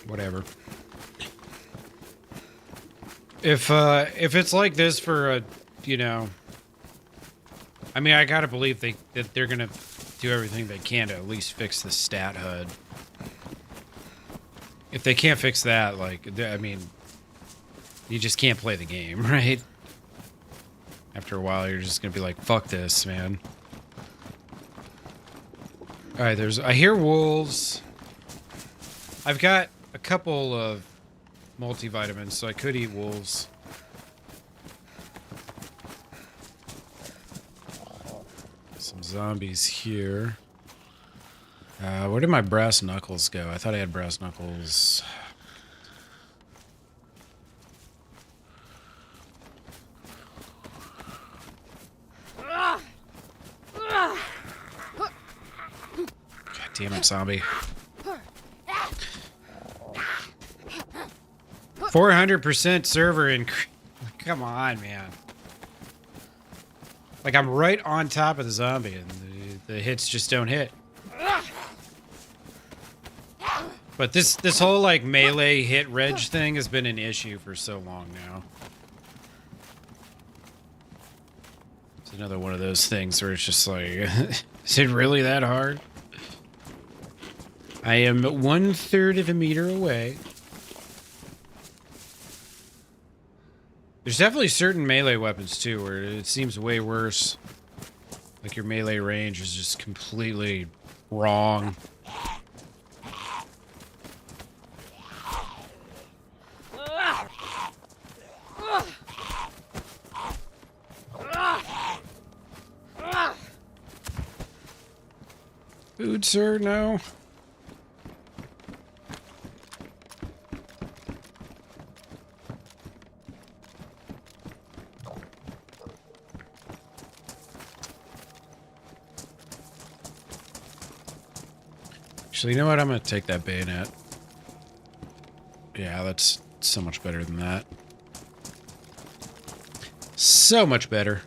Whatever. If it's like this for a, you know, I mean, I gotta believe that they're gonna do everything they can to at least fix the stat HUD. If they can't fix that, like, I mean, you just can't play the game, right? After a while, you're just gonna be like, fuck this, man. Alright, I hear wolves. I've got a couple of multivitamins, so I could eat wolves. Some zombies here. Where did my brass knuckles go? I thought I had brass knuckles. God damn it, zombie. 400% server increase. Come on, man. Like, I'm right on top of the zombie, and the hits just don't hit. But this whole, like, melee hit reg thing has been an issue for so long now. It's another one of those things where it's just like, is it really that hard? I am 1/3 of a meter away. There's definitely certain melee weapons, too, where it seems way worse. Like, your melee range is just completely wrong. Food, sir? No. Actually, you know what? I'm going to take that bayonet. Yeah, that's so much better than that. So much better.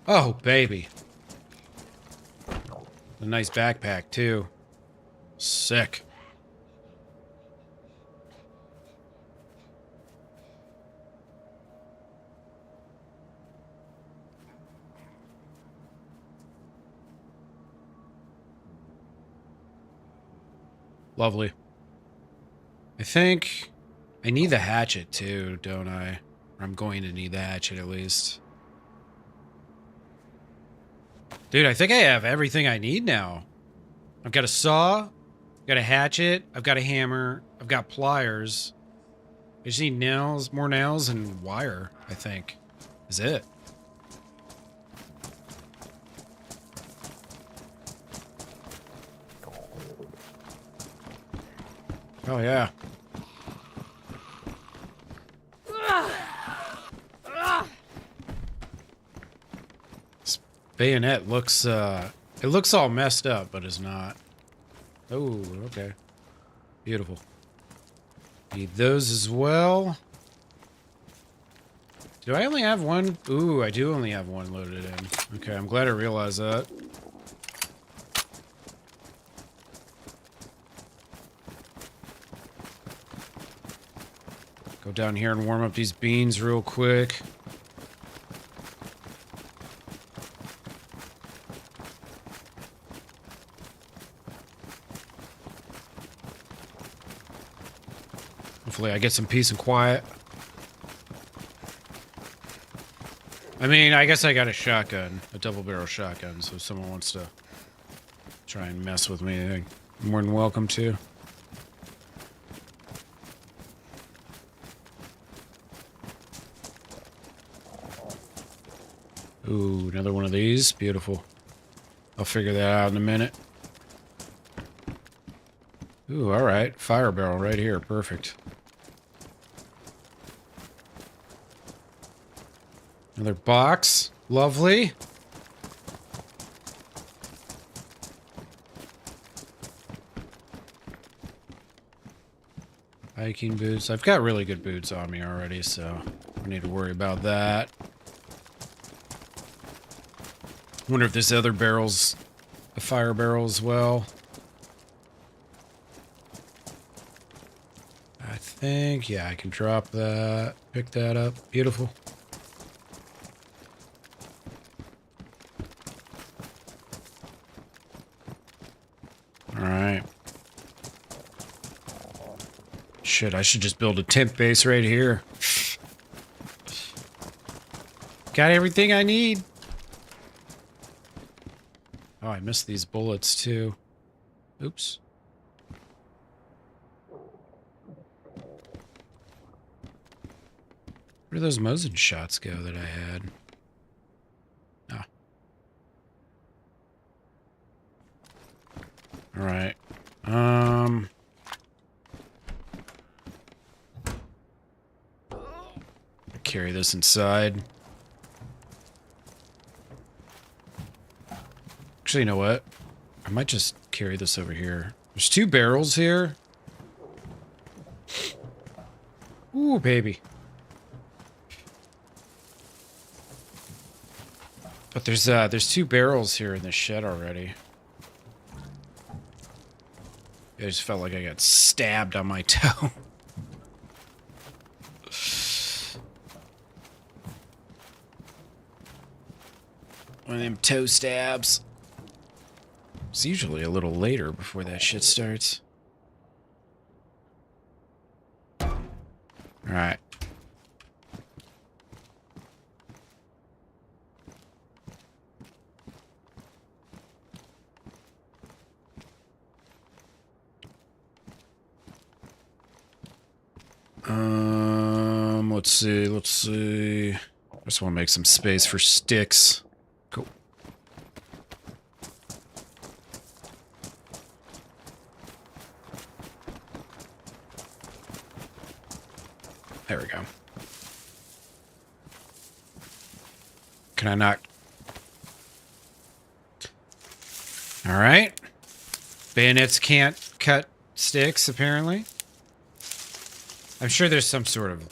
Oh, baby. A nice backpack, too. Sick. Lovely. I think I need the hatchet too, don't I? Or I'm going to need the hatchet at least. Dude, I think I have everything I need now. I've got a saw, I've got a hatchet, I've got a hammer, I've got pliers. I just need nails, more nails, and wire, I think. Is it. Oh, yeah. This bayonet looks, it looks all messed up, but it's not. Oh, okay. Beautiful. Need those as well. Do I only have one? Ooh, I do only have one loaded in. Okay, I'm glad I realized that. Go down here and warm up these beans real quick. Hopefully I get some peace and quiet. I mean, I guess I got a shotgun, a double barrel shotgun, so if someone wants to try and mess with me, they're more than welcome to. Ooh, another one of these. Beautiful. I'll figure that out in a minute. Ooh, alright. Fire barrel right here. Perfect. Another box. Lovely. Hiking boots. I've got really good boots on me already, so I don't need to worry about that. Wonder if this other barrel's a fire barrel as well. I think, yeah, I can drop that. Pick that up. Beautiful. Alright. Shit, I should just build a tent base right here. Got everything I need. Oh, I missed these bullets too. Oops. Where did those Mosin shots go that I had? Ah. Alright. Carry this inside. Actually, you know what? I might just carry this over here. There's 2 barrels here. Ooh, baby. But there's 2 barrels here in this shed already. I just felt like I got stabbed on my toe. One of them toe stabs. It's usually a little later before that shit starts. Alright. Let's see. I just want to make some space for sticks. Cool. There we go. Can I not? All right. Bayonets can't cut sticks, apparently. I'm sure there's some sort of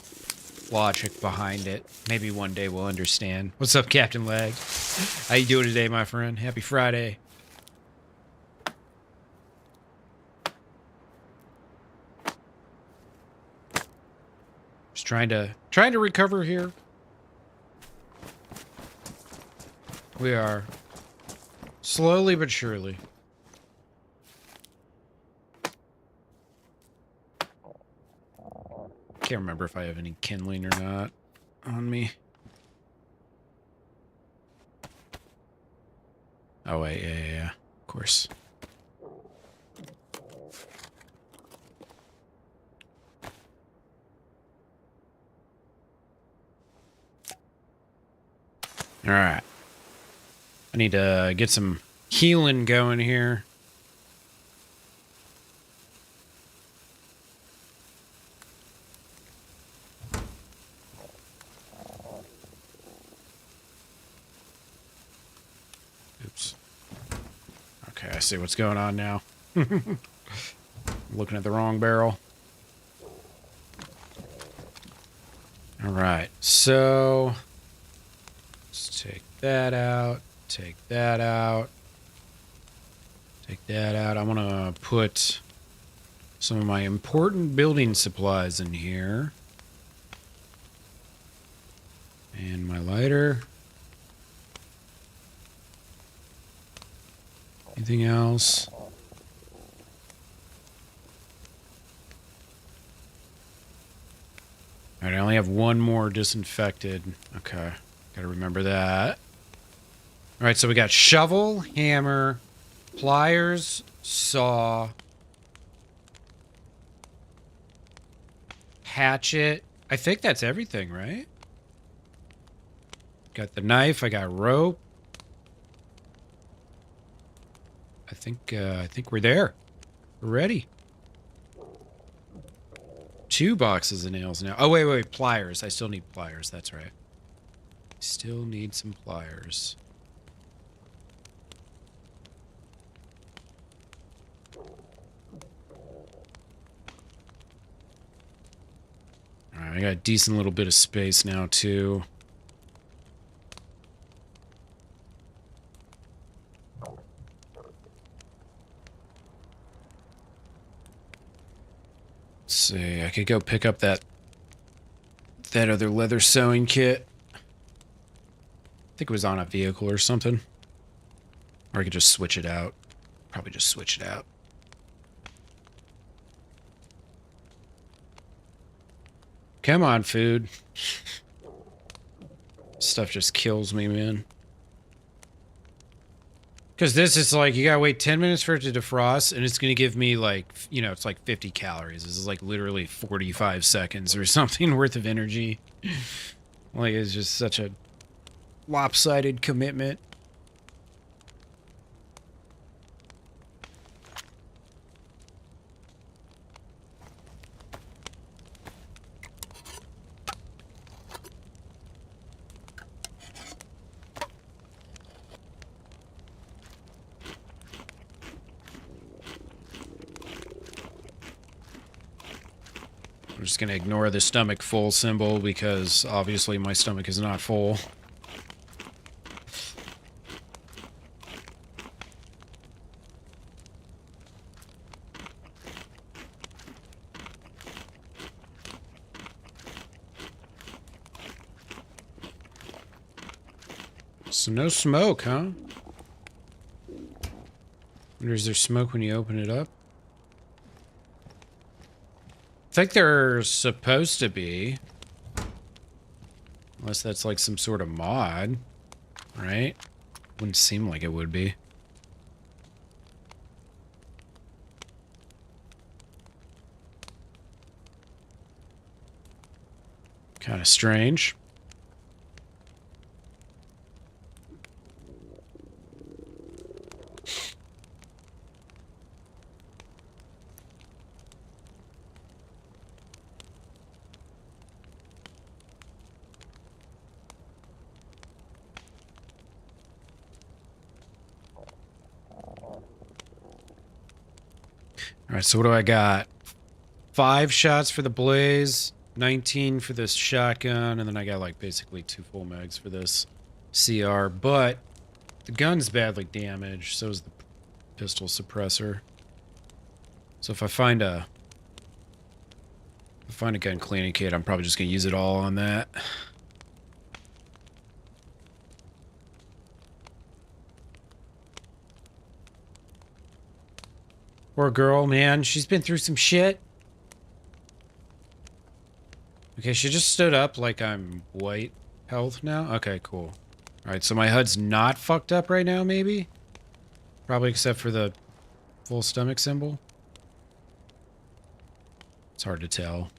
logic behind it. Maybe one day we'll understand. What's up, Captain Lag? How you doing today, my friend? Happy Friday. Just trying to recover here. We are slowly but surely. Can't remember if I have any kindling or not on me. Oh, wait, yeah. Of course. All right. I need to get some healing going here. Oops. Okay, I see what's going on now. Looking at the wrong barrel. All right, so let's take that out. Take that out. Take that out. I want to put some of my important building supplies in here. And my lighter. Anything else? Alright, I only have one more disinfected. Okay, gotta remember that. Alright, so we got shovel, hammer, pliers, saw, hatchet. I think that's everything, right? Got the knife, I got rope. I think we're there. We're ready. 2 boxes of nails now. Oh, wait. Pliers. I still need pliers. That's right. Still need some pliers. Alright, I got a decent little bit of space now, too. Let's see, I could go pick up that other leather sewing kit. I think it was on a vehicle or something. Or I could just switch it out. Probably just switch it out. Come on, food. Stuff just kills me, man. Because this is like, you gotta wait 10 minutes for it to defrost, and it's gonna give me like, you know, it's like 50 calories. This is like literally 45 seconds or something worth of energy. Like, it's just such a lopsided commitment. I'm just going to ignore the stomach full symbol because obviously my stomach is not full. So no smoke, huh? Wonder, is there smoke when you open it up? I think there's supposed to be. Unless that's like some sort of mod. Right? Wouldn't seem like it would be. Kind of strange. Alright, so what do I got? 5 shots for the blaze, 19 for this shotgun, and then I got like basically 2 full mags for this CR, but the gun's badly damaged, so is the pistol suppressor. So if I find a gun cleaning kit, I'm probably just gonna use it all on that. Poor girl, man. She's been through some shit. Okay, she just stood up like I'm white health now. Okay, cool. Alright, so my HUD's not fucked up right now, maybe? Probably except for the full stomach symbol. It's hard to tell.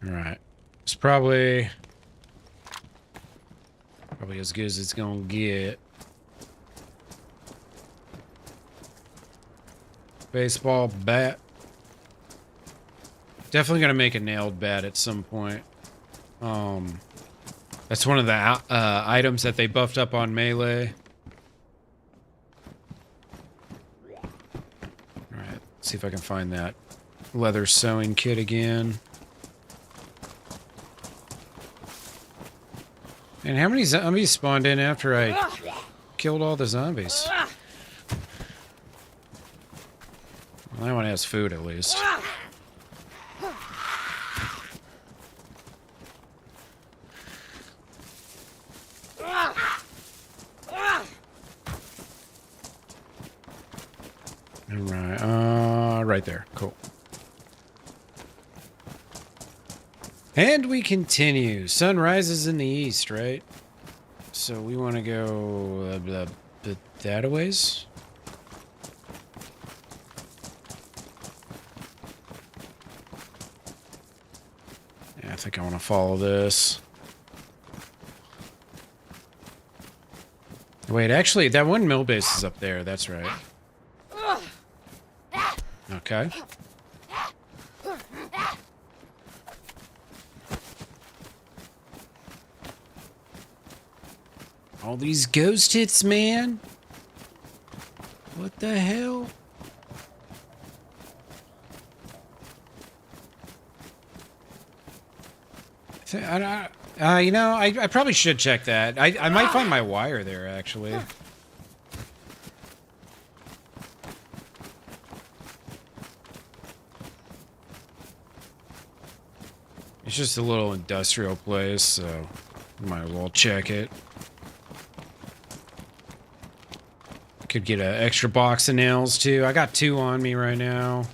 All right. It's probably as good as it's gonna get. Baseball bat. Definitely gonna make a nailed bat at some point. That's one of the items that they buffed up on Melee. All right, see if I can find that leather sewing kit again. And how many zombies spawned in after I killed all the zombies? Well, that one has food at least. Alright, right there. Cool. And we continue. Sun rises in the east, right? So we want to go that a ways. Yeah, I think I want to follow this. Wait, actually, that one mill base is up there. That's right. Okay. All these ghost hits, man. What the hell? You know, I probably should check that. I might find my wire there, actually. It's just a little industrial place, so might as well check it. Could get an extra box of nails, too. I got 2 on me right now.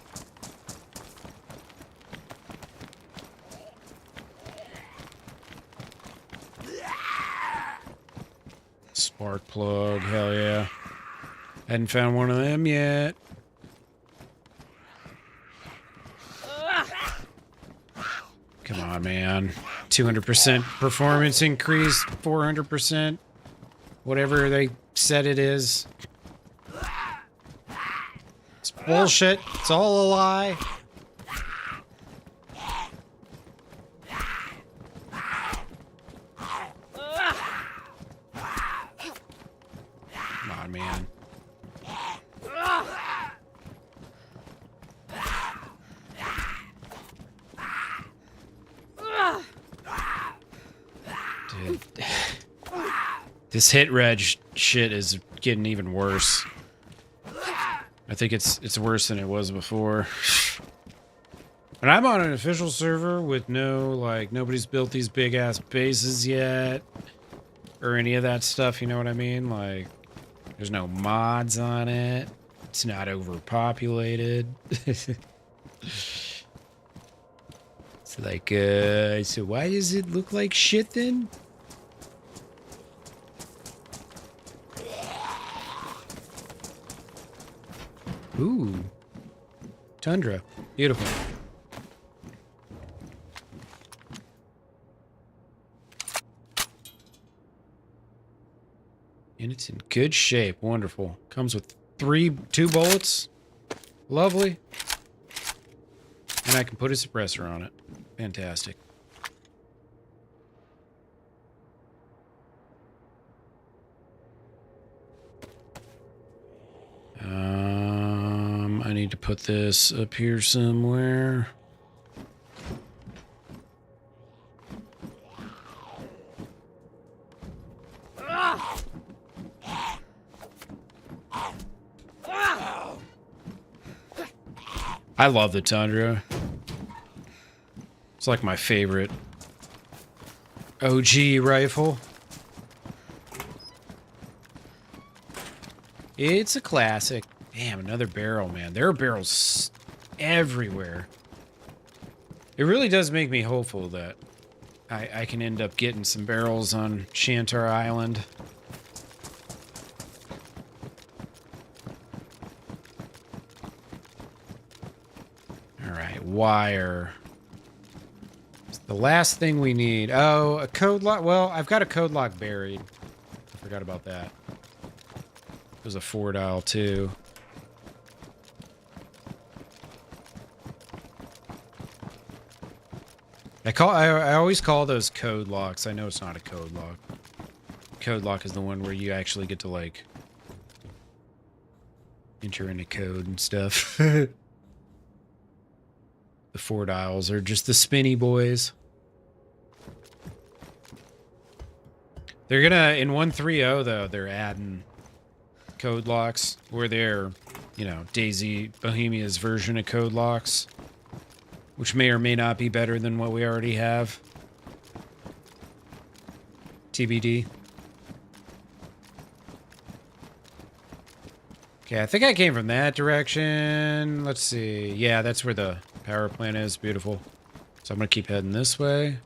Spark plug, hell yeah. Hadn't found one of them yet. Come on, man. 200% performance increase, 400%. Whatever they said it is. It's bullshit. It's all a lie. Come on, man. Dude. This hit reg shit is getting even worse. I think it's worse than it was before. And I'm on an official server with nobody's built these big ass bases yet. Or any of that stuff, you know what I mean? Like, there's no mods on it. It's not overpopulated. It's like, so why does it look like shit then? Ooh. Tundra. Beautiful. And it's in good shape. Wonderful. Comes with 2 bullets. Lovely. And I can put a suppressor on it. Fantastic. I need to put this up here somewhere. I love the Tundra. It's like my favorite OG rifle. It's a classic. Damn, another barrel, man. There are barrels everywhere. It really does make me hopeful that I can end up getting some barrels on Shantar Island. Alright, wire. It's the last thing we need. Oh, a code lock. Well, I've got a code lock buried. I forgot about that. There's a 4-dial too. I always call those code locks. I know it's not a code lock. Code lock is the one where you actually get to like enter in a code and stuff. The 4-dials are just the spinny boys. They're gonna in 1.3.0 though. They're adding code locks where they're, you know, DayZ Bohemia's version of code locks, which may or may not be better than what we already have. TBD. Okay, I think I came from that direction. Let's see. Yeah, that's where the power plant is. Beautiful. So I'm going to keep heading this way.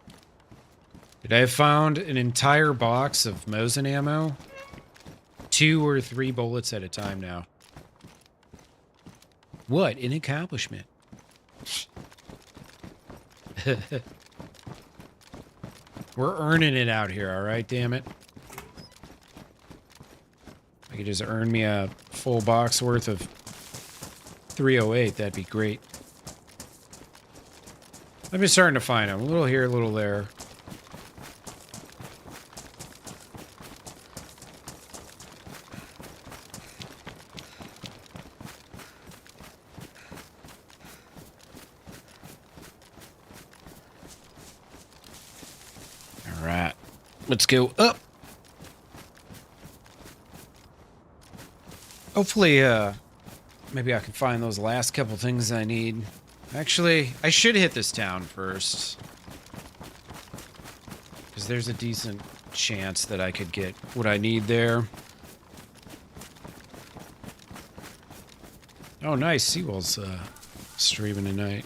Did I have found an entire box of Mosin ammo? 2 or 3 bullets at a time now. What an accomplishment. We're earning it out here, all right, damn it. I could just earn me a full box worth of 308, that'd be great. I've been starting to find them. A little here, a little there. Alright. Let's go up. Hopefully, maybe I can find those last couple things I need. Actually, I should hit this town first. Because there's a decent chance that I could get what I need there. Oh, nice. Seawall's streaming tonight.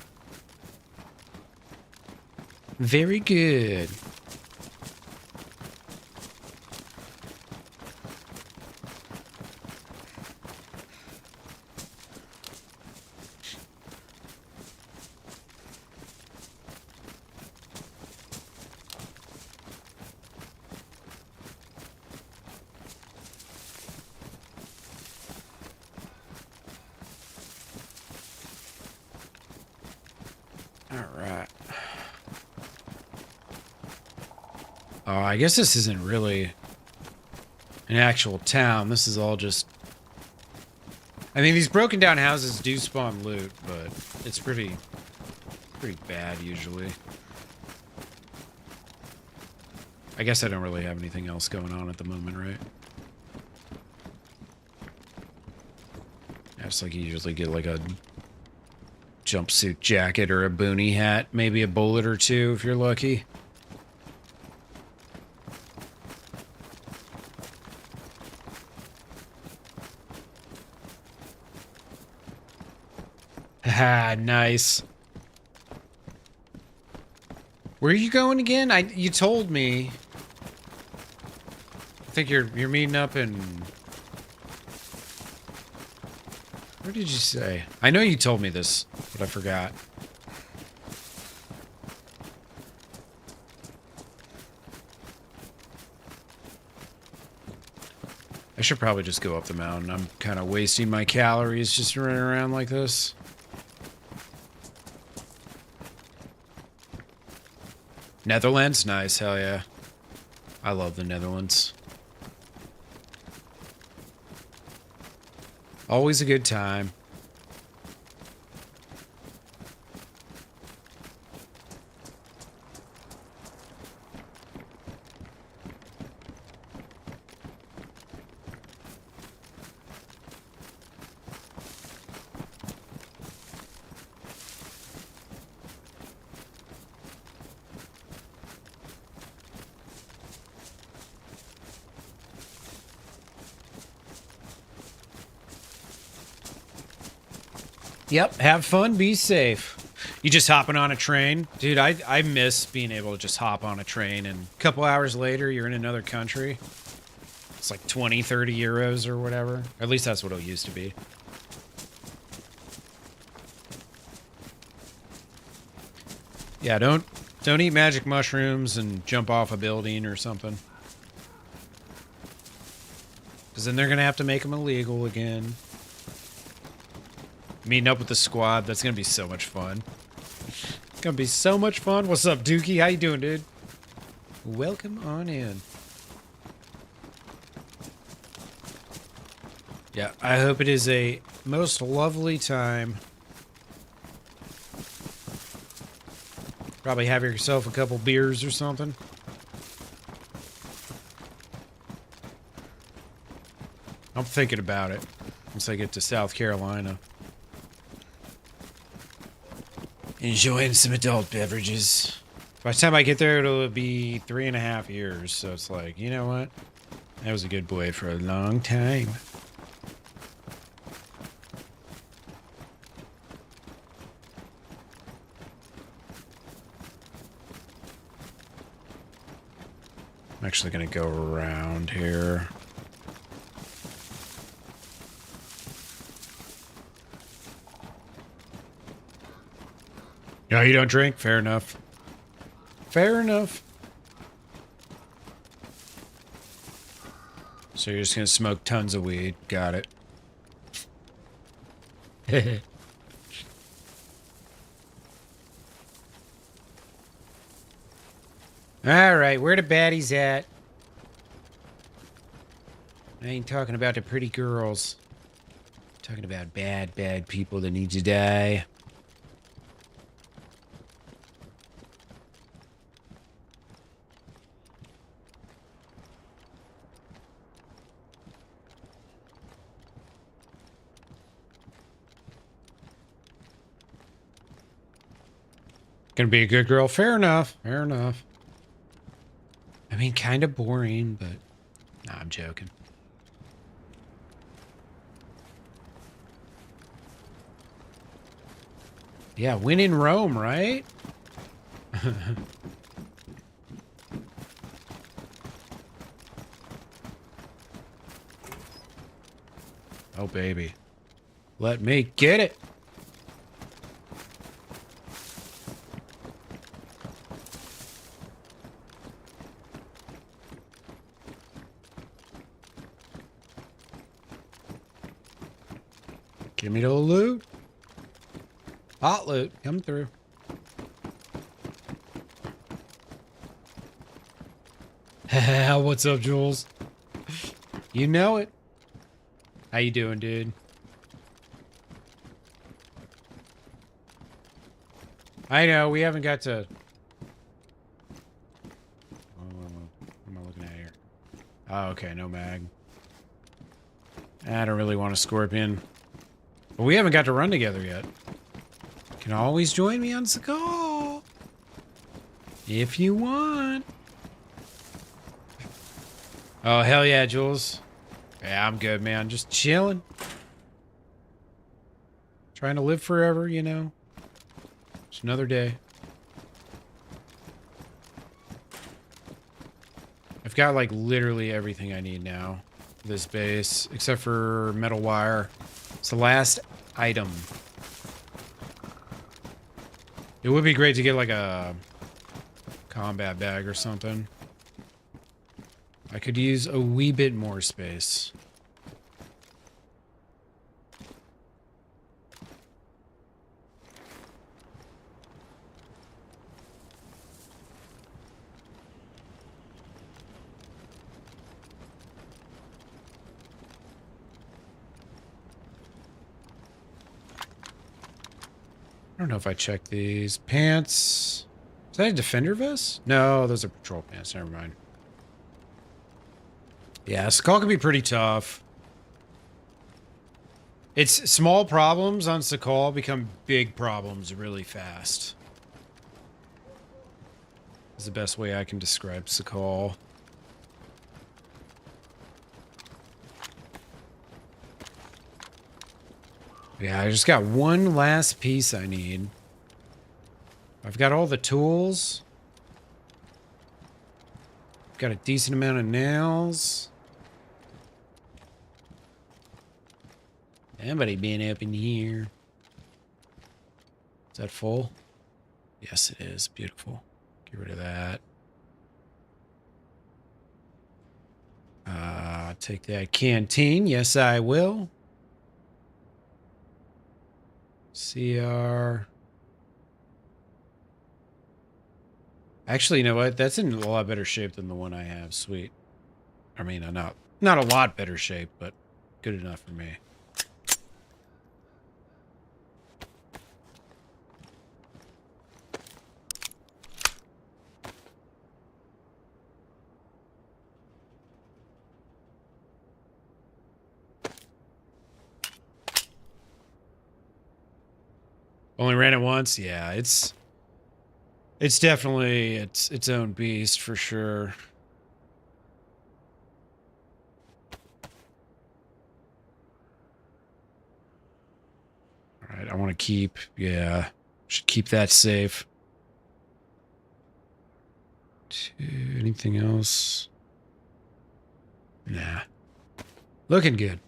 Very good. Alright. Oh, I guess this isn't really an actual town. This is all just... I mean, these broken down houses do spawn loot, but it's pretty bad usually. I guess I don't really have anything else going on at the moment, right? Yeah, it's like you usually get like a jumpsuit jacket or a boonie hat, maybe a bullet or two if you're lucky. Haha, nice. Where are you going again? You told me. I think you're meeting up in... Where did you say? I know you told me this, but I forgot. I should probably just go up the mountain. I'm kind of wasting my calories just running around like this. Netherlands? Nice, hell yeah. I love the Netherlands. Always a good time. Yep, have fun, be safe. You just hopping on a train? Dude, I miss being able to just hop on a train and a couple hours later you're in another country. It's like 20, 30 euros or whatever. At least that's what it used to be. Yeah, don't eat magic mushrooms and jump off a building or something. Because then they're going to have to make them illegal again. Meeting up with the squad, that's going to be so much fun. It's going to be so much fun. What's up, Dookie? How you doing, dude? Welcome on in. Yeah, I hope it is a most lovely time. Probably have yourself a couple beers or something. I'm thinking about it once I get to South Carolina. Enjoying some adult beverages. By the time I get there, it'll be 3.5 years. So it's like, you know what? I was a good boy for a long time. I'm actually going to go around here. No, you don't drink? Fair enough. Fair enough. So you're just going to smoke tons of weed. Got it. All right, where the baddies at? I ain't talking about the pretty girls. I'm talking about bad, bad people that need to die. Gonna be a good girl. Fair enough. Fair enough. I mean, kind of boring, but... Nah, I'm joking. Yeah, win in Rome, right? Oh, baby. Let me get it. Give me the loot. Hot loot. Come through. What's up, Jules? You know it. How you doing, dude? I know, we haven't got to... What am I looking at here? Oh, okay, no mag. I don't really want a scorpion. But we haven't got to run together yet. You can always join me on Sakhal. If you want. Oh, hell yeah, Jules. Yeah, I'm good, man. Just chilling. Trying to live forever, you know. Just another day. I've got, like, literally everything I need now. For this base. Except for metal wire. It's the last item. It would be great to get, like, a combat bag or something. I could use a wee bit more space. I don't know if I checked these. Pants. Is that a defender vest? No, those are patrol pants. Never mind. Yeah, Sakhal can be pretty tough. It's small problems on Sakhal become big problems really fast. Is the best way I can describe Sakhal. Yeah, I just got one last piece I need. I've got all the tools. Got a decent amount of nails. Somebody been up in here. Is that full? Yes, it is. Beautiful. Get rid of that. Take that canteen. Yes, I will. CR. Actually, you know what? That's in a lot better shape than the one I have. Sweet. I mean, not a lot better shape, but good enough for me. Only ran it once? Yeah, it's definitely its own beast for sure. All right, I want to keep, yeah, should keep that safe. Anything else? Nah. Looking good.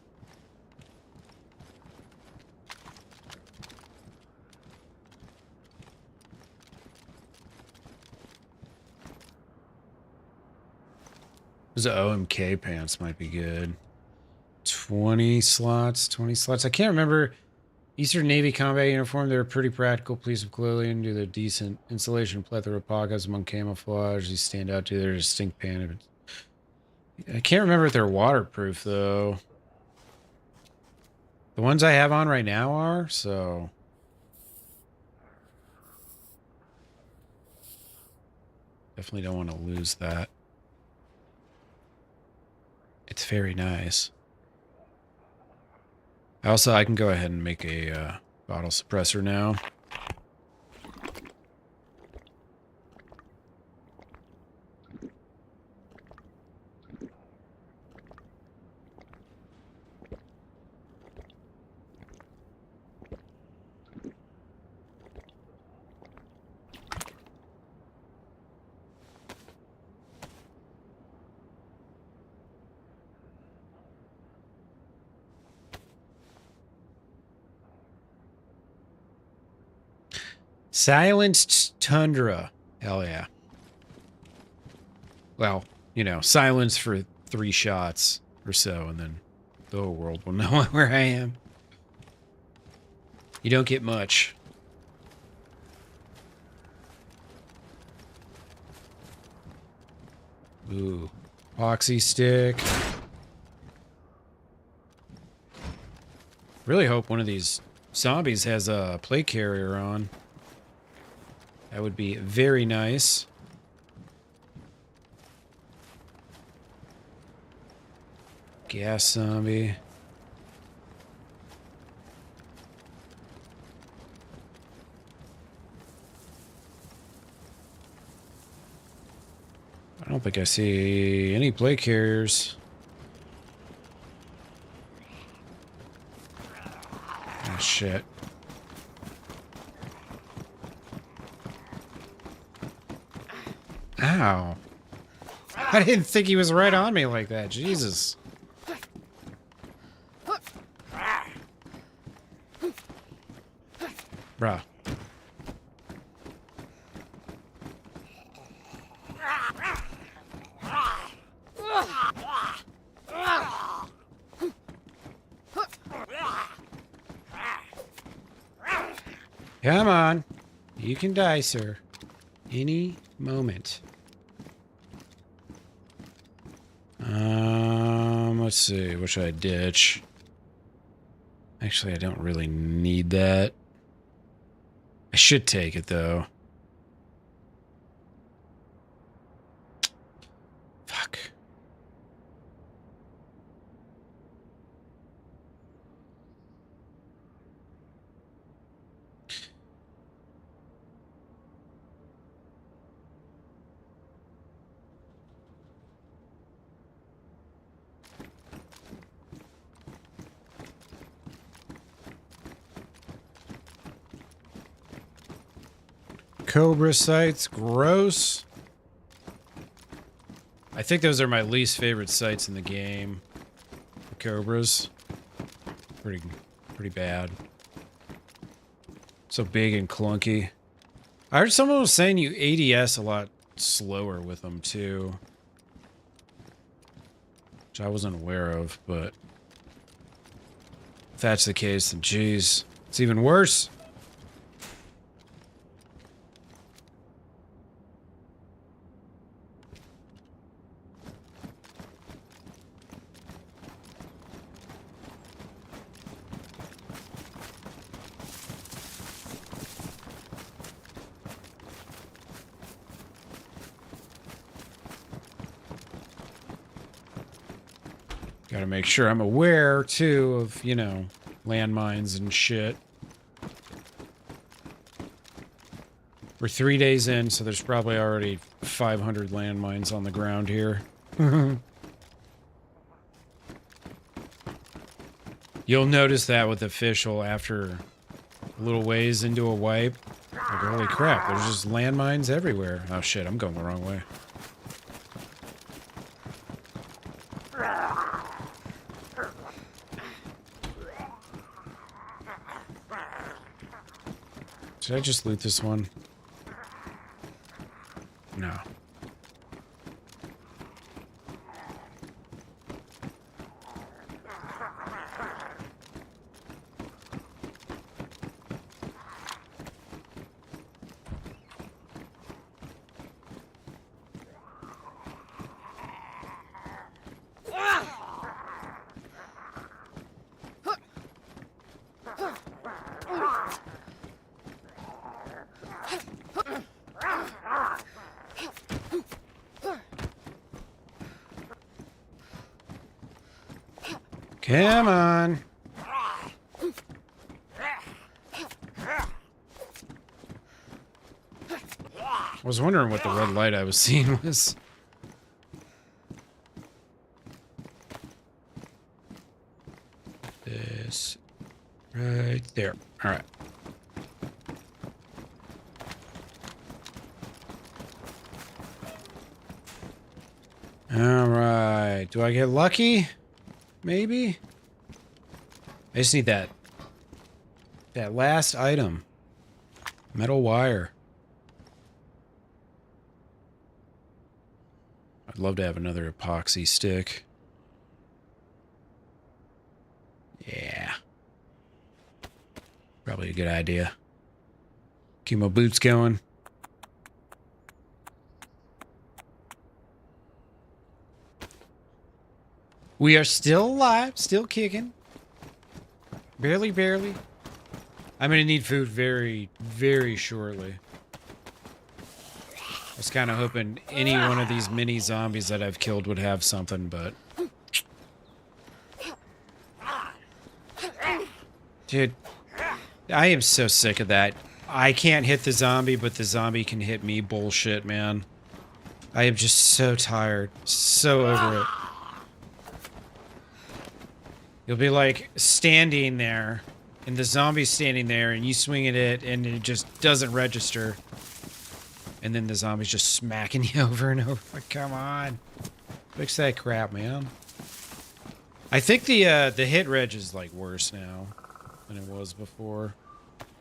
Those OMK pants might be good. 20 slots, 20 slots. I can't remember. Eastern Navy combat uniform. They're a pretty practical piece of clothing. Do their decent insulation, plethora of pockets among camouflage. These stand out to their distinct pan. I can't remember if they're waterproof, though. The ones I have on right now are, so... Definitely don't want to lose that. It's very nice. Also, I can go ahead and make a bottle suppressor now. Silenced Tundra. Hell yeah. Well, you know, silence for 3 shots or so, and then the whole world will know where I am. You don't get much. Ooh. Epoxy stick. Really hope one of these zombies has a plate carrier on. That would be very nice. Gas zombie. I don't think I see any plate carriers. Oh, shit. Ow. I didn't think he was right on me like that. Jesus. Bruh. Come on. You can die, sir. Any moment. Let's see. What should I ditch? Actually, I don't really need that. I should take it, though. Fuck. Cobra sites. Gross. I think those are my least favorite sites in the game. The Cobras. Pretty bad. So big and clunky. I heard someone was saying you ADS a lot slower with them too. Which I wasn't aware of, but if that's the case, then geez, it's even worse. Gotta make sure I'm aware, too, of, you know, landmines and shit. We're 3 days in, so there's probably already 500 landmines on the ground here. You'll notice that with official after a little ways into a wipe. Like, holy crap, there's just landmines everywhere. Oh shit, I'm going the wrong way. Did I just loot this one? No. Come on. I was wondering what the red light I was seeing was. This right there. All right. All right. Do I get lucky? Maybe? I just need that last item. Metal wire. I'd love to have another epoxy stick. Yeah. Probably a good idea. Keep my boots going. We are still alive, still kicking. Barely. I'm gonna need food very, very shortly. I was kind of hoping any one of these mini zombies that I've killed would have something, but... Dude, I am so sick of that. I can't hit the zombie, but the zombie can hit me bullshit, man. I am just so tired. So over it. You'll be like standing there, and the zombie's standing there, and you swing at it, and it just doesn't register. And then the zombie's just smacking you over and over. Like, come on. Fix that crap, man. I think the hit reg is like worse now than it was before.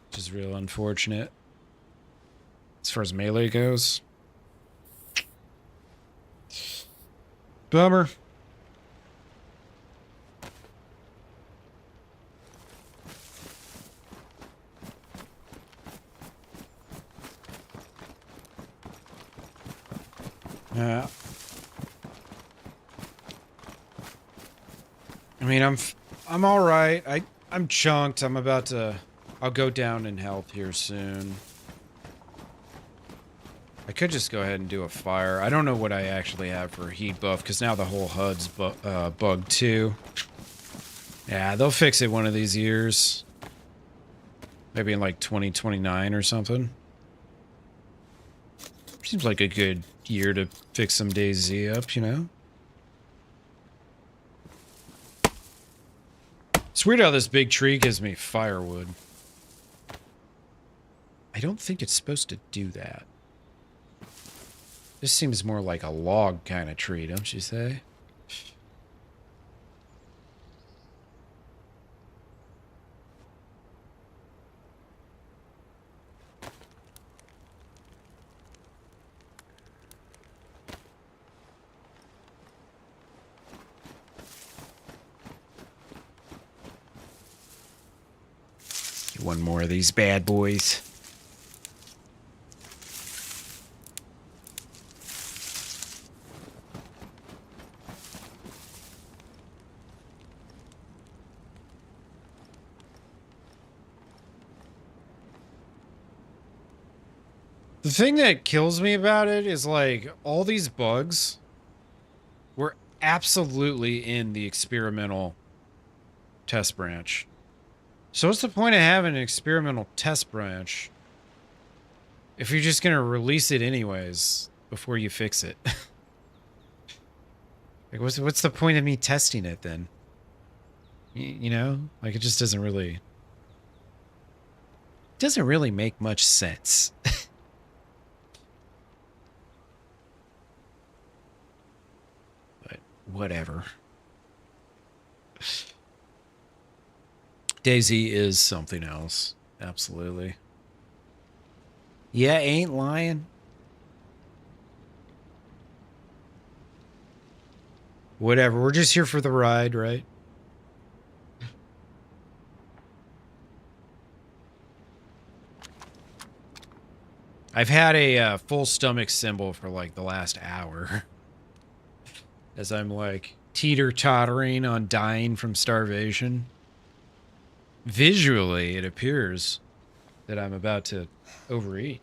Which is real unfortunate. As far as melee goes. Bummer. Yeah. I mean, I'm all right. I'm chunked. I'll go down in health here soon. I could just go ahead and do a fire. I don't know what I actually have for heat buff because now the whole HUD's bugged too. Yeah, they'll fix it one of these years. Maybe in like 2029 or something. Seems like a good year to fix some DayZ up, you know? It's weird how this big tree gives me firewood. I don't think it's supposed to do that. This seems more like a log kind of tree, don't you say? One more of these bad boys. The thing that kills me about it is like all these bugs were absolutely in the experimental test branch. So what's the point of having an experimental test branch if you're just going to release it anyways before you fix it? Like, what's the point of me testing it then? You know? Like, it just doesn't really make much sense. But whatever. DayZ is something else. Absolutely. Yeah, ain't lying. Whatever. We're just here for the ride, right? I've had a full stomach symbol for like the last hour. As I'm like teeter-tottering on dying from starvation. Visually, it appears that I'm about to overeat.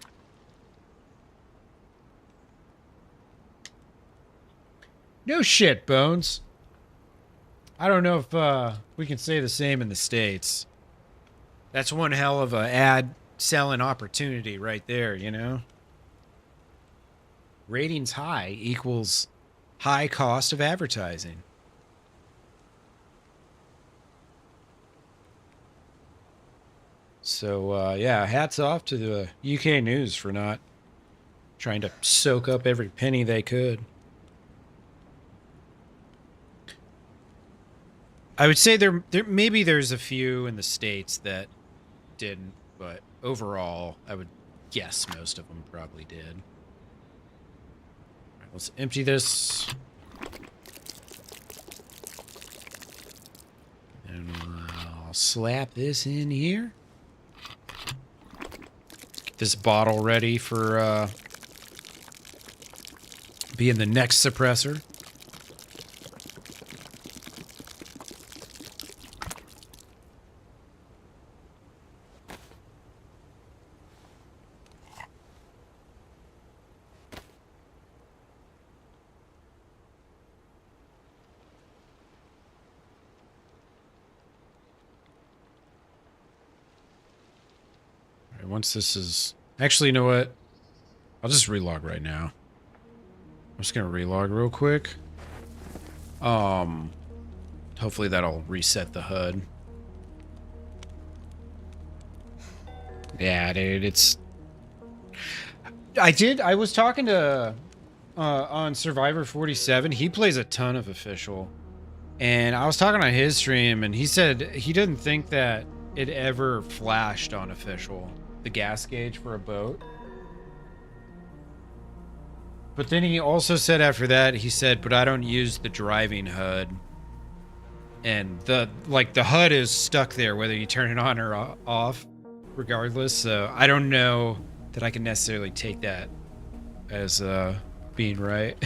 No shit, Bones. I don't know if we can say the same in the States. That's one hell of a ad selling opportunity right there, you know? Ratings high equals high cost of advertising. So, yeah, hats off to the UK news for not trying to soak up every penny they could. I would say there maybe there's a few in the States that didn't, but overall, I would guess most of them probably did. All right, let's empty this. And I'll slap this in here. Get this bottle ready for being the next suppressor. Once this is... Actually, you know what? I'll just relog right now. I'm just going to relog real quick. Hopefully that'll reset the HUD. Yeah, dude, it's... I was talking to... on Survivor 47, he plays a ton of official. And I was talking on his stream, and he said he didn't think that it ever flashed on official. The gas gauge for a boat. But then he also said after that, he said, but I don't use the driving HUD. And the HUD is stuck there whether you turn it on or off regardless. So I don't know that I can necessarily take that as being right.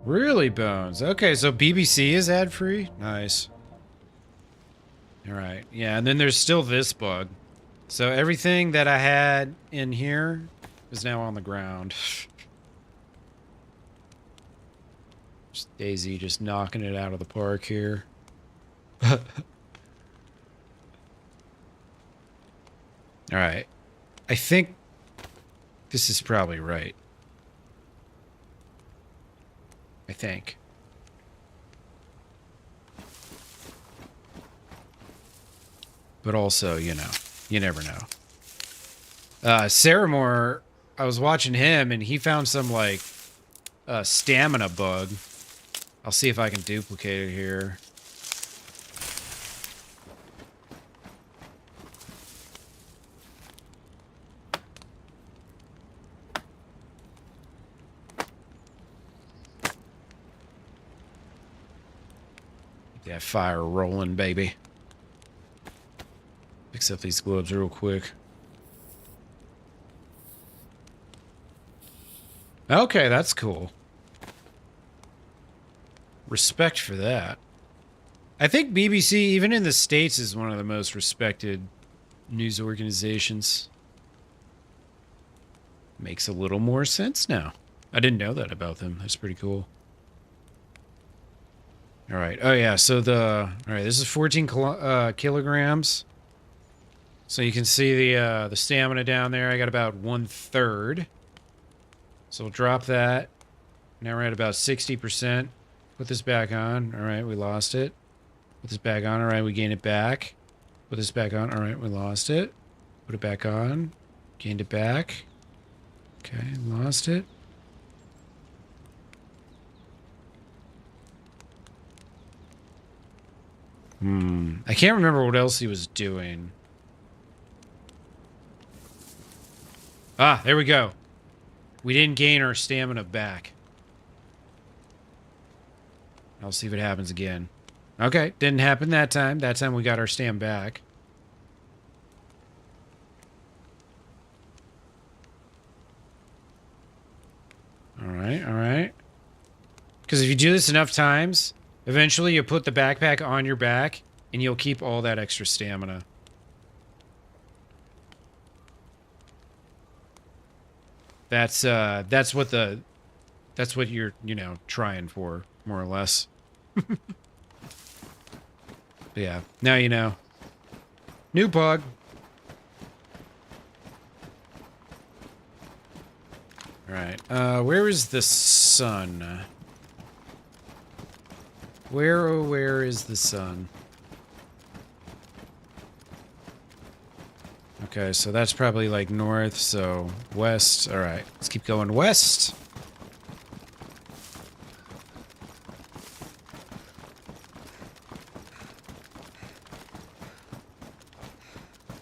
Really, Bones? Okay, so BBC is ad-free? Nice. Alright, yeah, and then there's still this bug. So everything that I had in here is now on the ground. Just DayZ just knocking it out of the park here. Alright. I think this is probably right. I think. But also, you know, you never know. Saramore, I was watching him and he found some like stamina bug. I'll see if I can duplicate it here. Get that fire rolling, baby. Fix up these gloves real quick. Okay, that's cool. Respect for that. I think BBC, even in the States, is one of the most respected news organizations. Makes a little more sense now. I didn't know that about them. That's pretty cool. All right. Oh, yeah. So all right, this is 14 kilograms. So you can see the stamina down there. I got about 1/3. So we'll drop that. Now we're at about 60%. Put this back on. All right, we lost it. Put this back on. All right, we gained it back. Put this back on. All right, we lost it. Put it back on. Gained it back. Okay, lost it. I can't remember what else he was doing. Ah, there we go. We didn't gain our stamina back. I'll see if it happens again. Okay, didn't happen that time. That time we got our stam back. Alright, alright. Because if you do this enough times, eventually you'll put the backpack on your back, and you'll keep all that extra stamina. That's what you're, you know, trying for, more or less. But yeah, now you know. New bug. Alright, where is the sun? Where, oh, where is the sun? Okay, so that's probably like north, so west. Alright, let's keep going west.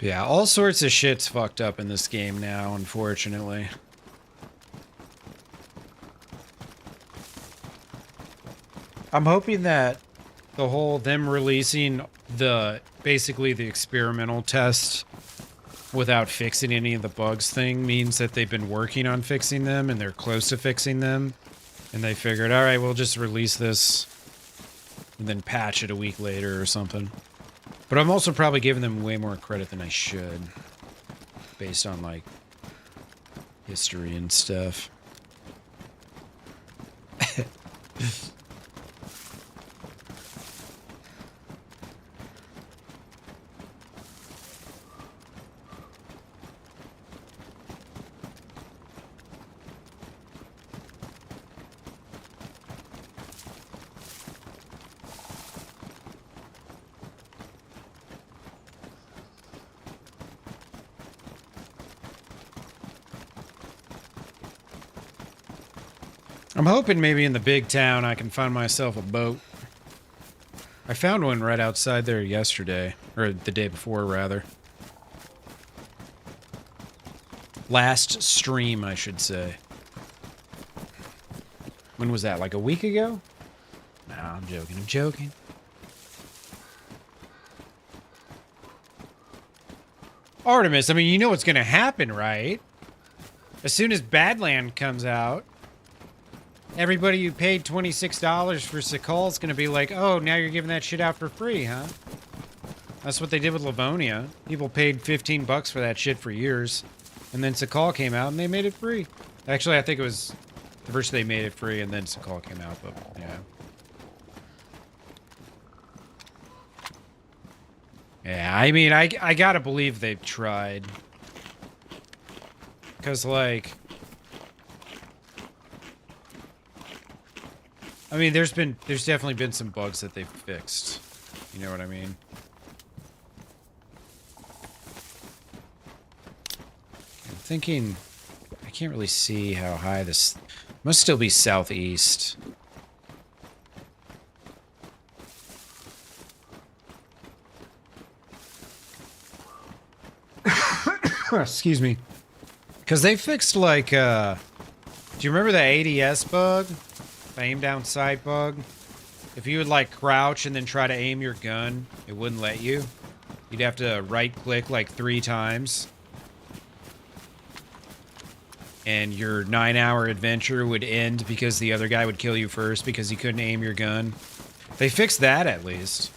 Yeah, all sorts of shit's fucked up in this game now, unfortunately. I'm hoping that the whole them releasing basically the experimental test without fixing any of the bugs thing means that they've been working on fixing them and they're close to fixing them. And they figured, all right, we'll just release this and then patch it a week later or something. But I'm also probably giving them way more credit than I should based on, like, history and stuff. I'm hoping maybe in the big town I can find myself a boat. I found one right outside there yesterday. Or the day before, rather. Last stream, I should say. When was that? Like a week ago? No, I'm joking. I'm joking. Artemis, I mean, you know what's going to happen, right? As soon as Badland comes out, everybody who paid $26 for Sakhal is going to be like, oh, now you're giving that shit out for free, huh? That's what they did with Livonia. People paid 15 bucks for that shit for years. And then Sakhal came out and they made it free. Actually, I think it was the first they made it free and then Sakhal came out, but yeah. Yeah, I mean, I gotta believe they've tried. Because, like... I mean, there's definitely been some bugs that they've fixed. You know what I mean? I'm thinking, I can't really see how high this must still be southeast. Excuse me. Because they fixed, like, do you remember the ADS bug? The aim down sight bug? If you would, like, crouch and then try to aim your gun, it wouldn't let you. You'd have to right-click, like, 3 times. And your 9-hour adventure would end because the other guy would kill you first because he couldn't aim your gun. They fixed that, at least.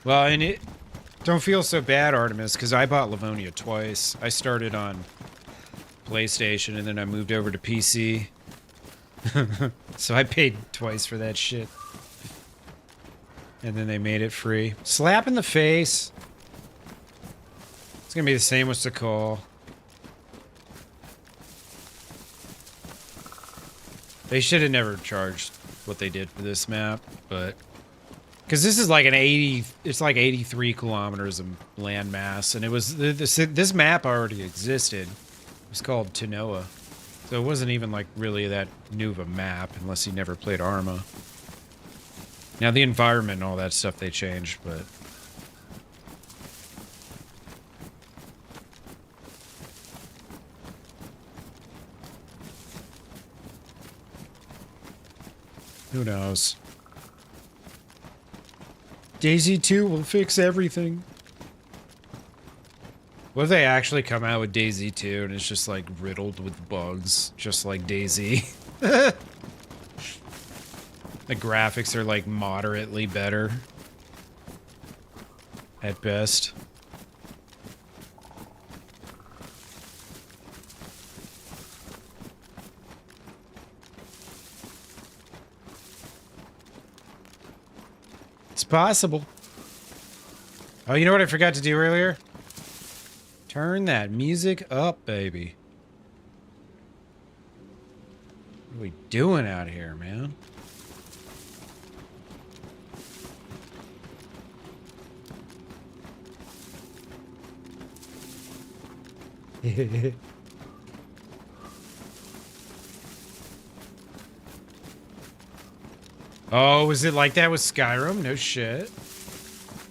Well, and it... Don't feel so bad, Artemis, because I bought Livonia twice. I started on PlayStation, and then I moved over to PC. So I paid twice for that shit. And then they made it free. Slap in the face. It's gonna be the same with Sakhal. They should have never charged what they did for this map, but... Because this is like an 80... It's like 83 kilometers of land mass, and it was... This map already existed. It was called Tanoa. So it wasn't even like really that new of a map, unless you never played Arma. Now the environment and all that stuff they changed, but... Who knows? DayZ 2 will fix everything. What if they actually come out with DayZ 2 and it's just like riddled with bugs, just like DayZ? The graphics are like moderately better. At best. It's possible. Oh, you know what I forgot to do earlier? Turn that music up, baby. What are we doing out here, man? Oh, was it like that with Skyrim? No shit.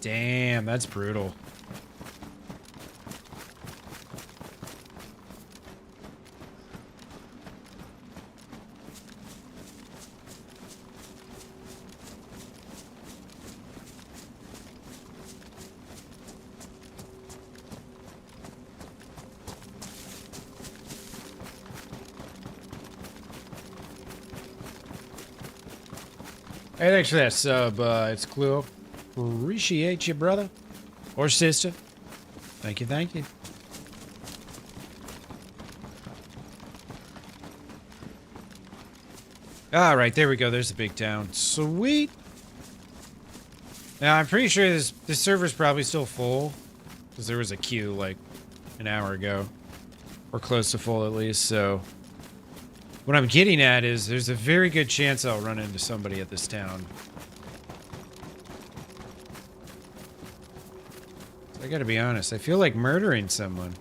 Damn, that's brutal. Hey, thanks for that sub, it's Clue. Appreciate you, brother. Or sister. Thank you, thank you. Alright, there we go. There's the big town. Sweet. Now, I'm pretty sure this server's probably still full. Because there was a queue, like, an hour ago. Or close to full, at least, so... What I'm getting at is, there's a very good chance I'll run into somebody at this town. So I gotta be honest, I feel like murdering someone.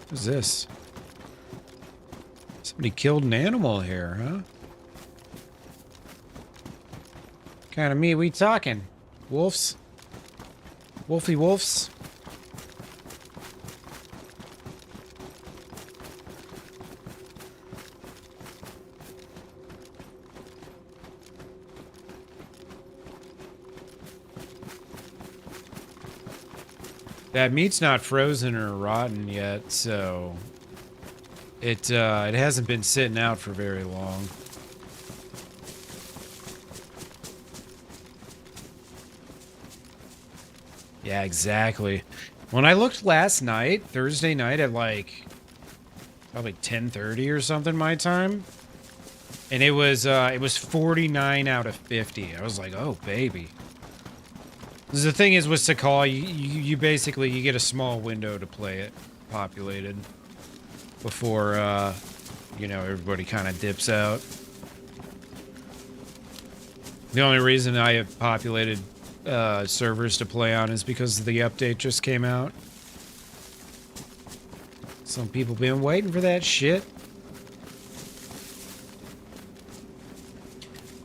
What's this? Somebody killed an animal here, huh? Kind of me we talking? Wolves? Wolfy wolves? That meat's not frozen or rotten yet, so it hasn't been sitting out for very long. Yeah, exactly. When I looked last night, Thursday night at like probably 10:30 or something my time, and it was 49 out of 50. I was like, "Oh, baby." The thing is with Sakhal, you basically you get a small window to play it populated before you know, everybody kind of dips out. The only reason I have populated servers to play on is because the update just came out. Some people been waiting for that shit.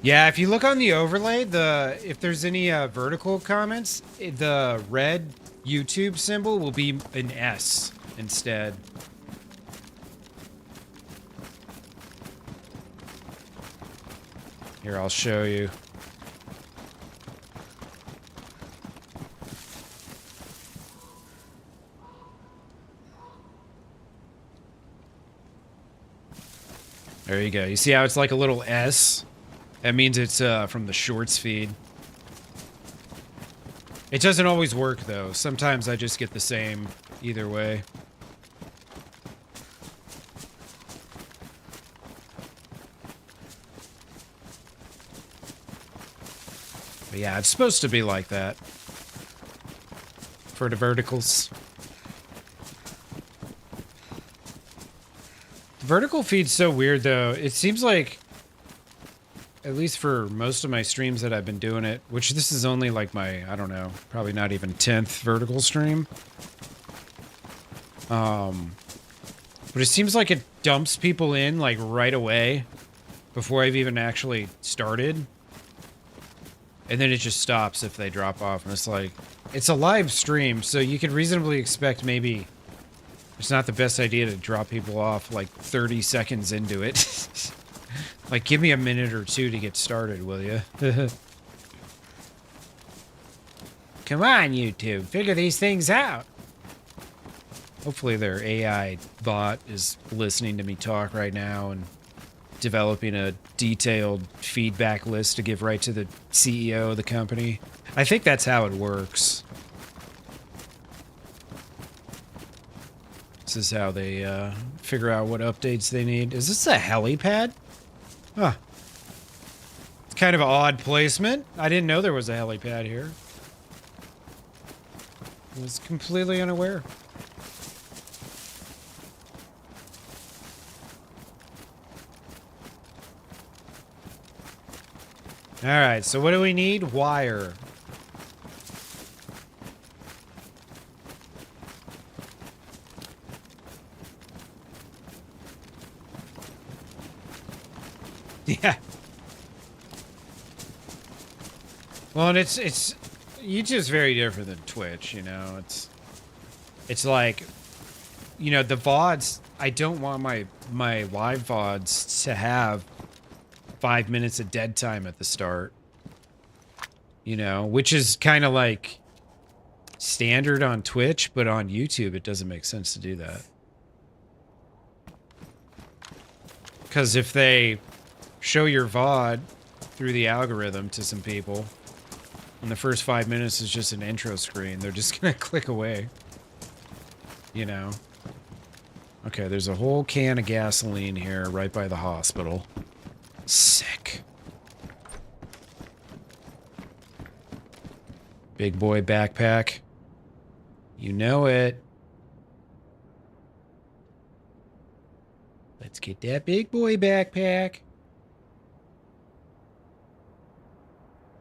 Yeah, if you look on the overlay, if there's any vertical comments, the red YouTube symbol will be an S instead. Here, I'll show you. There you go. You see how it's like a little S? That means it's from the shorts feed. It doesn't always work though. Sometimes I just get the same either way. But yeah, it's supposed to be like that for the verticals. The vertical feed's so weird though. It seems like, at least for most of my streams that I've been doing it, which this is only like my, I don't know, probably not even 10th vertical stream. But it seems like it dumps people in like right away before I've even actually started. And then it just stops if they drop off. And it's like, it's a live stream, so you could reasonably expect maybe it's not the best idea to drop people off like 30 seconds into it. Like, give me a minute or two to get started, will you? Come on, YouTube. Figure these things out. Hopefully their AI bot is listening to me talk right now and developing a detailed feedback list to give right to the CEO of the company. I think that's how it works. This is how they figure out what updates they need. Is this a helipad? Huh. It's kind of an odd placement. I didn't know there was a helipad here. I was completely unaware. Alright, so what do we need? Wire. Yeah. Well, and it's YouTube's very different than Twitch, you know. It's like, you know, the VODs, I don't want my live VODs to have 5 minutes of dead time at the start. You know, which is kind of like standard on Twitch, but on YouTube it doesn't make sense to do that. Because if they show your VOD through the algorithm to some people, and the first 5 minutes is just an intro screen, they're just gonna click away. You know? Okay, there's a whole can of gasoline here right by the hospital. Sick. Big boy backpack. You know it. Let's get that big boy backpack.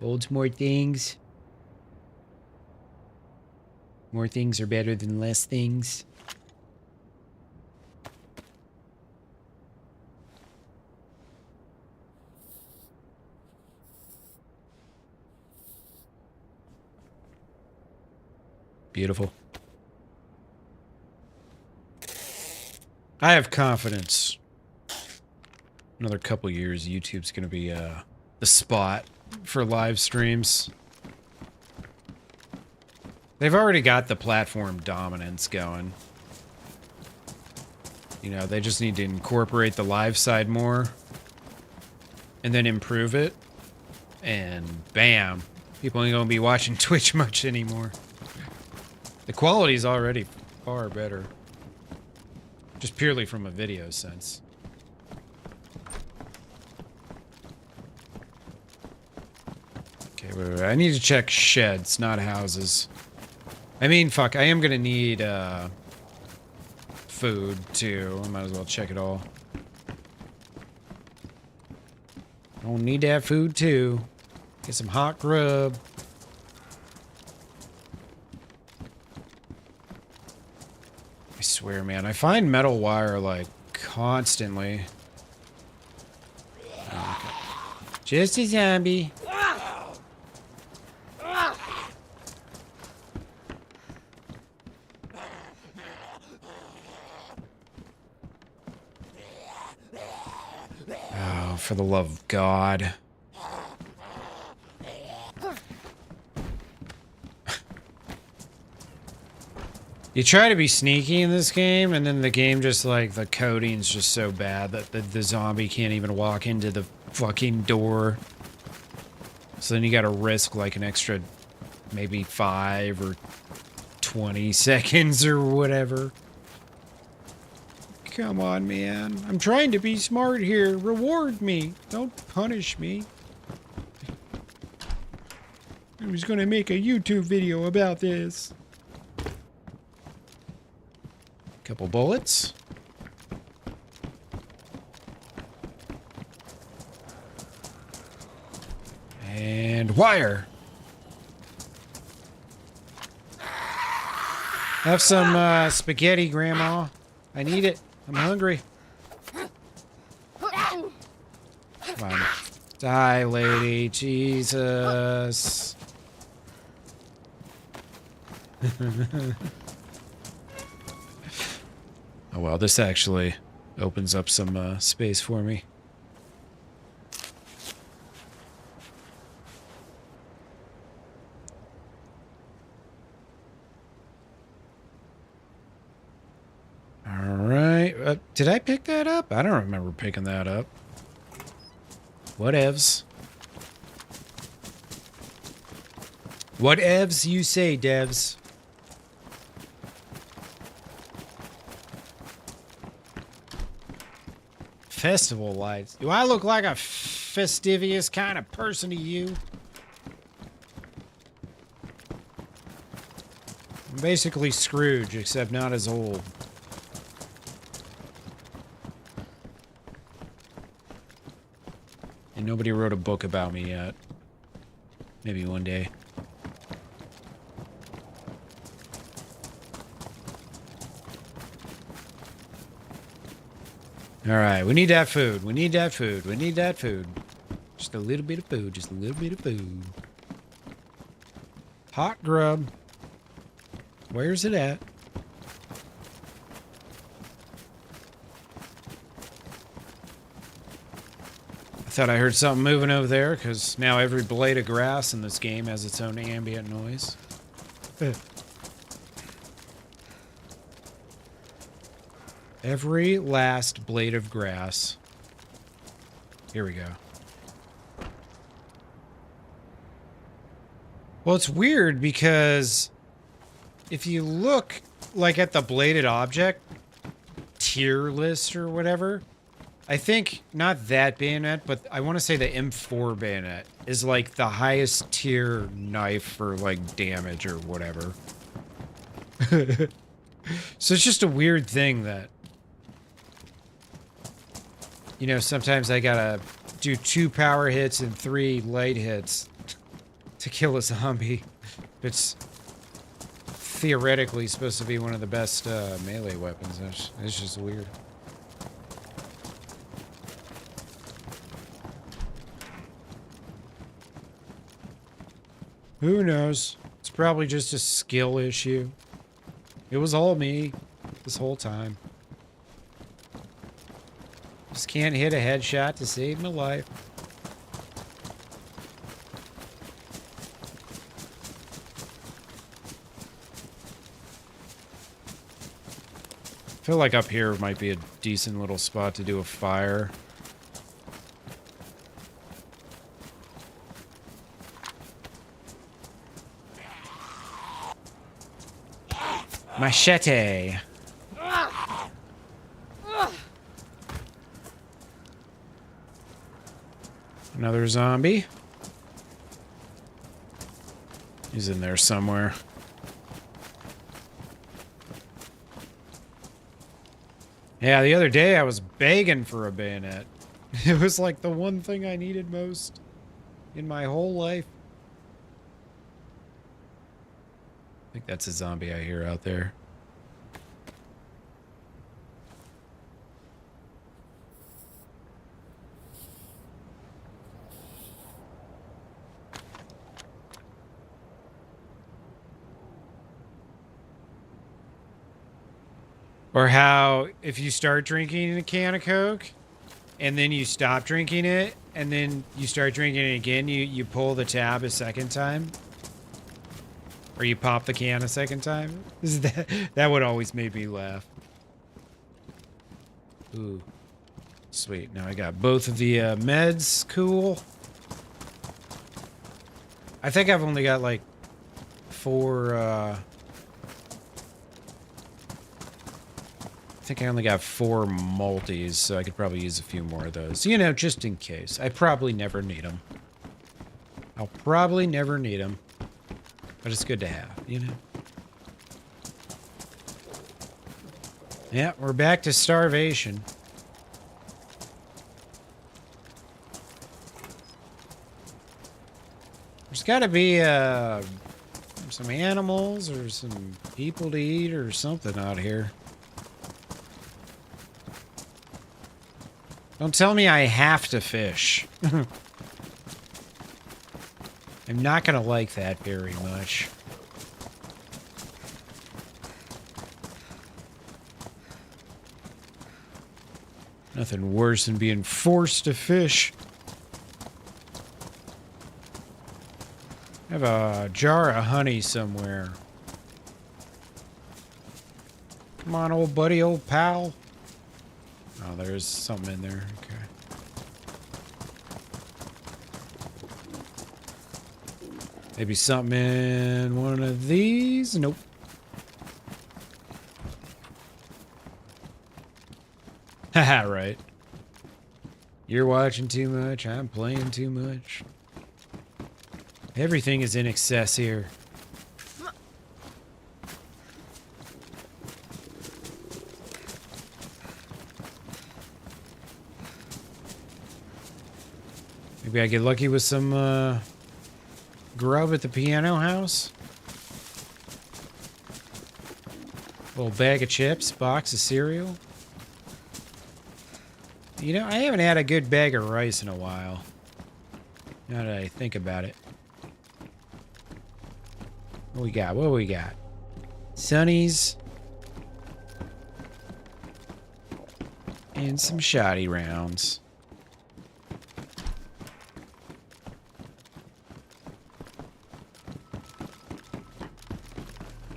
Holds more things. More things are better than less things. Beautiful. I have confidence. Another couple years, YouTube's gonna be the spot for live streams. They've already got the platform dominance going. You know, they just need to incorporate the live side more and then improve it. And bam, people ain't gonna be watching Twitch much anymore. The quality's already far better. Just purely from a video sense. Okay, wait. I need to check sheds, not houses. I mean, fuck, I am gonna need, food, too. I might as well check it all. Don't need to have food, too. Get some hot grub. I swear, man, I find metal wire, like, constantly. Oh, okay. Just a zombie. Oh, for the love of God. You try to be sneaky in this game, and then the game just, like, the coding's just so bad that the zombie can't even walk into the fucking door. So then you gotta risk, like, an extra maybe 5 or 20 seconds or whatever. Come on, man. I'm trying to be smart here. Reward me. Don't punish me. I was gonna make a YouTube video about this. Couple bullets. And wire. Have some spaghetti, Grandma. I need it. I'm hungry. Come on. Die, lady. Jesus. Oh, well, this actually opens up some space for me. Alright. Did I pick that up? I don't remember picking that up. Whatevs. Whatevs you say, devs. Festival lights. Do I look like a fastidious kind of person to you? I'm basically Scrooge, except not as old. And nobody wrote a book about me yet. Maybe one day. Alright, we need that food. We need that food. We need that food. Just a little bit of food. Just a little bit of food. Hot grub. Where's it at? I thought I heard something moving over there, because now every blade of grass in this game has its own ambient noise. Every last blade of grass. Here we go. Well, it's weird because if you look like at the bladed object tier list or whatever, I think not that bayonet, but I want to say the M4 bayonet is like the highest tier knife for like damage or whatever. So it's just a weird thing that, you know, sometimes I gotta do 2 power hits and 3 light hits to kill a zombie. It's theoretically supposed to be one of the best melee weapons. It's just weird. Who knows? It's probably just a skill issue. It was all me this whole time. Just can't hit a headshot to save my life. I feel like up here might be a decent little spot to do a fire. Machete. Another zombie. He's in there somewhere. Yeah, the other day I was begging for a bayonet. It was like the one thing I needed most in my whole life. I think that's a zombie I hear out there. Or how if you start drinking a can of Coke and then you stop drinking it and then you start drinking it again, you pull the tab a second time. Or you pop the can a second time. That would always make me laugh. Ooh. Sweet. Now I got both of the meds. Cool. I think I've only got like 4... I think I only got 4 multis, so I could probably use a few more of those. You know, just in case. I probably never need them. I'll probably never need them. But it's good to have, you know? Yeah, we're back to starvation. There's got to be some animals or some people to eat or something out here. Don't tell me I have to fish. I'm not going to like that very much. Nothing worse than being forced to fish. I have a jar of honey somewhere. Come on, old buddy, old pal. Oh, there's something in there. Okay. Maybe something in one of these? Nope. Haha, right. You're watching too much, I'm playing too much. Everything is in excess here. Maybe I get lucky with some grub at the piano house. Little bag of chips, box of cereal. You know, I haven't had a good bag of rice in a while. Now that I think about it. What we got? What we got? Sunnies. And some shoddy rounds.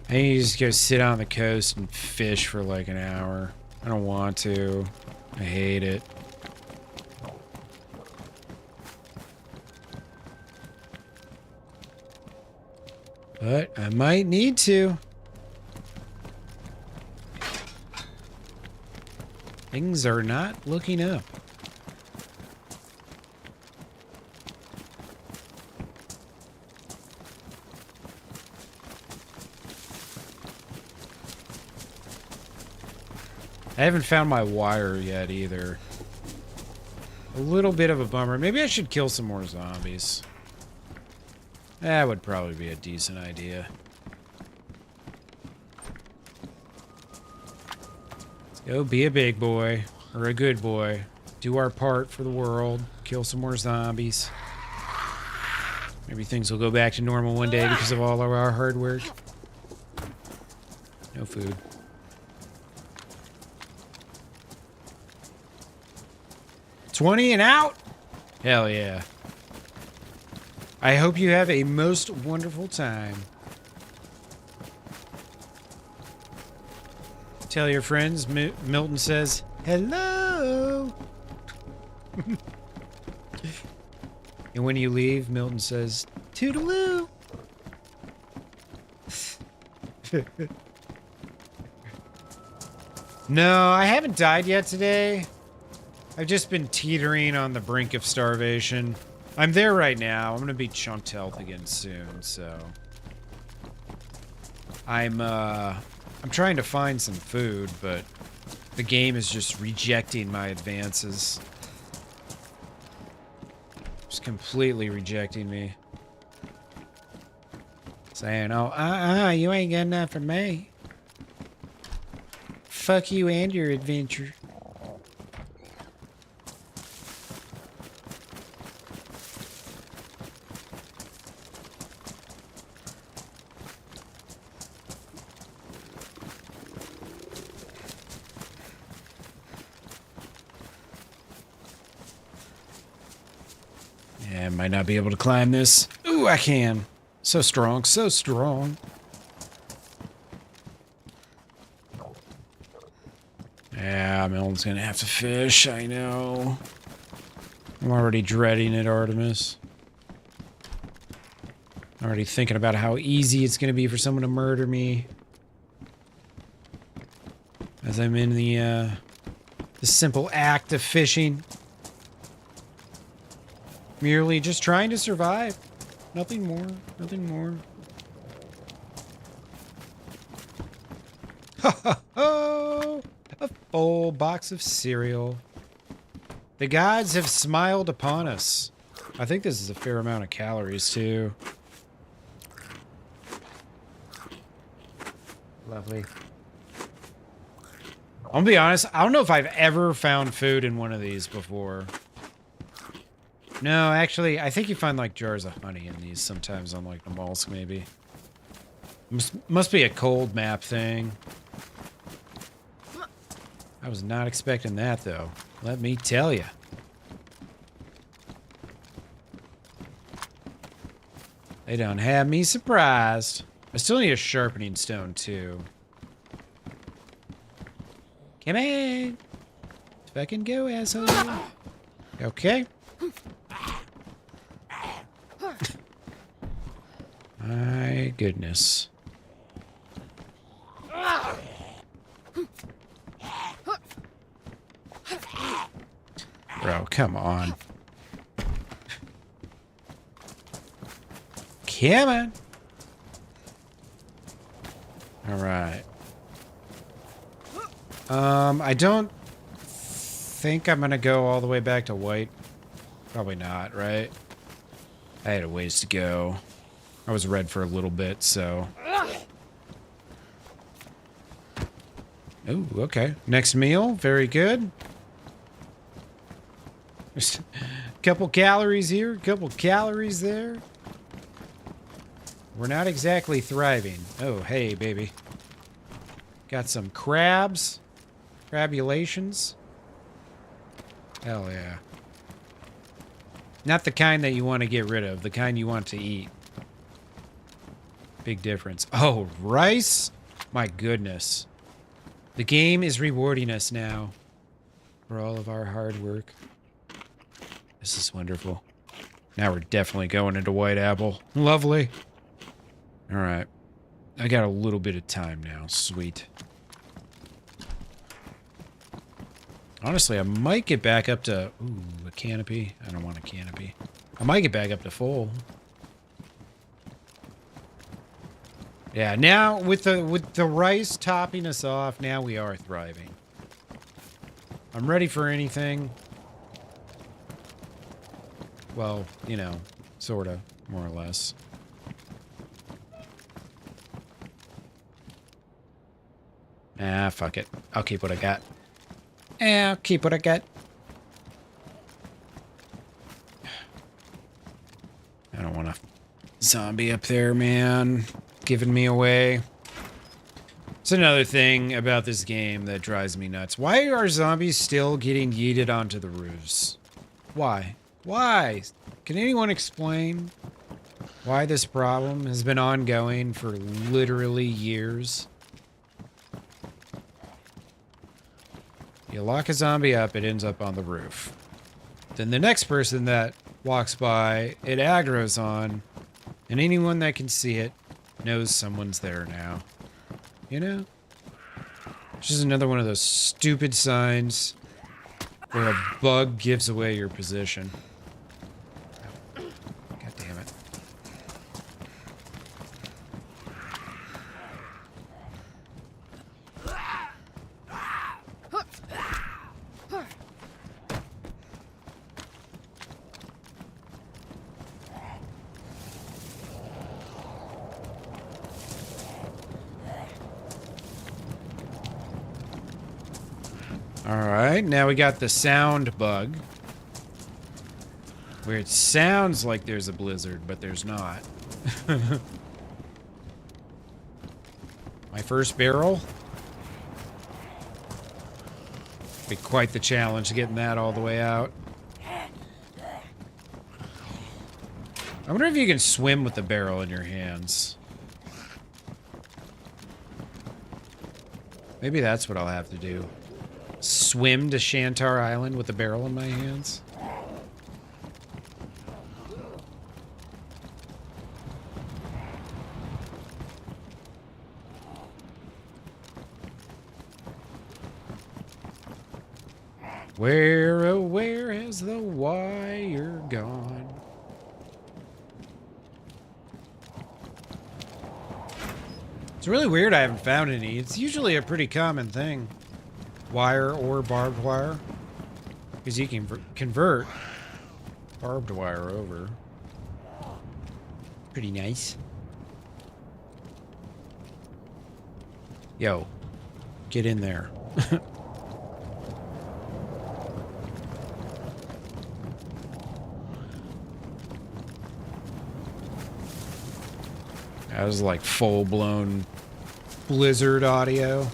I need to just go sit on the coast and fish for like an hour. I don't want to. I hate it. But I might need to. Things are not looking up. I haven't found my wire yet either. A little bit of a bummer. Maybe I should kill some more zombies. That would probably be a decent idea. Let's go be a big boy. Or a good boy. Do our part for the world. Kill some more zombies. Maybe things will go back to normal one day because of all of our hard work. No food. $20 and out? Hell yeah. I hope you have a most wonderful time. Tell your friends, Milton says, hello. And when you leave, Milton says, toodaloo. No, I haven't died yet today. I've just been teetering on the brink of starvation. I'm there right now. I'm gonna be chunked health again soon, so I'm trying to find some food, but the game is just rejecting my advances. Just completely rejecting me. Saying, oh, you ain't good enough for me. Fuck you and your adventure. Yeah, I might not be able to climb this. Ooh, I can. So strong, so strong. Yeah, Milton's gonna have to fish, I know. I'm already dreading it, Artemis. Already thinking about how easy it's gonna be for someone to murder me. As I'm in the simple act of fishing. Merely just trying to survive. Nothing more, nothing more. Ha ha ho! A full box of cereal. The gods have smiled upon us. I think this is a fair amount of calories, too. Lovely. I'm gonna be honest, I don't know if I've ever found food in one of these before. No, actually, I think you find, like, jars of honey in these sometimes on, like, the mollusk, maybe. Must be a cold map thing. I was not expecting that, though. Let me tell you. They don't have me surprised. I still need a sharpening stone, too. Come on. Fucking go, asshole. Okay. My goodness. Bro, come on. Come on. All right. I don't think I'm gonna go all the way back to white. Probably not, right? I had a ways to go. I was red for a little bit, so. Oh, okay. Next meal, very good. There's a couple calories here, a couple calories there. We're not exactly thriving. Oh, hey, baby. Got some crabs. Crabulations. Hell yeah. Not the kind that you want to get rid of, the kind you want to eat. Big difference. Oh, rice? My goodness. The game is rewarding us now for all of our hard work. This is wonderful. Now we're definitely going into White Apple. Lovely. All right. I got a little bit of time now. Sweet. Honestly, I might get back up to... Ooh, a canopy. I don't want a canopy. I might get back up to full. Yeah, now with the rice topping us off, now we are thriving. I'm ready for anything. Well, you know, sort of, more or less. Ah, fuck it. I'll keep what I got. I'll keep what I got. I don't want a zombie up there, man. Giving me away. It's another thing about this game that drives me nuts. Why are zombies still getting yeeted onto the roofs? Why? Why? Can anyone explain why this problem has been ongoing for literally years? You lock a zombie up, it ends up on the roof. Then the next person that walks by, it aggro's on, and anyone that can see it knows someone's there now. You know? It's just another one of those stupid signs where a bug gives away your position. God damn it. Alright, now we got the sound bug. Where it sounds like there's a blizzard, but there's not. My first barrel. Be quite the challenge getting that all the way out. I wonder if you can swim with the barrel in your hands. Maybe that's what I'll have to do. Swim to Shantar Island with the barrel in my hands. Where, oh, where has the wire gone? It's really weird I haven't found any. It's usually a pretty common thing. Wire or barbed wire. Because you can convert barbed wire over. Pretty nice. Yo, get in there. That was like full-blown blizzard audio.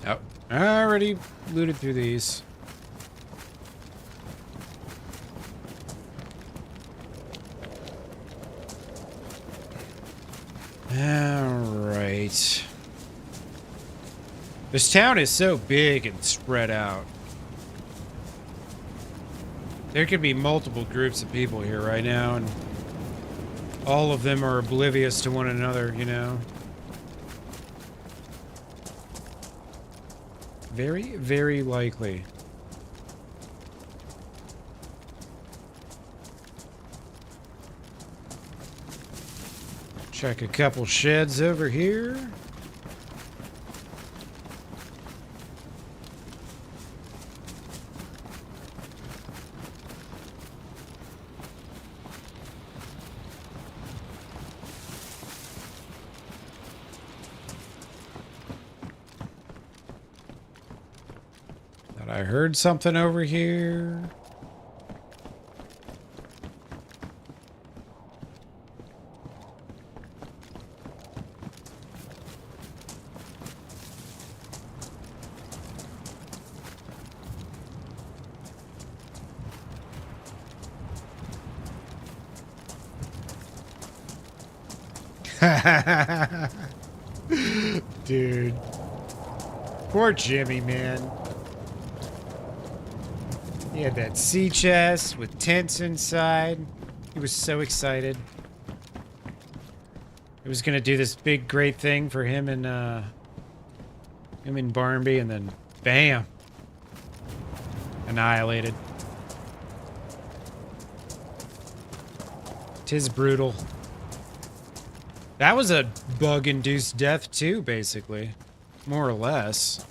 Oh, I already looted through these. Alright. This town is so big and spread out. There could be multiple groups of people here right now, and all of them are oblivious to one another, you know? Very, very likely. Check a couple sheds over here. Thought I heard something over here. Dude. Poor Jimmy, man. He had that sea chest with tents inside. He was so excited. He was gonna do this big, great thing for him and Barnby, and then bam. Annihilated. 'Tis brutal. That was a bug-induced death too, basically. More or less.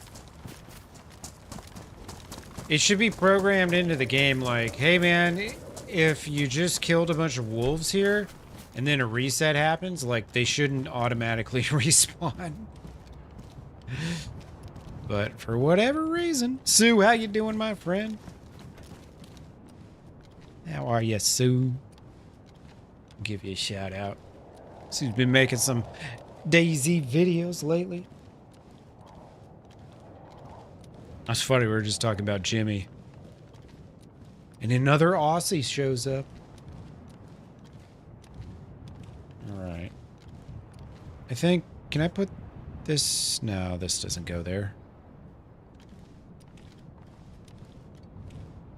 It should be programmed into the game like, hey man, if you just killed a bunch of wolves here, and then a reset happens, like, they shouldn't automatically respawn. But for whatever reason... Sue, how you doing, my friend? How are you, Sue? I'll give you a shout out. Sue's been making some DayZ videos lately. That's funny, we were just talking about Jimmy. And another Aussie shows up. Alright. I think... Can I put this... No, this doesn't go there.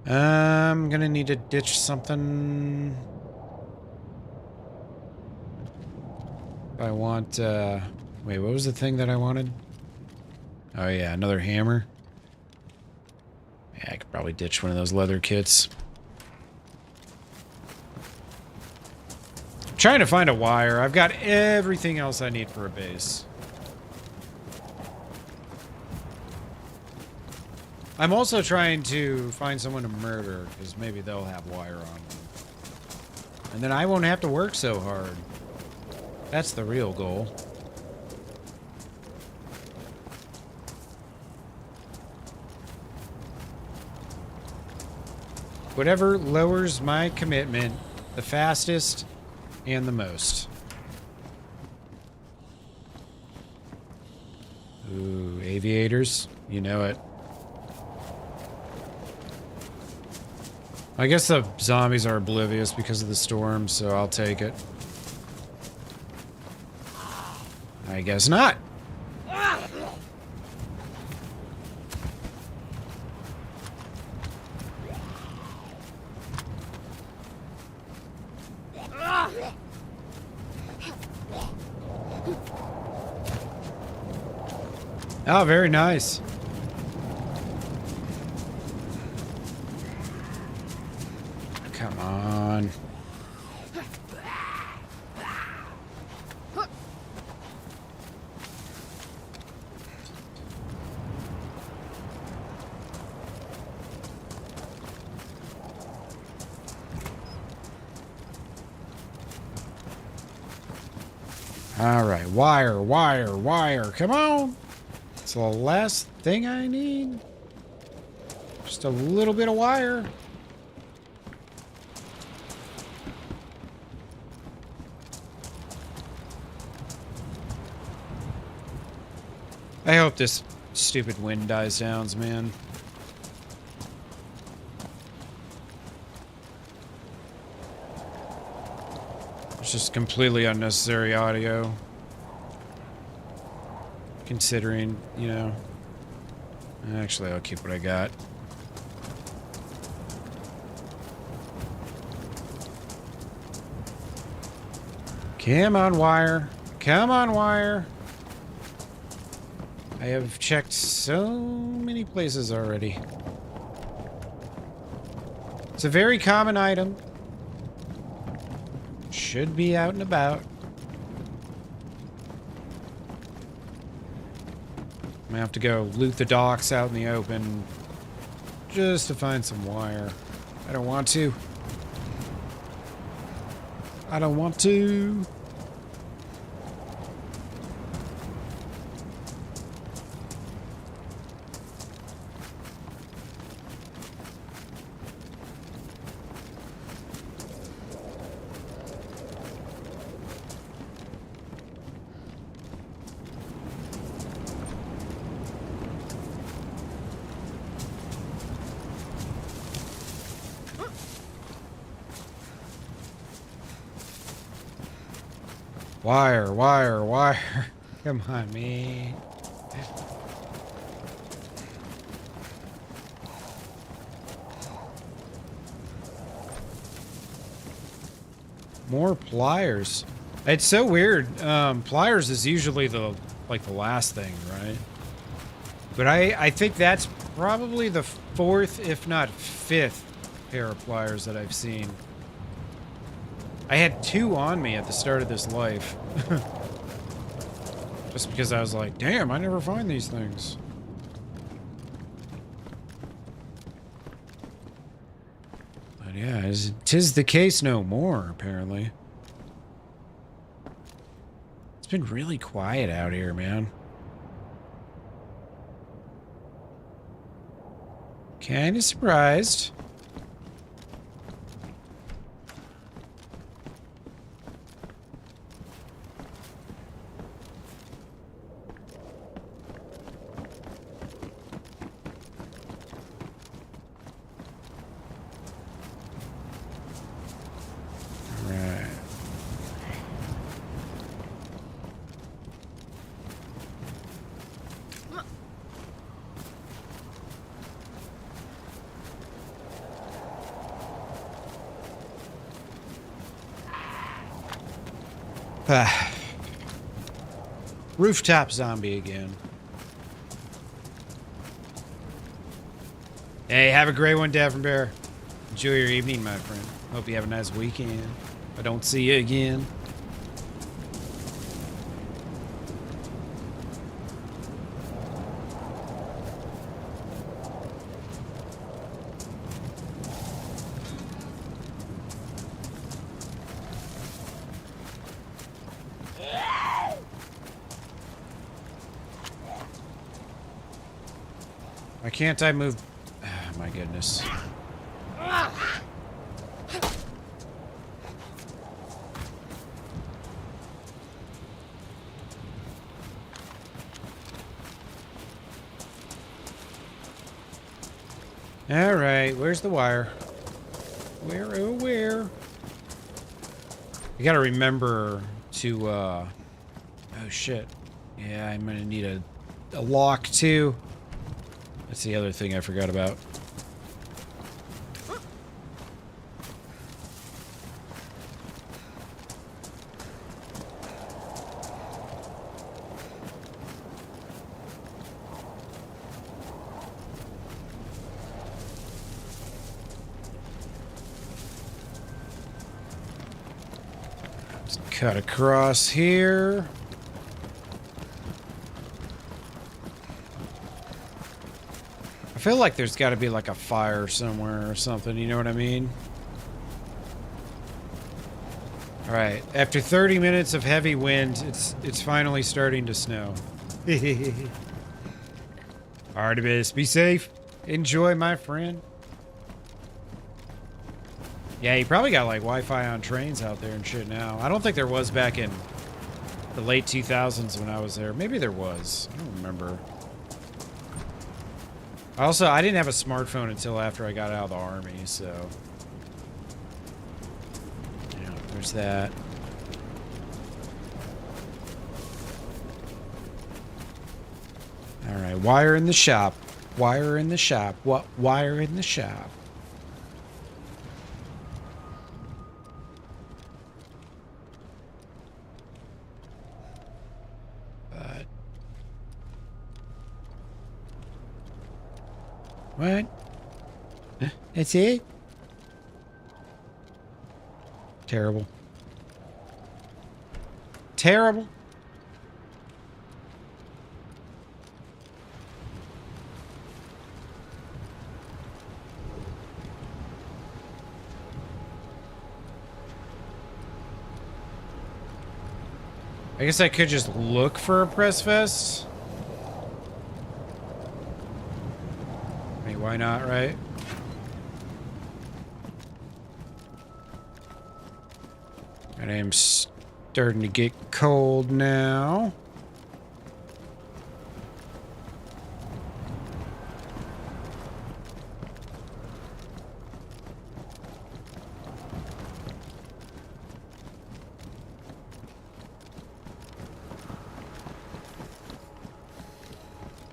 I'm gonna need to ditch something... I want, wait, what was the thing that I wanted? Oh yeah, another hammer. Yeah, I could probably ditch one of those leather kits. I'm trying to find a wire. I've got everything else I need for a base. I'm also trying to find someone to murder, because maybe they'll have wire on them. And then I won't have to work so hard. That's the real goal. Whatever lowers my commitment the fastest and the most. Ooh, aviators. You know it. I guess the zombies are oblivious because of the storm, so I'll take it. I guess not. Oh, very nice. Come on. All right, wire, wire, wire. Come on. It's the last thing I need. Just a little bit of wire. I hope this stupid wind dies down, man. It's just completely unnecessary audio. Considering, you know. Actually, I'll keep what I got. Come on, wire. Come on, wire. I have checked so many places already. It's a very common item. Should be out and about. I'm gonna have to go loot the docks out in the open just to find some wire. I don't want to. I don't want to. Wire, wire, wire. Come on, man. More pliers. It's so weird. Pliers is usually the last thing, right? But I think that's probably the fourth, if not fifth, pair of pliers that I've seen. I had 2 on me at the start of this life. Just because I was like, damn, I never find these things. But yeah, 'tis the case no more, apparently. It's been really quiet out here, man. Kinda surprised. Rooftop zombie again. Hey, have a great one, Davin Bear. Enjoy your evening, my friend. Hope you have a nice weekend. If I don't see you again. Why can't I move? Oh, my goodness. All right, where's the wire? Where, oh, where? You gotta remember to, oh shit. Yeah, I'm gonna need a lock too. That's the other thing I forgot about. Just cut across here. I feel like there's got to be like a fire somewhere or something, you know what I mean? All right, after 30 minutes of heavy wind, it's finally starting to snow. Artemis, be safe. Enjoy, my friend. Yeah, you probably got like Wi-Fi on trains out there and shit now. I don't think there was back in the late 2000s when I was there. Maybe there was. I don't remember. Also, I didn't have a smartphone until after I got out of the army, so... yeah, there's that. Alright, wire in the shop. Wire in the shop. What? Wire in the shop. What? That's it? Terrible. Terrible. I guess I could just look for a press vest. Why not, right? And I am starting to get cold now.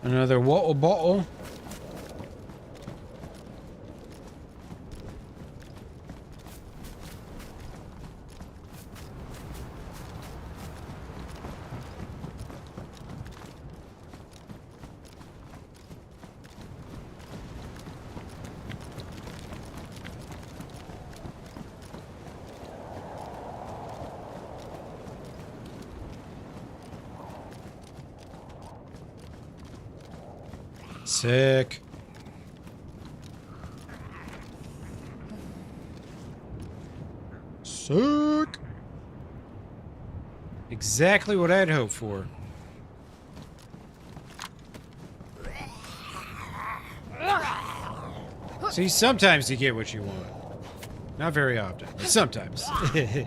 Another water bottle. Sick. Sick. Exactly what I'd hoped for. See, sometimes you get what you want. Not very often, but sometimes. I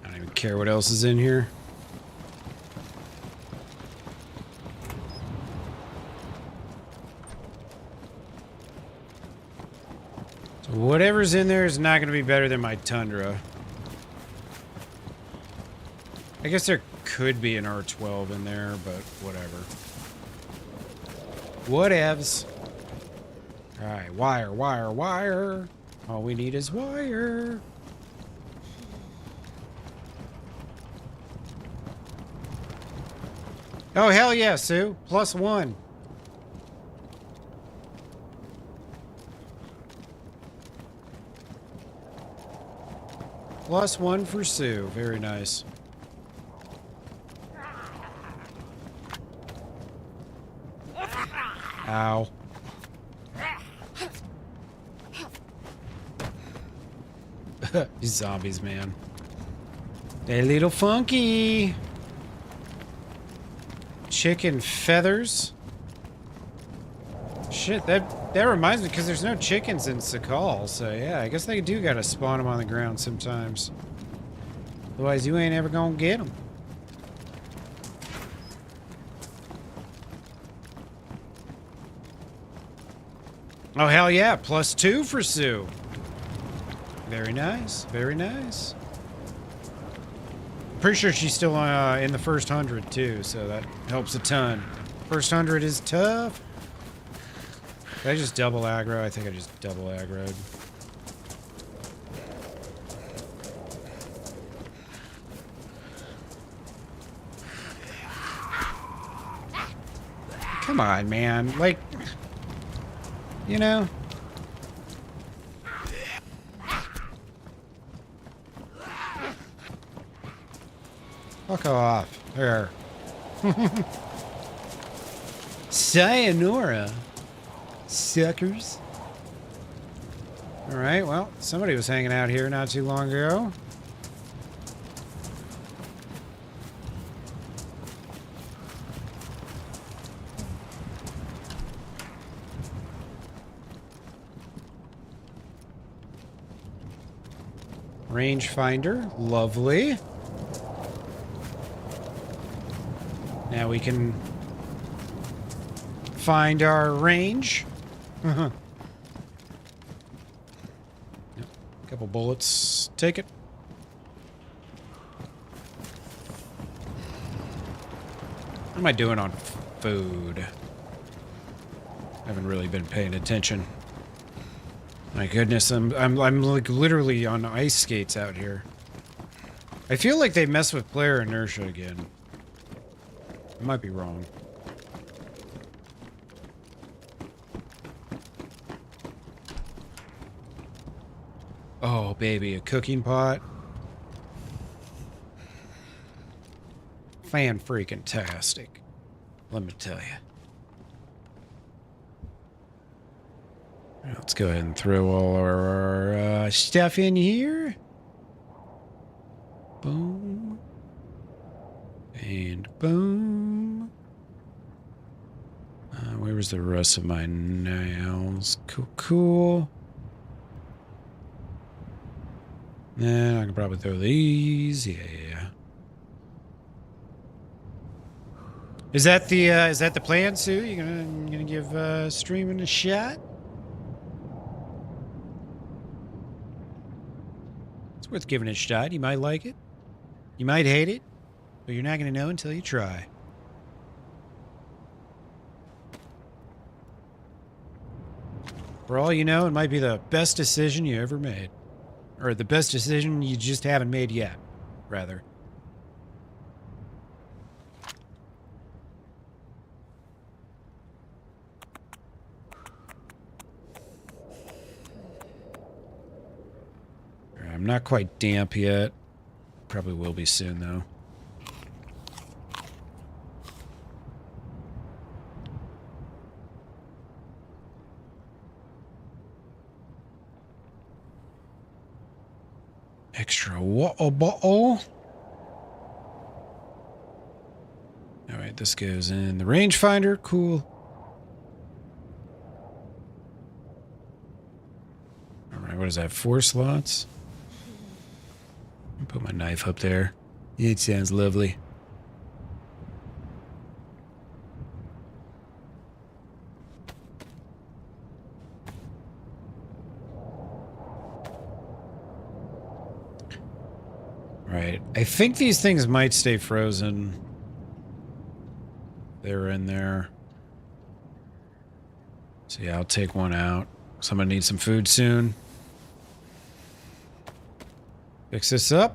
don't even care what else is in here. So whatever's in there is not going to be better than my Tundra. I guess there could be an R12 in there, but whatever. Whatevs. Alright, wire, wire, wire. All we need is wire. Oh, hell yeah, Sue. +1. +1 for Sue. Very nice. Ow. These zombies, man. A little funky. Chicken feathers. Shit, that reminds me, because there's no chickens in Sakhal, so yeah, I guess they do gotta spawn them on the ground sometimes. Otherwise, you ain't ever gonna get them. Oh, hell yeah, +2 for Sue. Very nice, very nice. Pretty sure she's still in the first 100 too, so that helps a ton. First 100 is tough. Did I just double aggro? I think I just double aggroed. Come on, man. Like, you know? Fuck off. There. Sayonara. Suckers. Alright, well, somebody was hanging out here not too long ago. Rangefinder, lovely. Now we can find our range. Yep. Couple bullets. Take it. What am I doing on food? I haven't really been paying attention. My goodness, I'm like literally on ice skates out here. I feel like they mess with player inertia again. I might be wrong. Oh, baby, a cooking pot. Fan-freaking-tastic. Let me tell you. Let's go ahead and throw all our stuff in here. Boom. And boom. Where was the rest of my nails? Cool, cool. Then I can probably throw these. Yeah. Is that the plan, Sue? You gonna give streaming a shot? It's worth giving it a shot. You might like it. You might hate it. But you're not gonna know until you try. For all you know, it might be the best decision you ever made. Or the best decision you just haven't made yet, rather. I'm not quite damp yet. Probably will be soon, though. Extra water bottle. Alright, this goes in the rangefinder. Cool. Alright, what is that? 4 slots? Put my knife up there. It sounds lovely. Right. I think these things might stay frozen. They're in there. So yeah, I'll take one out. Someone needs some food soon. Fix this up.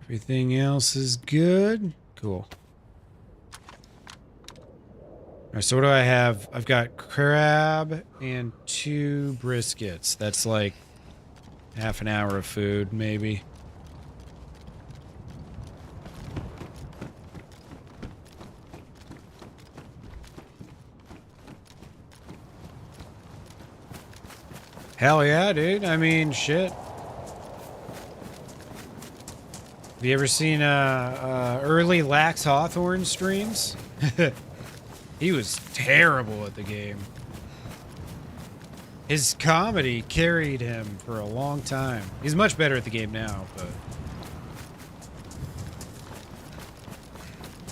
Everything else is good. Cool. Alright, so what do I have? I've got crab and 2 briskets. That's like half an hour of food, maybe. Hell yeah, dude. I mean, shit. Have you ever seen early Lax Hawthorne streams? He was terrible at the game. His comedy carried him for a long time. He's much better at the game now, but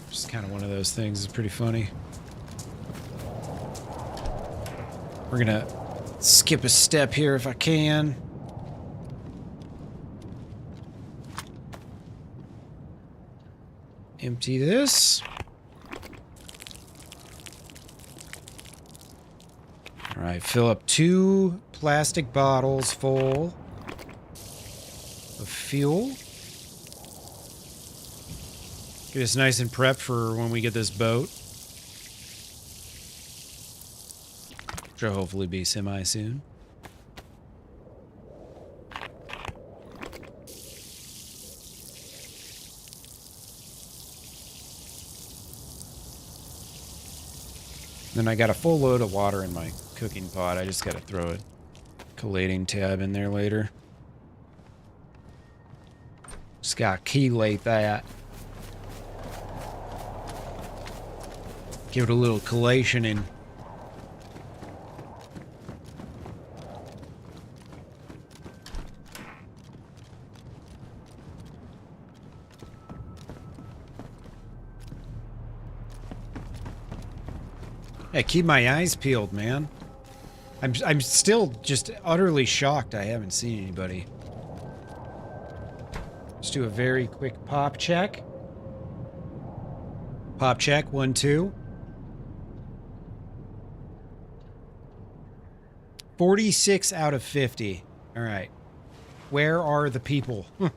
just kind of one of those things. It's pretty funny. We're gonna skip a step here if I can. Empty this. All right, fill up 2 plastic bottles full of fuel. Get us nice and prepped for when we get this boat. Which will hopefully be semi soon. Then I got a full load of water in my cooking pot. I just got to throw a collating tab in there later. Just got to chelate that. Give it a little collation in. Yeah, keep my eyes peeled, man. I'm still just utterly shocked I haven't seen anybody. Let's do a very quick pop check. Pop check, 1, 2. 46 out of 50. All right. Where are the people? You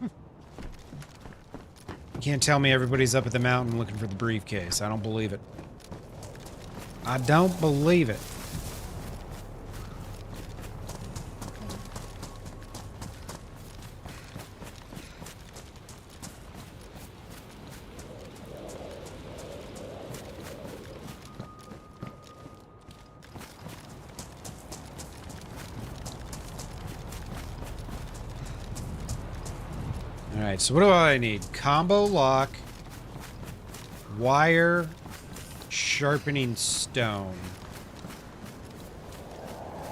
can't tell me everybody's up at the mountain looking for the briefcase. I don't believe it. I don't believe it. All right, so what do I need? Combo lock, wire, sharpening stone.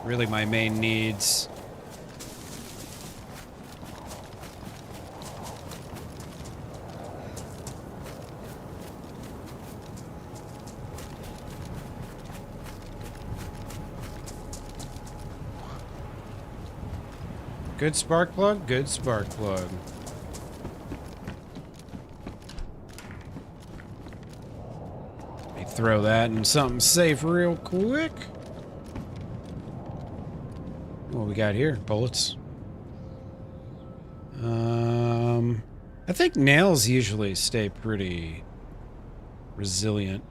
Really my main needs. Good spark plug, good spark plug. Throw that in something safe real quick. What we got here? Bullets. I think nails usually stay pretty resilient.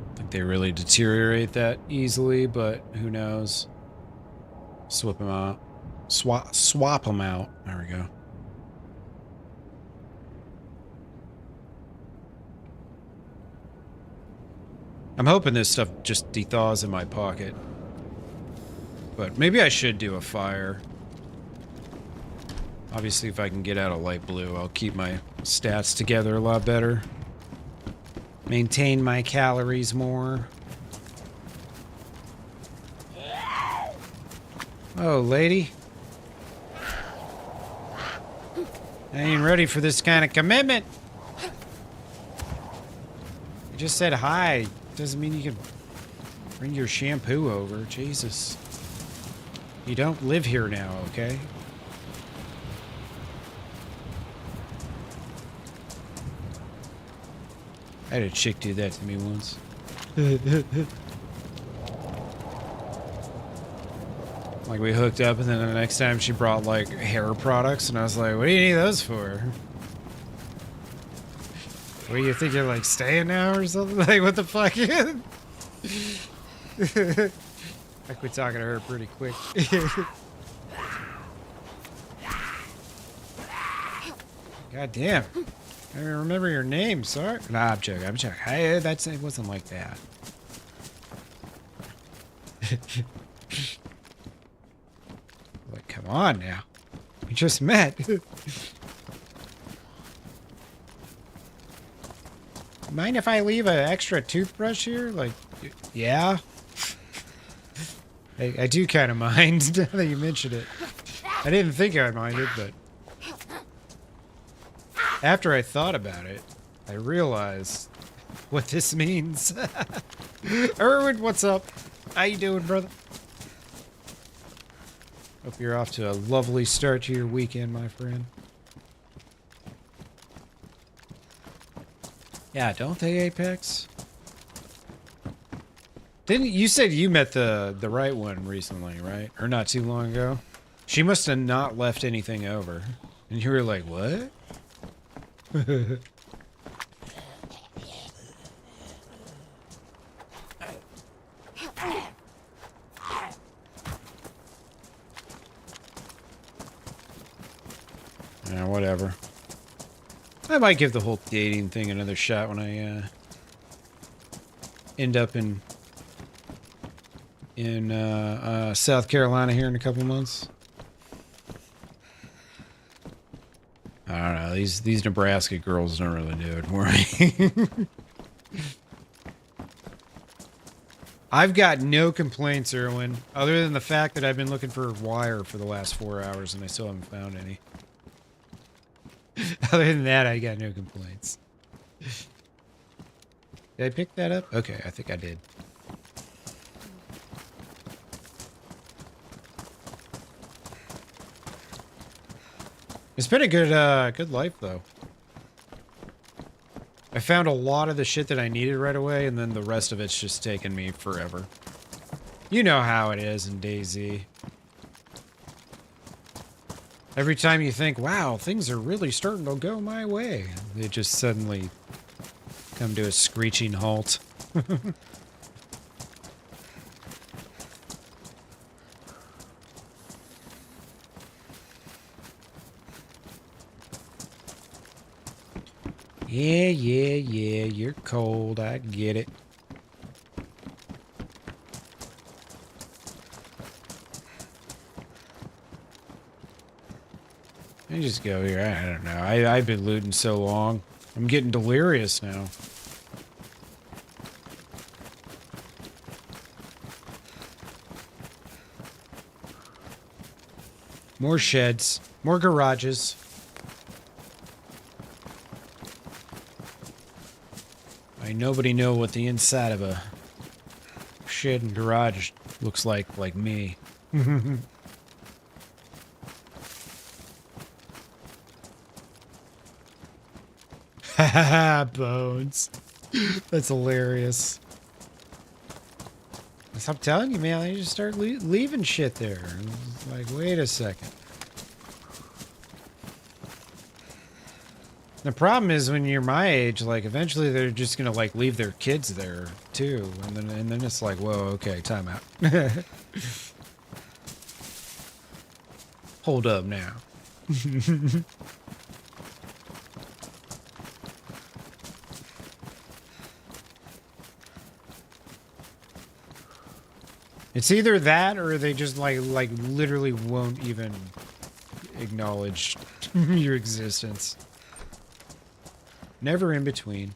I think they really deteriorate that easily, but who knows? Swap them out. Swap them out. There we go. I'm hoping this stuff just dethaws in my pocket. But maybe I should do a fire. Obviously, if I can get out a light blue, I'll keep my stats together a lot better. Maintain my calories more. Oh, lady. I ain't ready for this kind of commitment. I just said hi. Doesn't mean you can bring your shampoo over. Jesus. You don't live here now, okay? I had a chick do that to me once. Like, we hooked up, and then the next time she brought, like, hair products, and I was like, what do you need those for? What do you think, you're, like, staying now or something? Like, what the fuck? I quit talking to her pretty quick. God damn. I don't remember your name, sorry. Nah, I'm joking, I'm joking. Hey, it wasn't like that. Like, come on now. We just met. Mind if I leave an extra toothbrush here? Like, yeah. I do kind of mind now that you mentioned it. I didn't think I minded, but after I thought about it, I realized what this means. Erwin, what's up? How you doing, brother? Hope you're off to a lovely start to your weekend, my friend. Yeah, don't they, Apex? Didn't you said you met the right one recently, right? Or not too long ago? She must have not left anything over. And you were like, what? Yeah, whatever. I might give the whole dating thing another shot when I end up in South Carolina here in a couple months. I don't know. These Nebraska girls don't really do it for me. I've got no complaints, Erwin, other than the fact that I've been looking for wire for the last 4 hours and I still haven't found any. Other than that, I got no complaints. Did I pick that up? Okay, I think I did. It's been a good life, though. I found a lot of the shit that I needed right away, and then the rest of it's just taken me forever. You know how it is in DayZ. Every time you think, wow, things are really starting to go my way, they just suddenly come to a screeching halt. Yeah, you're cold, I get it. Let me just go here. I don't know. I've been looting so long. I'm getting delirious now. More sheds. More garages. Nobody know what the inside of a shed and garage looks like me. Haha, Bones. That's hilarious. I'm telling you, man, I just start leaving shit there. It's like, wait a second. The problem is when you're my age, like, eventually they're just gonna, like, leave their kids there, too. And then it's like, whoa, okay, time out. Hold up now. It's either that or they just, like literally won't even acknowledge your existence. Never in between.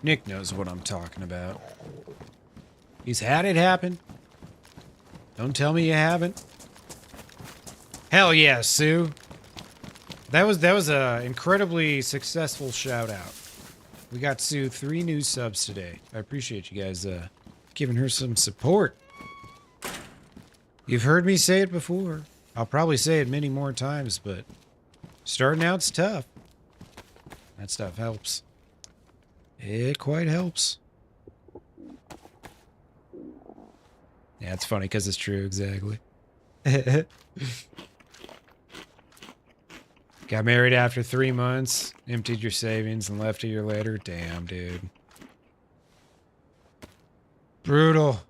Nick knows what I'm talking about. He's had it happen. Don't tell me you haven't. Hell yeah, Sue. That was a incredibly successful shout out. We got Sue 3 new subs today. I appreciate you guys giving her some support. You've heard me say it before. I'll probably say it many more times, but starting out's tough. That stuff helps. It quite helps. Yeah, it's funny because it's true, exactly. Got married after 3 months, emptied your savings, and left a year later. Damn, dude. Brutal.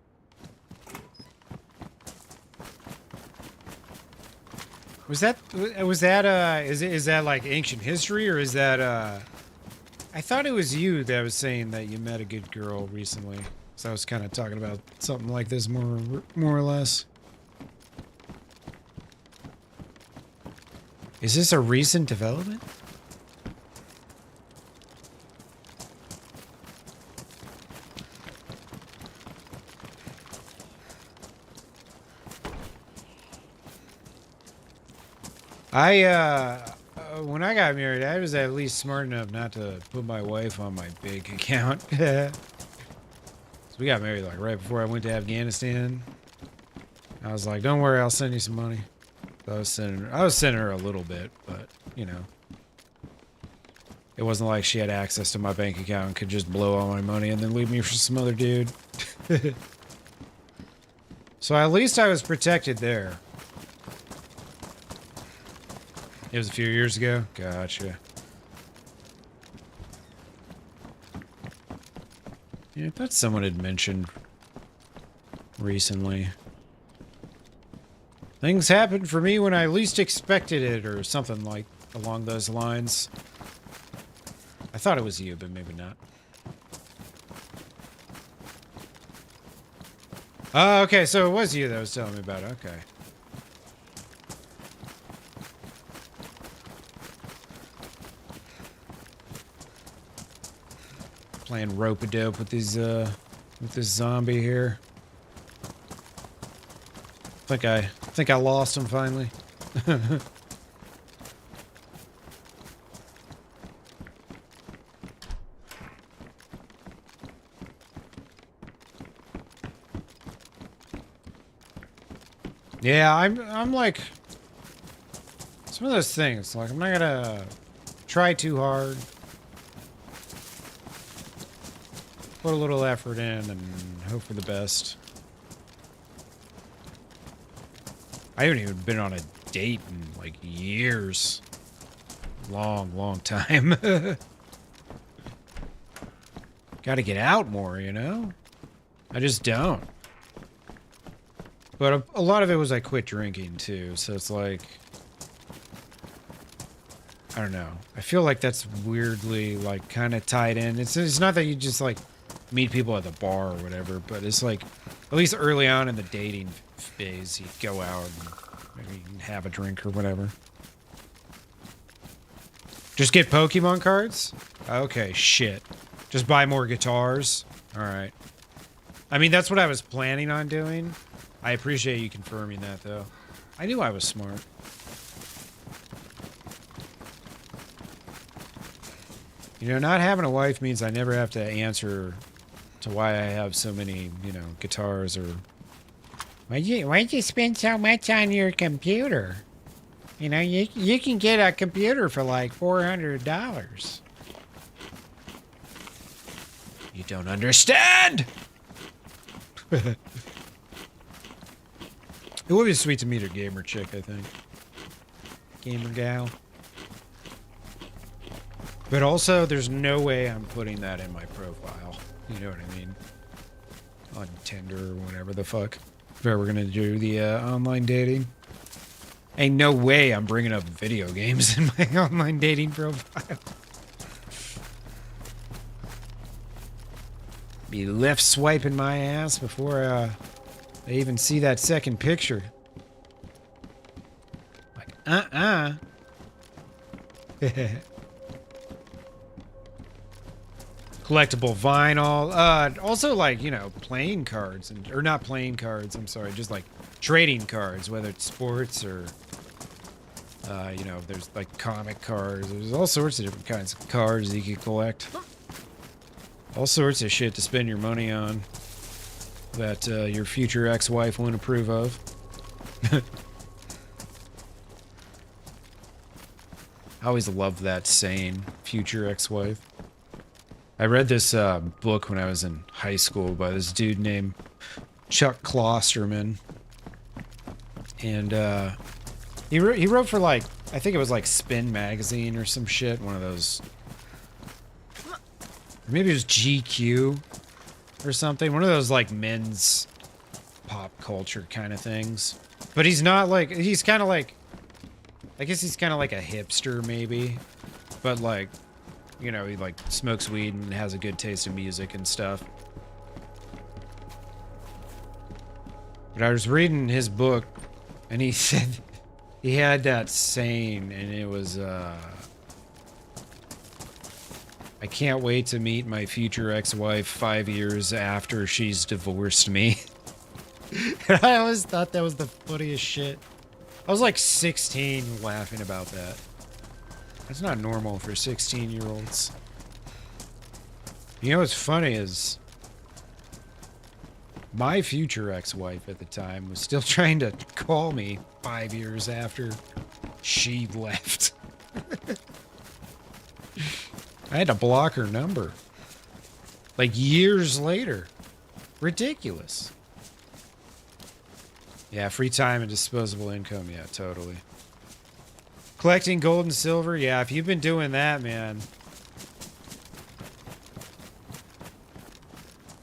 Is that like ancient history, or is that I thought it was you that was saying that you met a good girl recently. So I was kind of talking about something like this more or less. Is this a recent development? When I got married, I was at least smart enough not to put my wife on my bank account. So we got married like right before I went to Afghanistan. I was like, don't worry, I'll send you some money. So I was sending her a little bit, but you know, it wasn't like she had access to my bank account and could just blow all my money and then leave me for some other dude. So at least I was protected there. It was a few years ago? Gotcha. Yeah, I thought someone had mentioned recently. Things happened for me when I least expected it, or something like along those lines. I thought it was you, but maybe not. Oh, okay, so it was you that was telling me about it. Okay. Playing rope-a-dope with these with this zombie here. I think I lost him finally. Yeah, I'm like, it's one of those things. Like, I'm not gonna try too hard. Put a little effort in and hope for the best. I haven't even been on a date in like years. Long time. Gotta get out more, you know? I just don't. But a lot of it was I quit drinking too, so it's like, I don't know. I feel like that's weirdly like kind of tied in. It's not that you just like meet people at the bar or whatever, but it's like at least early on in the dating phase, you go out and maybe you can have a drink or whatever. Just get Pokemon cards? Okay, shit. Just buy more guitars? Alright. I mean, that's what I was planning on doing. I appreciate you confirming that, though. I knew I was smart. You know, not having a wife means I never have to answer to why I have so many, you know, guitars or... Why'd you spend so much on your computer? You know, you can get a computer for like $400. You don't understand! It would be sweet to meet a gamer chick, I think. Gamer gal. But also, there's no way I'm putting that in my profile. You know what I mean? On Tinder or whatever the fuck. If I were gonna do the online dating. Ain't no way I'm bringing up video games in my online dating profile. Be left swiping my ass before they even see that second picture. Like, Collectible vinyl. Also, like, you know, playing cards. Or not playing cards, I'm sorry. Just, like, trading cards. Whether it's sports or, you know, there's, like, comic cards. There's all sorts of different kinds of cards that you can collect. All sorts of shit to spend your money on that your future ex-wife wouldn't approve of. I always loved that saying, future ex-wife. I read this book when I was in high school by this dude named Chuck Klosterman. And he wrote for like I think it was like Spin Magazine or some shit. One of those. Or maybe it was GQ or something. One of those like men's pop culture kind of things. But he's not like, he's kind of like, I guess he's kind of like a hipster maybe. But like, you know, he like smokes weed and has a good taste in music and stuff. But I was reading his book and he said he had that saying and it was, I can't wait to meet my future ex-wife 5 years after she's divorced me. And I always thought that was the funniest shit. I was like 16 laughing about that. That's not normal for 16-year-olds. You know what's funny is my future ex-wife at the time was still trying to call me 5 years after she left. I had to block her number. Like years later. Ridiculous. Yeah, free time and disposable income. Yeah, totally. Collecting gold and silver. Yeah, if you've been doing that, man.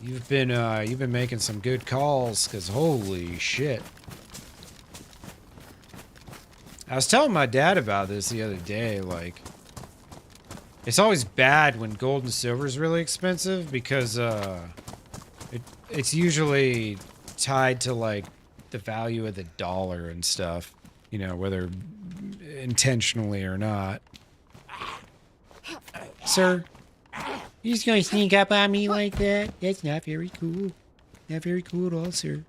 You've been making some good calls, cause holy shit. I was telling my dad about this the other day, like it's always bad when gold and silver is really expensive because it's usually tied to like the value of the dollar and stuff, you know, whether intentionally or not. Sir, you just gonna sneak up on me like that? That's not very cool. Not very cool at all, sir.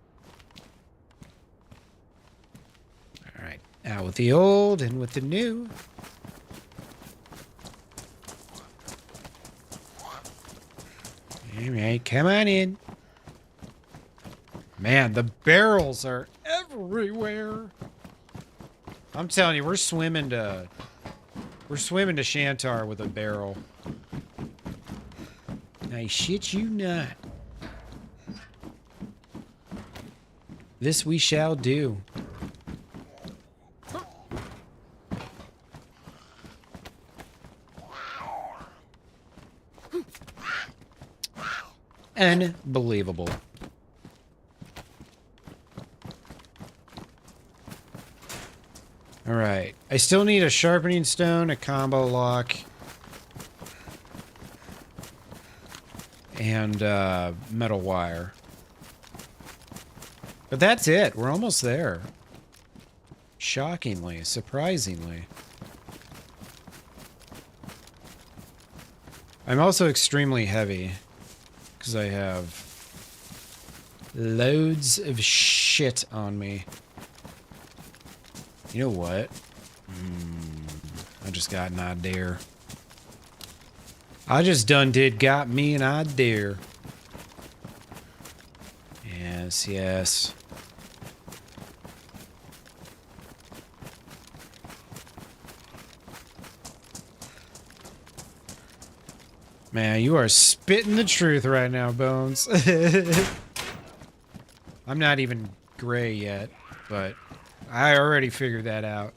Alright, out with the old and with the new. Alright, come on in. Man, the barrels are everywhere. I'm telling you, we're swimming to Shantar with a barrel. I shit you not. This we shall do. Unbelievable. Alright. I still need a sharpening stone, a combo lock, and metal wire. But that's it. We're almost there. Shockingly, surprisingly. I'm also extremely heavy because I have loads of shit on me. You know what? I just got an idea. I just done got me an idea. Yes, yes. Man, you are spitting the truth right now, Bones. I'm not even gray yet, but I already figured that out.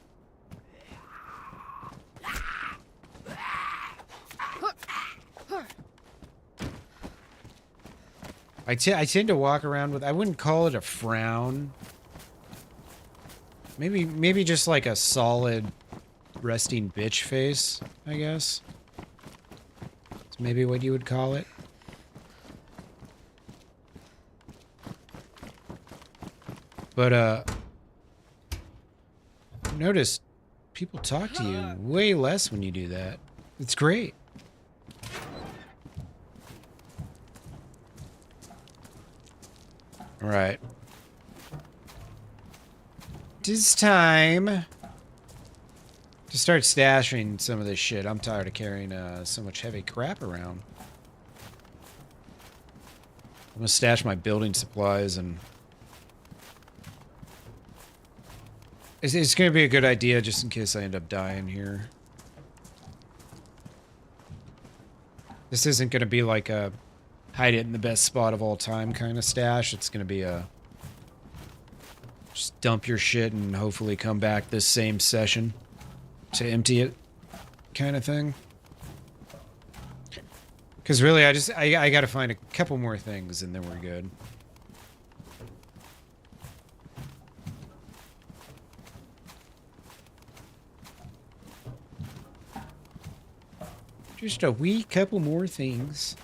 I tend to walk around with, I wouldn't call it a frown. Maybe just like a solid resting bitch face, I guess. That's maybe what you would call it. But notice people talk to you way less when you do that. It's great. All right. It's time to start stashing some of this shit. I'm tired of carrying so much heavy crap around. I'm gonna stash my building supplies and it's gonna be a good idea just in case I end up dying here. This isn't gonna be like a hide it in the best spot of all time kind of stash. It's gonna be a just dump your shit and hopefully come back this same session. to empty it kind of thing. Because really, I got to find a couple more things and then we're good. Just a wee couple more things.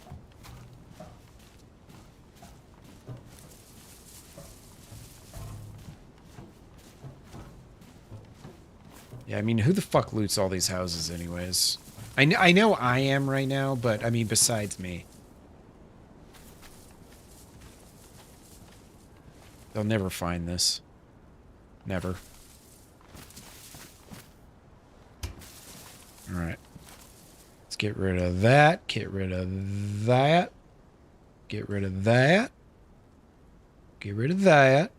Yeah, I mean, who the fuck loots all these houses anyways? I know I am right now, but I mean, besides me. They'll never find this. Never. Alright. Let's get rid of that. Get rid of that. Get rid of that. Get rid of that.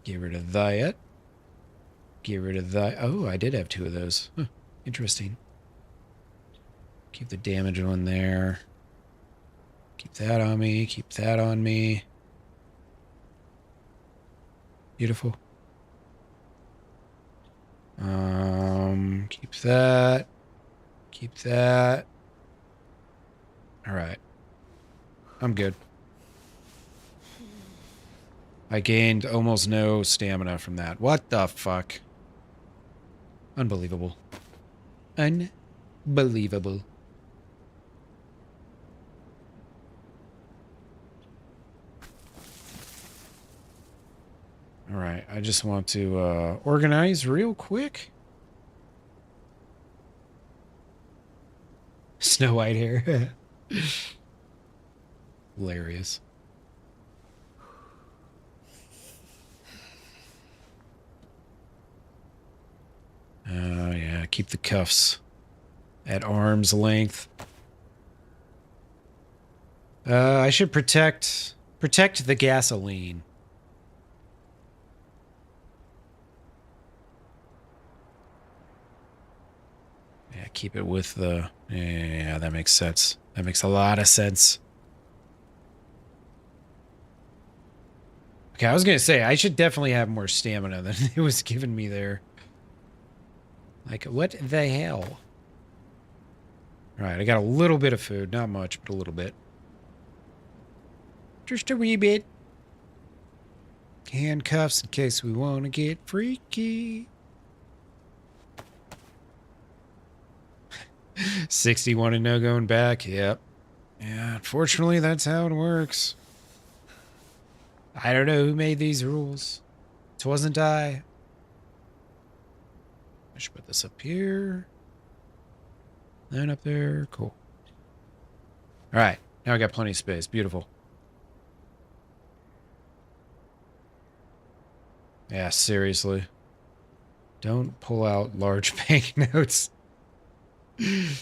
Get rid of that. Get rid of that. Oh, I did have 2 of those. Huh. Interesting. Keep the damage one there. Keep that on me. Keep that on me. Beautiful. Keep that. Keep that. All right. I'm good. I gained almost no stamina from that. What the fuck? Unbelievable. Unbelievable. All right, I just want to organize real quick. Snow White hair. Hilarious. Oh, yeah, keep the cuffs at arm's length. I should protect the gasoline. Yeah, keep it with the... Yeah, that makes sense. That makes a lot of sense. Okay, I was going to say, I should definitely have more stamina than it was giving me there. Like, what the hell? Alright, I got a little bit of food. Not much, but a little bit. Just a wee bit. Handcuffs in case we want to get freaky. 61 and no going back. Yep. Yeah, unfortunately, that's how it works. I don't know who made these rules. It wasn't I. I should put this up here. Then up there. Cool. All right. Now I got plenty of space. Beautiful. Yeah, seriously. Don't pull out large banknotes. I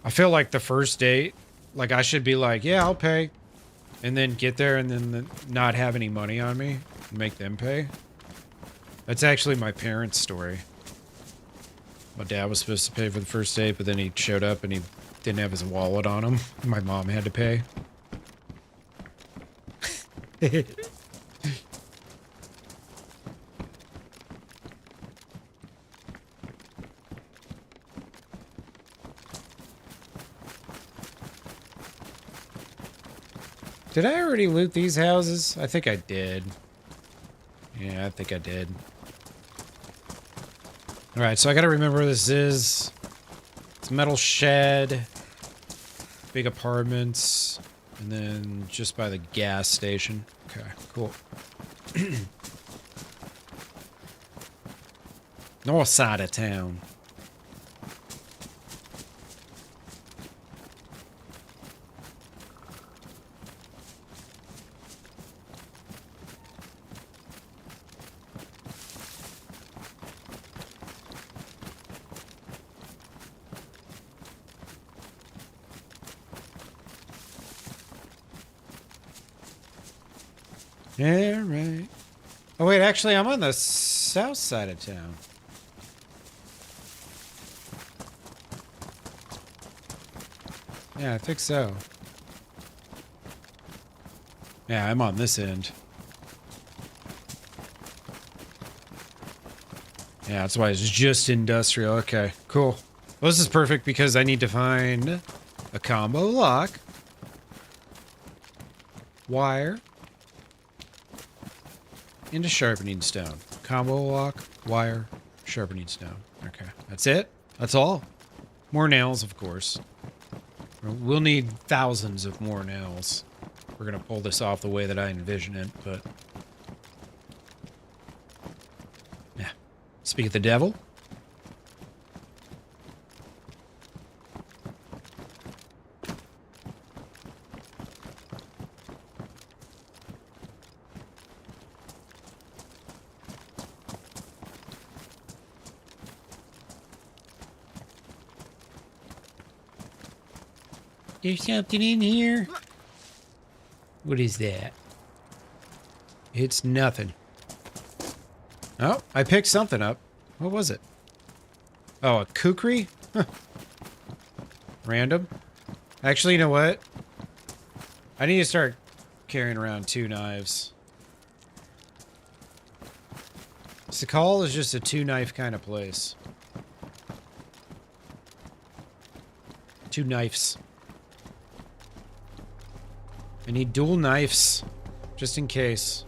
feel like the first date, like I should be like, yeah, I'll pay. And then get there and then not have any money on me and make them pay. That's actually my parents' story. My dad was supposed to pay for the first date, but then he showed up and he didn't have his wallet on him. My mom had to pay. Did I already loot these houses? I think I did. Yeah, I think I did. Alright, so I gotta remember where this is. It's metal shed. Big apartments. And then just by the gas station. Okay, cool. North side of town. Yeah, right. Oh, wait, actually, I'm on the south side of town. Yeah, I think so. Yeah, I'm on this end. Yeah, that's why it's just industrial. Okay, cool. Well, this is perfect because I need to find a combo lock, wire, and a sharpening stone. Combo lock, wire, sharpening stone. Okay, that's it. That's all. More nails, of course. We'll need thousands of more nails. We're gonna pull this off the way that I envision it, but... yeah. Speak of the devil. There's something in here. What is that? It's nothing. Oh, I picked something up. What was it? Oh, a kukri? Huh. Random. Actually, you know what? I need to start carrying around 2 knives. Sakhal is just a 2-knife kind of place. 2 knives. I need dual knives, just in case.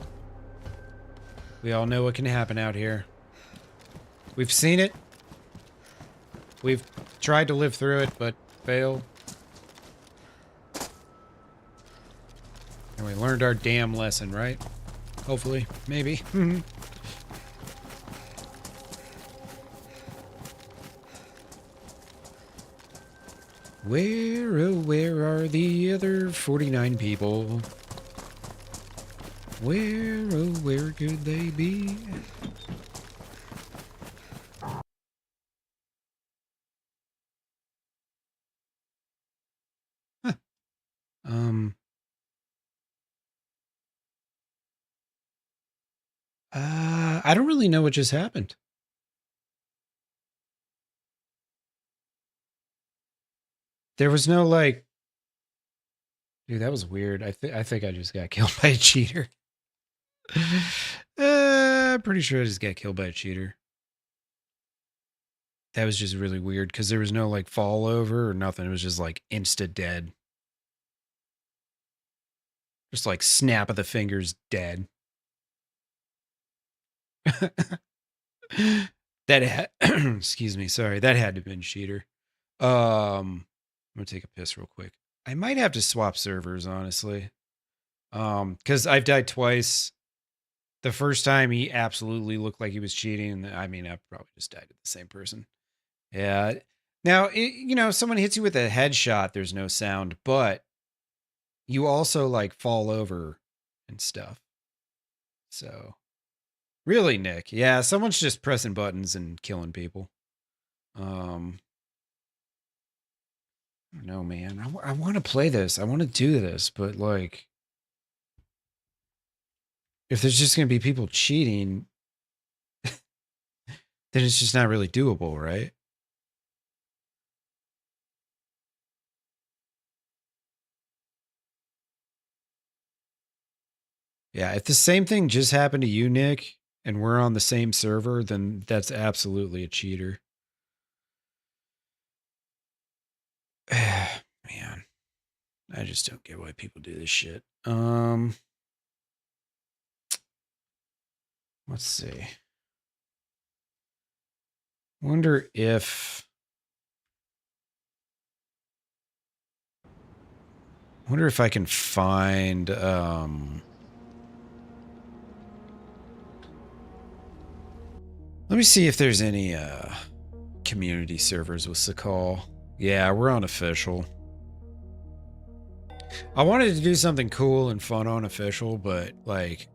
We all know what can happen out here. We've seen it. We've tried to live through it, but failed. And we learned our damn lesson, right? Hopefully. Maybe. Where, oh, where are the other 49 people? Where, oh, where could they be? Huh. I don't really know what just happened. There was no, like... Dude, that was weird. I think I just got killed by a cheater. Pretty sure I just got killed by a cheater. That was just really weird because there was no, like, fall over or nothing. It was just, like, insta dead. Just, like, snap of the fingers dead. That excuse me, sorry. That had to have been cheater. I'm gonna take a piss real quick. I might have to swap servers, honestly. Because I've died twice. The first time he absolutely looked like he was cheating. I mean, I probably just died to the same person. Yeah. Now, you know, if someone hits you with a headshot, there's no sound, but you also, like, fall over and stuff. So, really, Nick? Yeah, someone's just pressing buttons and killing people. I don't know, man. I want to play this. I want to do this, but, like, if there's just going to be people cheating, then it's just not really doable, right? Yeah, if the same thing just happened to you, Nick, and we're on the same server, then that's absolutely a cheater. Man, I just don't get why people do this shit. Let's see. Wonder if I can find let me see if there's any community servers with Sakhal. Yeah, we're on official. I wanted to do something cool and fun on official, but, like,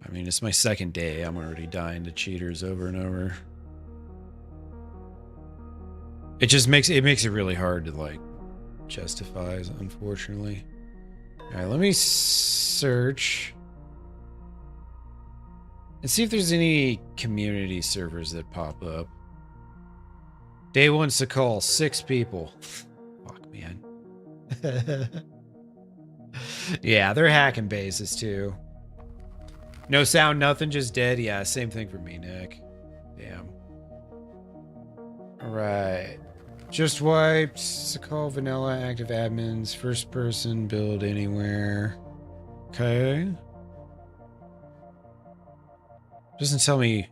I mean, it's my second day. I'm already dying to cheaters over and over. It just makes it really hard to, like, justify, unfortunately. All right, let me search and see if there's any community servers that pop up. Day 1 Sakhal, 6 people. Fuck, man. Yeah, they're hacking bases too. No sound, nothing, just dead. Yeah, same thing for me, Nick. Damn. All right. Just wiped. Sakhal vanilla active admins. First person build anywhere. Okay. Doesn't tell me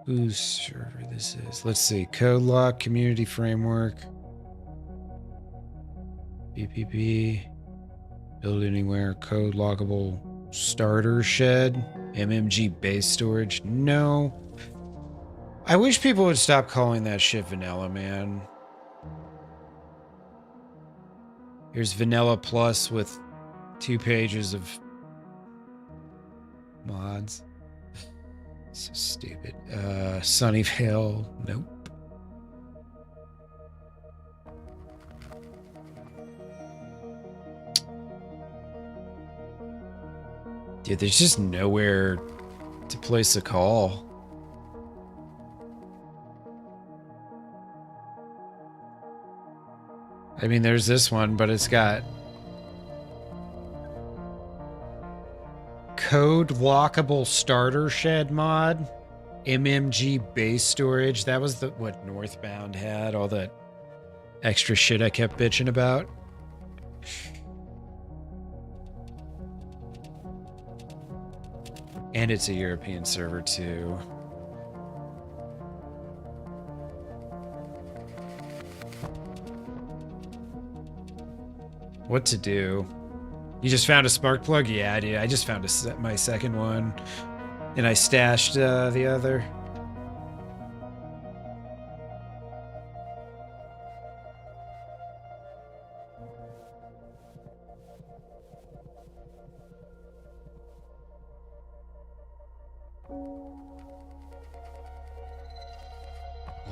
whose server this is. Let's see. Code lock, community framework. BPP. Build anywhere. Code lockable starter shed. MMG base storage. No. I wish people would stop calling that shit vanilla, man. Here's vanilla plus with 2 pages of mods. So stupid. Sunnyvale. Nope. Dude, there's just nowhere to place a call. I mean, there's this one, but it's got code lockable starter shed mod, MMG base storage. That was the what Northbound had, all that extra shit I kept bitching about. And it's a European server too. What to do? You just found a spark plug? Yeah, I did. I just found my second one, and I stashed the other.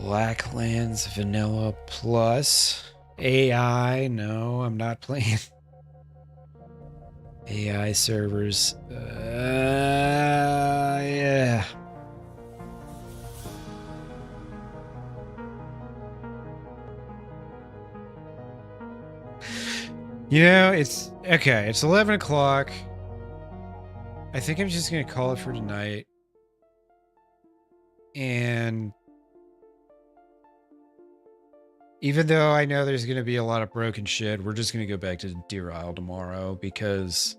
Blacklands Vanilla Plus. AI, no, I'm not playing. AI servers. Yeah. You know, it's okay. It's 11 o'clock. I think I'm just going to call it for tonight. And even though I know there's going to be a lot of broken shit, we're just going to go back to Deer Isle tomorrow because,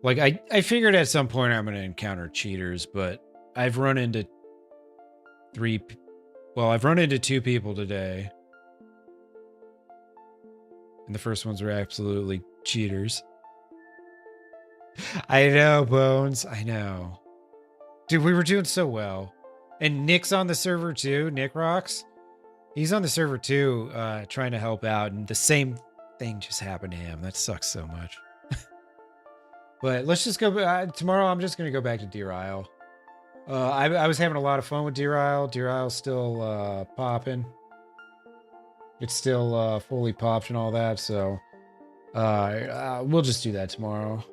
like, I figured at some point I'm going to encounter cheaters, but I've run into I've run into 2 people today. And the first ones were absolutely cheaters. I know, Bones. I know. Dude, we were doing so well. And Nick's on the server too. Nick Rocks. He's on the server too, trying to help out. And the same thing just happened to him. That sucks so much. But let's just go. Tomorrow I'm just going to go back to Deer Isle. I was having a lot of fun with Deer Isle. Deer Isle's still popping. It's still fully popped and all that. So we'll just do that tomorrow.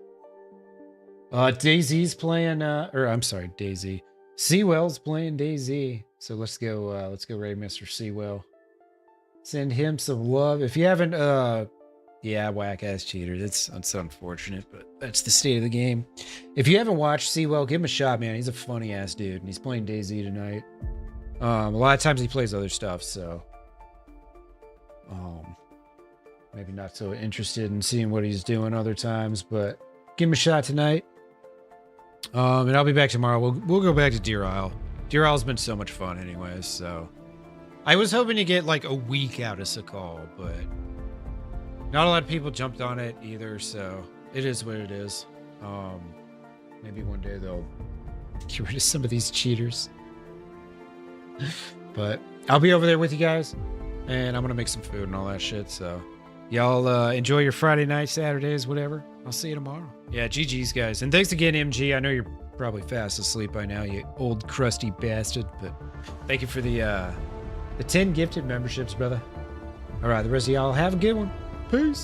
DayZ's playing, or I'm sorry, DayZ. Seawell's playing DayZ. So let's go raid Mr. Seawell. Send him some love. If you haven't, yeah, whack ass cheaters. It's unfortunate, but that's the state of the game. If you haven't watched Seawell, give him a shot, man. He's a funny ass dude, and he's playing DayZ tonight. A lot of times he plays other stuff, so maybe not so interested in seeing what he's doing other times, but give him a shot tonight. And I'll be back tomorrow. We'll go back to Deer Isle. Deer Isle's been so much fun anyways, so I was hoping to get like a week out of Sakhal, but not a lot of people jumped on it either, so it is what it is. Maybe one day they'll get rid of some of these cheaters. But I'll be over there with you guys, and I'm gonna make some food and all that shit, so y'all enjoy your Friday night, Saturdays, whatever. I'll see you tomorrow. Yeah, GG's, guys. And thanks again, MG. I know you're probably fast asleep by now, you old crusty bastard, but thank you for the 10 gifted memberships, brother. All right, the rest of y'all have a good one. Peace.